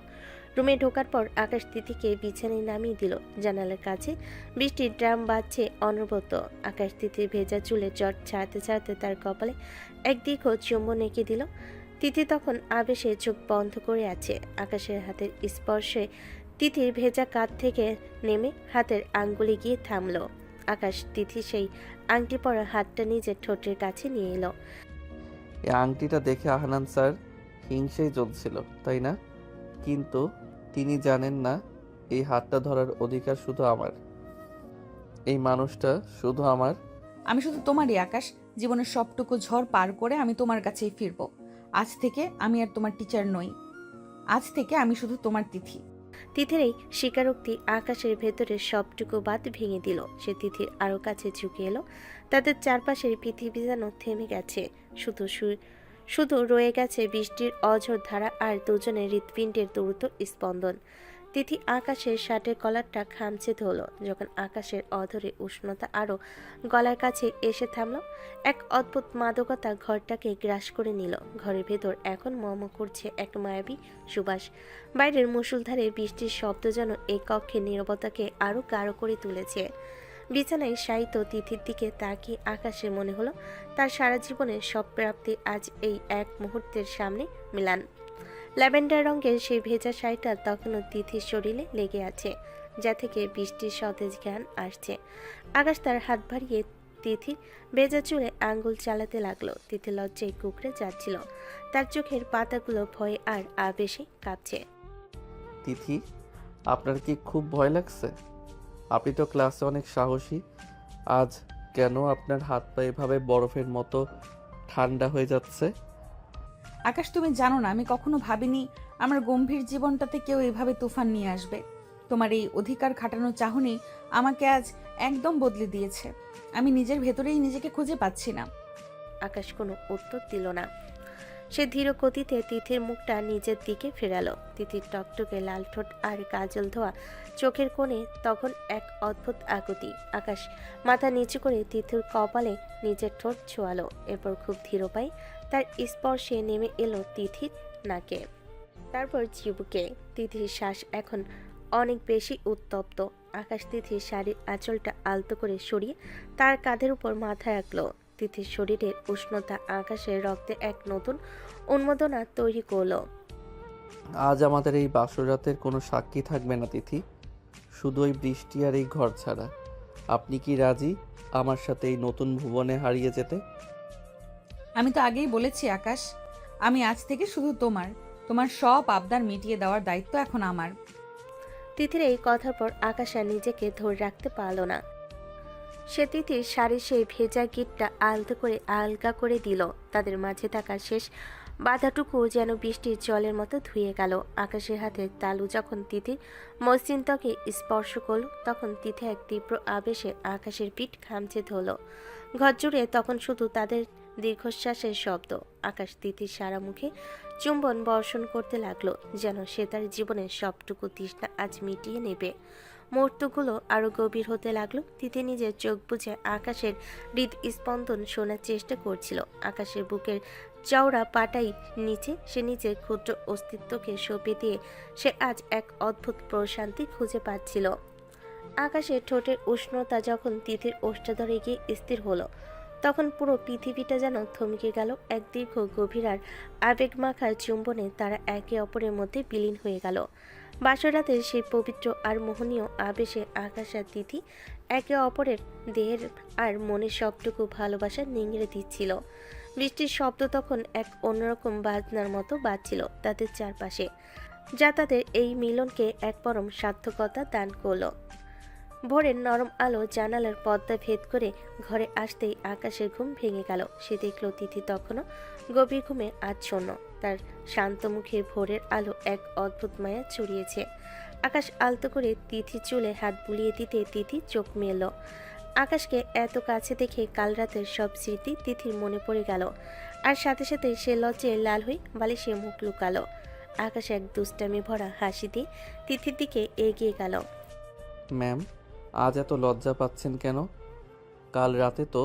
রুমে ঢোকার পর আকাশ তিথিকে বিছানায় নামিয়ে দিল। জানালার কাছে বৃষ্টির ড্রাম বাজছে অনবরত। আকাশ তিথির ভেজা চুলে জট ছাড়তে ছাড়তে তার কপালে এক দীর্ঘ চুম্বন এঁকে দিল। তিথি তখন আবেশে চোখ বন্ধ করে আছে। আকাশের হাতের স্পর্শে তিথির ভেজা কাঁধ থেকে নেমে হাতের আঙ্গুলে গিয়ে থামলো। আকাশ তিথি সেই আংটি পরা হাতটা নিজের ঠোঁটের কাছে নিয়ে এলো। এই আংটিটা দেখে আহনান স্যার হিংসেই জ্বলছিল, তাই না? কিন্তু তিনি জানেন না এই হাতটা ধরার অধিকার শুধু আমার। এই মানুষটা শুধু আমার। আমি শুধু তোমারই আকাশ। জীবনের সবটুকু ঝড় পার করে আমি তোমার কাছেই ফিরবো। আজ থেকে আমি আর তোমার টিচার নই। আজ থেকে আমি শুধু তোমার তিথি। তিথির এই স্বীকারোক্তি আকাশের ভেতরের সবটুকু বাদ ভেঙে দিল। সে তিথির আরো কাছে ঝুঁকে এলো। তাদের চারপাশের পৃথিবী যেন থেমে গেছে। শুধু রয়ে গেছে বৃষ্টির অঝোর ধারা আর দুজনের হৃৎপিণ্ডের দ্রুত স্পন্দন। তিথি আকাশের শার্টের কলারটা খামচে ধরল। যখন আকাশের অধরে উষ্ণতা আরো গলার কাছে এসে থামল, এক অদ্ভুত মাদকতা ঘরটাকে গ্রাস করে নিল। ঘরের ভেতর এখন মম করছে এক মায়াবী সুবাস। বাইরের মুষলধারে বৃষ্টির শব্দ যেন এই কক্ষের নীরবতাকে আরো গাঢ় করে তুলেছে। বিছানায় শায়িত তিথির দিকে তাকিয়ে আকাশের মনে হলো তার সারা জীবনের সব প্রাপ্তি আজ এই এক মুহূর্তের সামনে মিলান। ল্যাভেন্ডার রঙের সেই ভেজা শাড়িটা তখনও তিথির শরীরে লেগে আছে, যা থেকে বৃষ্টির সতেজ জ্ঞান আসছে। আকাশ তার হাত বাড়িয়ে তিথির ভেজা চুলে আঙ্গুল চালাতে লাগলো। তিথি লজ্জায় কুকড়ে যাচ্ছিল। তার চোখের পাতাগুলো ভয়ে আর আবেশে কাঁপছে। তিথি, আপনার কি খুব ভয় লাগছে? আপনি তো ক্লাসে অনেক সাহসী। আজ কেন আপনার হাত পা এভাবে বরফের মতো ঠান্ডা হয়ে যাচ্ছে? আকাশ, তুমি জানো না, আমি কখনো ভাবিনি আমার গম্ভীর জীবনটাতে কেউ এভাবে তুফান নিয়ে আসবে। তোমার এই অধিকার খাটানো চাহনি আমাকে আজ একদম বদলে দিয়েছে। আমি নিজের ভেতরেই নিজেকে খুঁজে পাচ্ছি না। আকাশ কোনো উত্তর দিল না। সে ধীর গতিতে তিথির মুখটা নিজের দিকে ফেরালো। তিথির টকটকে লাল ঠোঁট আর কাজল ধোয়া চোখের কোণে তখন এক অদ্ভুত আকুতি। আকাশ মাথা নিচু করে তিথির কপালে নিজের ঠোঁট ছোঁয়ালো। এরপর খুব ধীর পায়ে তার স্পর্শে নেমে এলো তিথির নাকে, তারপর চিবুকে। তিথির শ্বাস এখন অনেক বেশি উত্তপ্ত। আকাশ তিথির শাড়ির আঁচলটা আলতো করে সরিয়ে তার কাঁধের উপর মাথা রাখলো। তিথির শরীরের উষ্ণতা আকাশের রক্তে এক নতুন উন্মাদনা তৈরি করলো। আজ আমাদের এই বাসর রাতের কোনো সাক্ষী থাকবে না তিথি, শুধু ওই বৃষ্টি আর এই ঘর ছাড়া। আপনি কি রাজি আমার সাথে এই নতুন ভুবনে হারিয়ে যেতে? আমি তো আগেই বলেছি আকাশ, আমি আজ থেকে শুধু তোমার। তোমার সব আবদার মিটিয়ে দেওয়ার দায়িত্ব এখন আমার। তিথির এই কথার পর আকাশ আর নিজেকে ধরে রাখতে পারল না। সে তিথির শাড়ির সেই ভেজা গিটটা আলতো করে আলগা করে দিল। তাদের মাঝে থাকা শেষ বাধাটুকু যেন বৃষ্টির জলের মতো ধুয়ে গেল। আকাশের হাতে তালু যখন তিথির মসৃণ ত্বকে স্পর্শ করল, তখন তিথি এক তীব্র আবেশে আকাশের পিঠ খামচে ধরল। ঘর জুড়ে তখন শুধু তাদের দীর্ঘশ্বাসের শব্দ। আকাশ তিথির সারা মুখে চুম্বন বর্ষণ করতে লাগলো, যেন সে তার জীবনের সবটুকু তৃষ্ণা আজ মিটিয়ে নেবে। মুহূর্তগুলো আরো গভীর হতে লাগলো। তিথি নিজের চোখ বুজে আকাশের হৃদস্পন্দন শোনার চেষ্টা করছিল। আকাশের বুকের চওড়া পাটাই নিচে সে নিজের ক্ষুদ্র অস্তিত্বকে সঁপে দিয়ে সে আজ এক অদ্ভুত প্রশান্তি খুঁজে পাচ্ছিল। আকাশের ঠোঁটের উষ্ণতা যখন তিথির ওষ্ঠাধরে গিয়ে স্থির হলো, তখন পুরো পৃথিবীটা যেন থমকে গেল। এক দীর্ঘ গভীর আর আবেগমাখা চুম্বনে তারা একে অপরের মধ্যে বিলীন হয়ে গেল। বাসরাতের সেই পবিত্র আর মোহনীয় আবেশে আকাশ আর তিথি একে অপরের দেহের আর মনের সবটুকু ভালোবাসা নিংড়ে দিচ্ছিল। বৃষ্টির শব্দ তখন এক অন্যরকম বাজনার মতো বাজছিল তাদের চারপাশে, যা তাদের এই মিলনকে এক পরম সার্থকতা দান করলো। ভোরের নরম আলো জানালার পর্দা ভেদ করে ঘরে আসতেই আকাশের ঘুম ভেঙে গেল। সে দেখল তিথি তখনও গভীর ঘুমে আচ্ছন্ন। তার শান্ত মুখে ভোরের আলো এক অদ্ভুত মায়া ছড়িয়েছে। আকাশ আলতো করে তিথি চুলে হাত বুলিয়ে দিতে তিথি চোখ মেলল। আকাশকে এত কাছে দেখে কাল রাতের সব স্মৃতি তিথির মনে পড়ে গেল, আর সাথে সাথে সে লজ্জায় লাল হয়ে বালিশে মুখ লুকালো। আকাশ এক দুষ্টামি ভরা হাসি দিয়ে তিথির দিকে এগিয়ে গেল। ম্যাম, আজ এত লজ্জা পাচ্ছেন কেন? কাল রাতে তো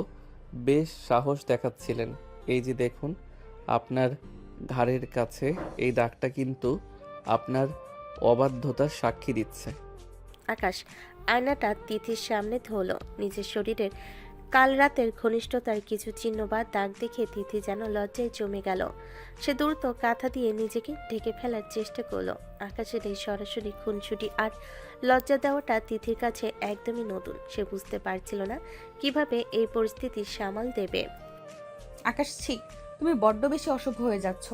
বেশ সাহস দেখাচ্ছিলেন। এই যে দেখুন, আপনার ঘাড়ের কাছে এই দাগটা কিন্তু আপনার অবাধ্যতার সাক্ষী দিচ্ছে। আকাশ আয়নাটা তিথির সামনে ধরল। নিজের শরীরের কাল রাতের ঘনিষ্ঠতার কিছু চিহ্ন বা দাগ দেখে তিথি যেন লজ্জায় জমে গেল। সে দ্রুত কাঁথা দিয়ে নিজেকে ঢেকে ফেলার চেষ্টা করলো। আকাশের এই সরাসরি খুনসুটি আর লজ্জা দেওয়াটা তিথির কাছে একদমই নতুন। সে বুঝতে পারছিল না কিভাবে এই পরিস্থিতি সামাল দেবে। আকাশ, ছি, তুমি বড্ড বেশি অসভ্য হয়ে যাচ্ছ।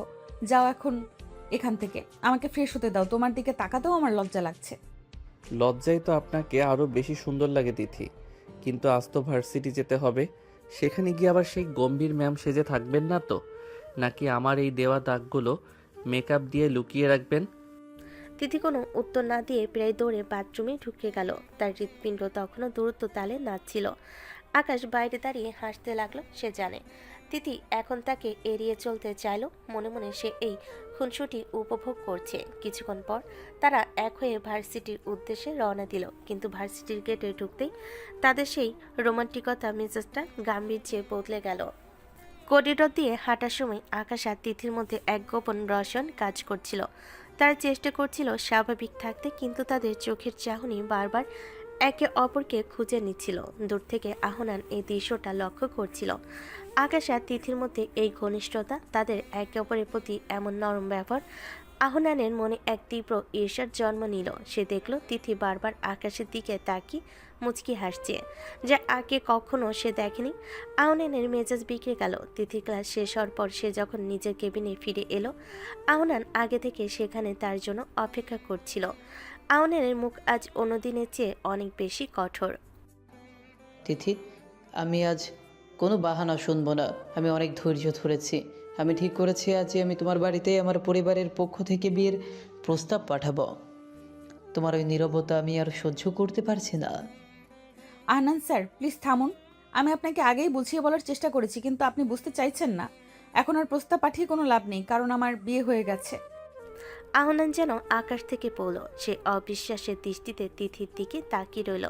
যাও এখন এখান থেকে, আমাকে ফ্রেশ হতে দাও। তোমার দিকে তাকাতেও আমার লজ্জা লাগছে। লজ্জায় তো আপনাকে আরও বেশি সুন্দর লাগে তিথি, কিন্তু আজ তো ভার্সিটি যেতে হবে। সেখানে গিয়ে আবার সেই গম্ভীর ম্যাম সেজে থাকবেন না তো? নাকি আমার এই দেওয়া দাগগুলো মেকআপ দিয়ে লুকিয়ে রাখবেন? তিথি কোনো উত্তর না দিয়ে প্রায় দৌড়ে বাথরুমে ঢুকে গেল। তার হৃৎপিণ্ড তখনও দ্রুত তালে নাচছিল। আকাশ বাইরে দাঁড়িয়ে হাসতে লাগলো। সে জানে তিথি এখন তাকে এড়িয়ে চলতে চাইল। মনে মনে সে এই খুনসুটি উপভোগ করছে। কিছুক্ষণ পর তারা এক হয়ে ভার্সিটির উদ্দেশ্যে রওনা দিল। কিন্তু ভার্সিটির গেটে ঢুকতেই তাদের সেই রোমান্টিকতা মেজাজটা গাম্ভীর্যে বদলে গেল। করিডোর দিয়ে হাঁটার সময় আকাশ আর তিথির মধ্যে এক গোপন রসায়ন কাজ করছিল। তারা চেষ্টা করছিল স্বাভাবিক থাকতে, কিন্তু তাদের চোখের চাহনি বারবার একে অপরকে খুঁজে নিচ্ছিল। দূর থেকে আহনান এই দৃশ্যটা লক্ষ্য করছিল। আকাশ আর তিথির মধ্যে এই ঘনিষ্ঠতা, তাদের একে অপরের প্রতি এমন নরম ব্যবহার আহনানের মনে এক তীব্র ঈর্ষার জন্ম নিল। সে দেখল তিথি বারবার আকাশের দিকে তাকিয়ে মুচকি হাসছে, যা আগে কখনো সে দেখেনি। আহনানের মেজাজ বিগড়ে গেল। তিথি ক্লাস শেষ হওয়ার পর সে যখন নিজের কেবিনে ফিরে এলো, আহনান আগে থেকে সেখানে তার জন্য অপেক্ষা করছিল। আহনানের মুখ আজ অন্যদিনের চেয়ে অনেক বেশি কঠোর। তিথি, আমি আজ কোনো বাহানা শুনবো না। আমি অনেক ধৈর্য ধরেছি। আমি ঠিক করেছি আজ আমি তোমার বাড়িতে আমার পরিবারের পক্ষ থেকে বিয়ের প্রস্তাব পাঠাবো। তোমার ওই নীরবতা আমি আর সহ্য করতে পারছি না। আহনান স্যার, প্লিজ থামুন। আমি আপনাকে আগেই বুঝিয়ে বলার চেষ্টা করেছি, কিন্তু আপনি বুঝতে চাইছেন না। এখন আর প্রস্তাব পাঠিয়ে কোনো লাভ নেই, কারণ আমার বিয়ে হয়ে গেছে। আহনান যেন আকাশ থেকে পড়ল। সে অবিশ্বাসের দৃষ্টিতে তিথির দিকে তাকিয়ে রইল।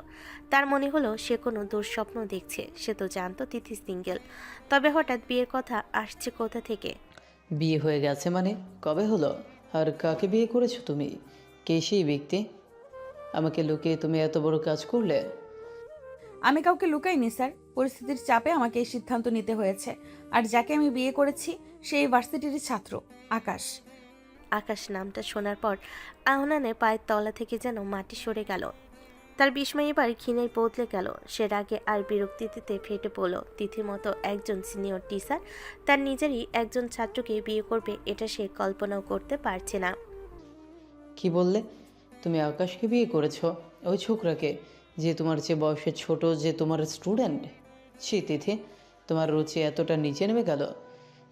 তার মনে হলো সে কোনো দুঃস্বপ্ন দেখছে। সে তো জানতো তিথি সিঙ্গেল, তবে হঠাৎ বিয়ের কথা আসছে কোথা থেকে? বিয়ে হয়ে গেছে মানে? কবে হলো? আর কাকে বিয়ে করেছো তুমি? কে সেই ব্যক্তি? আমাকে লুকিয়ে তুমি এত বড় কাজ করলে? আমি কাউকে লুকাইনি স্যার, পরিস্থিতির চাপে আমাকে এই সিদ্ধান্ত নিতে হয়েছে। আর যাকে আমি বিয়ে করেছি সেই ভার্সিটির ছাত্র, আকাশ। আকাশ নামটা শোনার পর আহনানের পায়ের তলা থেকে যেন মাটি সরে গেল। তার বিস্ময় এবার ঘৃণায় বদলে গেল। সে রাগে আর বিরক্তিতে ফেটে পড়ল। তিথির মতো একজন সিনিয়র টিচার তার নিজেরই একজন ছাত্রকে বিয়ে করবে, এটা সে কল্পনাও করতে পারছে না। কি বললে? তুমি আকাশকে বিয়ে করেছো? ওই ছোকরাকে যে তোমার চেয়ে বয়সে ছোট, যে তোমার স্টুডেন্ট? ছি তিথি, তোমার রুচি এতটা নিচে নেমে গেল?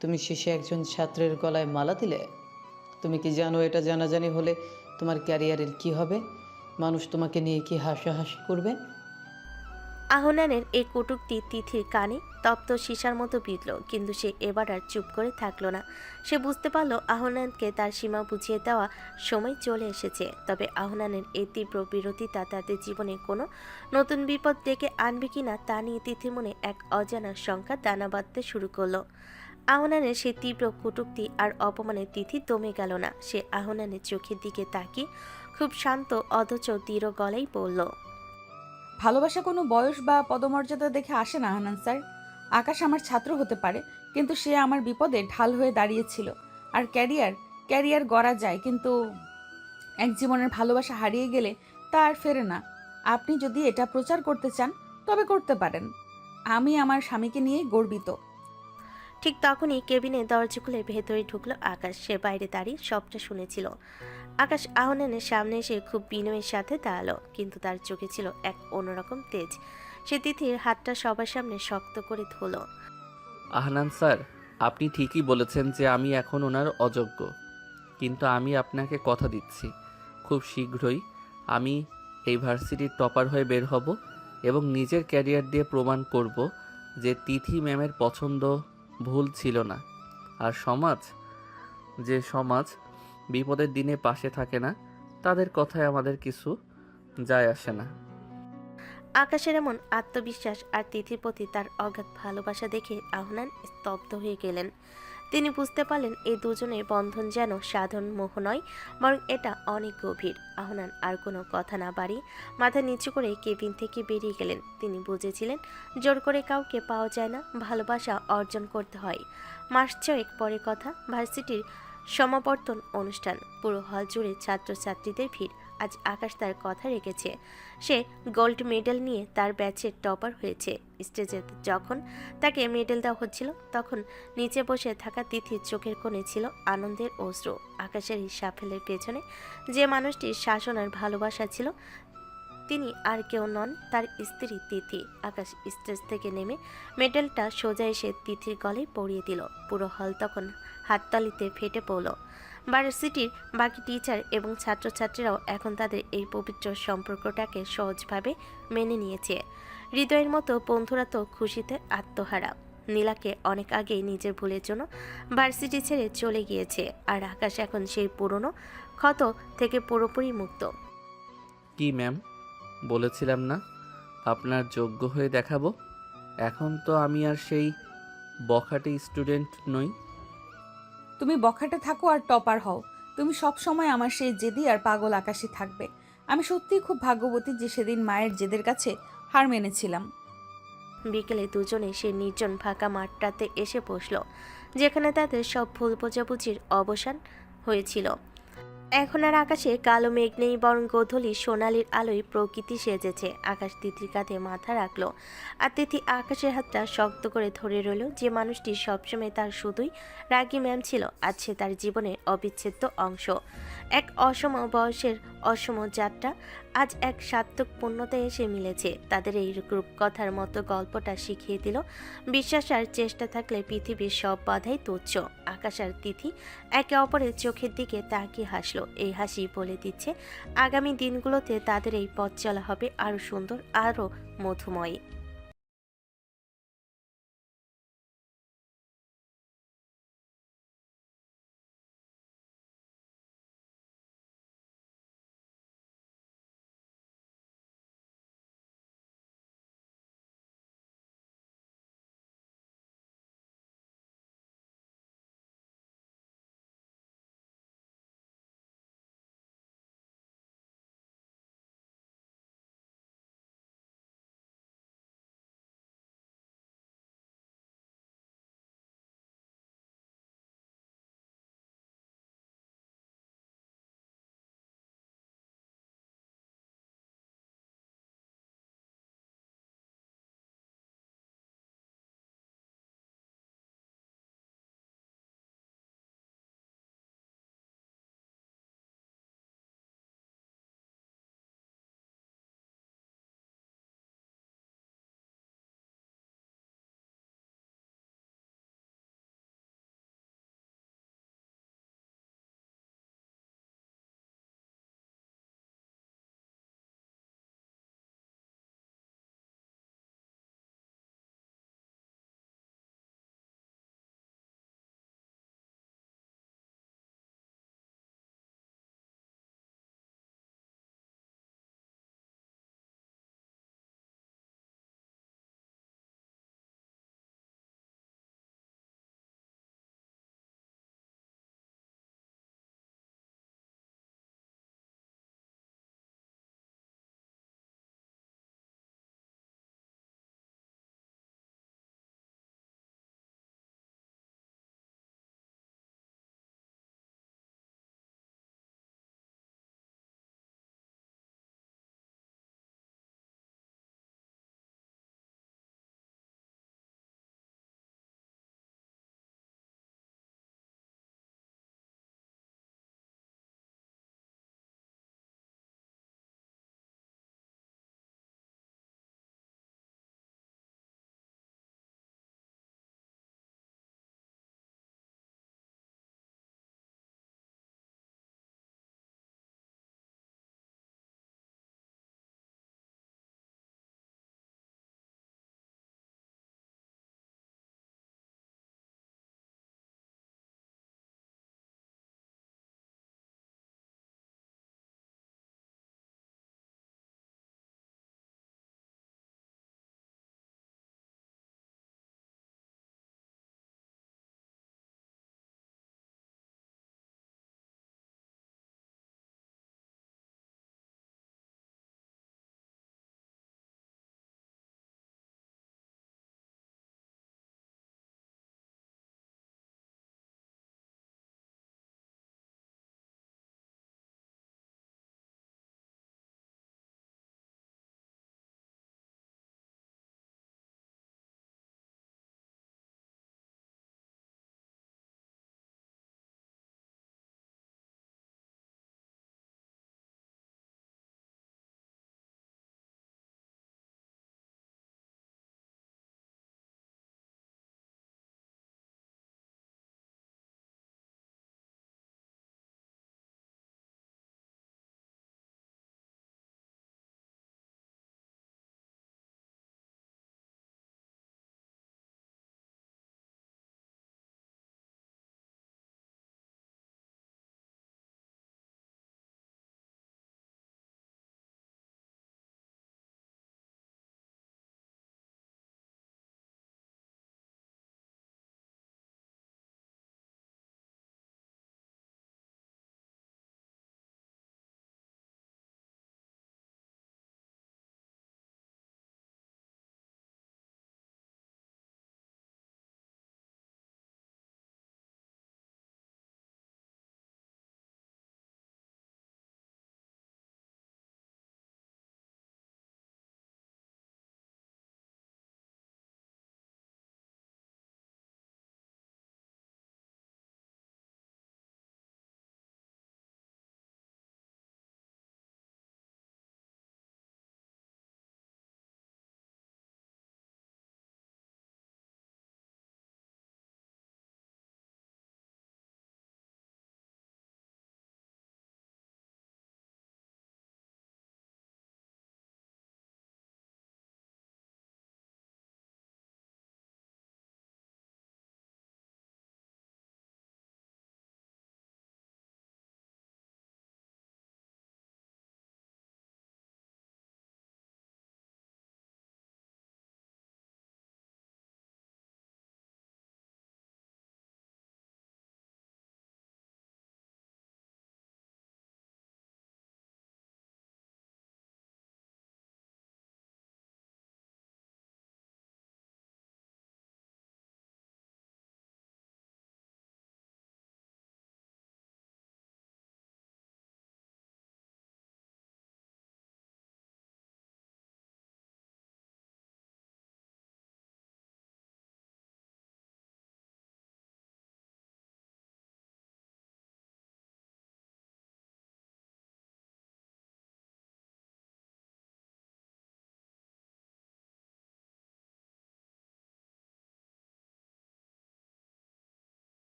তুমি শেষে একজন ছাত্রের গলায় মালা দিলে? তুমি কি জানো এটা জানাজানি হলে তোমার ক্যারিয়ারের কি হবে? মানুষ তোমাকে নিয়ে কি হাসাহাসি করবে? আহনানের এই কটূক্তি তিথির কানে তপ্ত সীসার মতো বিঁধল, কিন্তু সে এবার আর চুপ করে থাকলো না। সে বুঝতে পারল আহনানকে তার সীমা বুঝিয়ে দেওয়া সময় চলে এসেছে। তবে আহনানের এই তীব্র বিরোধিতা তাদের জীবনে কোনো নতুন বিপদ ডেকে আনবে কিনা তা নিয়ে তিথির মনে এক অজানা শঙ্কা দানা বাঁধতে শুরু করলো। আহনানের সেই তীব্র কটূক্তি আর অপমানে তিথি দমে গেল না। সে আহনানের চোখের দিকে তাকিয়ে খুব শান্ত অথচ দৃঢ় গলায় বলল, ভালোবাসা কোনো বয়স বা পদমর্যাদা দেখে আসে না আহনান স্যার। আকাশ আমার ছাত্র হতে পারে, কিন্তু সে আমার বিপদে ঢাল হয়ে দাঁড়িয়েছিল। আর ক্যারিয়ার গড়া যায়, কিন্তু এক জীবনের ভালোবাসা হারিয়ে গেলে তা আর ফেরে না। আপনি যদি এটা প্রচার করতে চান তবে করতে পারেন। আমি আমার স্বামীকে নিয়ে গর্বিত। ঠিক তখনই কেবিনে দরজা খুলে ভেতরে ঢুকলো আকাশ। সে বাইরে দাঁড়িয়ে সবটা শুনেছিল। আকাশ আহনানের সামনে এসে খুব বিনয়ের সাথে দাঁড়ালো, কিন্তু তার চোখে ছিল এক অন্যরকম তেজ। সে তিথির হাতটা সবার সামনে শক্ত করে ধরল। আহনান স্যার, আপনি ঠিকই বলেছেন যে আমি এখন ওনার অযোগ্য, কিন্তু আমি আপনাকে কথা দিচ্ছি খুব শীঘ্রই আমি এই ভার্সিটির টপার হয়ে বের হব এবং নিজের ক্যারিয়ার দিয়ে প্রমাণ করব যে তিথি ম্যামের পছন্দ ভুল ছিল না। আর যে সমাজ বিপদের দিনে পাশে থাকে না, তাদের কথায় আমাদের কিছু যায় আসে না। আকাশের এমন আত্মবিশ্বাস আর তিথির প্রতি তার অগাধ ভালোবাসা দেখে আহনান স্তব্ধ হয়ে গেলেন। তিনি বুঝতে পারলেন এই দুজনের বন্ধন যেন সাধারণ মোহ নয়, বরং এটা অনেক গভীর। আহনান আর কোনো কথা না বাড়িয়ে মাথা নিচু করে কেবিন থেকে বেরিয়ে গেলেন। তিনি বুঝেছিলেন জোর করে কাউকে পাওয়া যায় না, ভালোবাসা অর্জন করতে হয়। মাস ছয়েক পরে কথা, ভার্সিটির সমাবর্তন অনুষ্ঠান। পুরো হল জুড়ে ছাত্রছাত্রীদের ভিড়। আজ আকাশ তার কথা রেখেছে। সে গোল্ড মেডেল নিয়ে তার ব্যাচের টপার হয়েছে। স্টেজে যখন তাকে মেডেল দেওয়া হচ্ছিল, তখন নিচে বসে থাকা তিথির চোখের কোণে ছিল আনন্দের অশ্রু। আকাশের এই সাফল্যের পেছনে যে মানুষটির শাসন আর ভালোবাসা ছিল, তিনি আর কেউ নন, তার স্ত্রী তিথি। আকাশ স্টেজ থেকে নেমে মেডেলটা সোজা এসে তিথির গলায় পরিয়ে দিল। পুরো হল তখন হাততালিতে ফেটে পড়ল। ভার্সিটির বাকি টিচার এবং ছাত্রছাত্রীরাও এখন তাদের এই পবিত্র সম্পর্কটাকে সহজভাবে মেনে নিয়েছে। হৃদয়ের মতো বন্ধুরা তো খুশিতে আত্মহারা। নীলাকে অনেক আগেই নিজের ভুলের জন্য ভার্সিটি ছেড়ে চলে গিয়েছে, আর আকাশ এখন সেই পুরনো ক্ষত থেকে পুরোপুরি মুক্ত। কি ম্যাম, বলেছিলাম না আপনার যোগ্য হয়ে দেখাবো? এখন তো আমি আর সেই বখাটে স্টুডেন্ট নই। তুমি বখাটে থাকো আর টপার হও, তুমি সব সময় আমার সেই জেদি আর পাগল আকাশই থাকবে। আমি সত্যিই খুব ভাগ্যবতী যে সেদিন মায়ের জেদের কাছে হার মেনেছিলাম। বিকেলে দুজনে সে নির্জন ফাঁকা মাঠটাতে এসে বসল, যেখানে তাদের সব ভুল বোঝাবুঝির অবসান হয়েছিল। এখন আর আকাশে কালো মেঘ নেই, বরং গোধূলি সোনালির আলোয় প্রকৃতি সেজেছে। আকাশ তিথির কাঁধে মাথা রাখলো, আর তিথি আকাশের হাতটা শক্ত করে ধরে রইল। যে মানুষটি সবসময় তার শুধুই রাগী ম্যাম ছিল, আজ সে তার জীবনের অবিচ্ছেদ্য অংশ। এক অসম বয়সের অসম যাত্রা আজ এক সার্থক পূর্ণতায় এসে মিলেছে। তাদের এই রূপকথার মতো গল্পটা শিখিয়ে দিল, বিশ্বাস আর চেষ্টা থাকলে পৃথিবীর সব বাধাই তুচ্ছ। আকাশ আর তিথি একে অপরের চোখের দিকে তাকিয়ে হাসলো। এই হাসি বলে দিচ্ছে আগামী দিনগুলোতে তাদের এই পথ চলা হবে আরও সুন্দর, আরও মধুময়।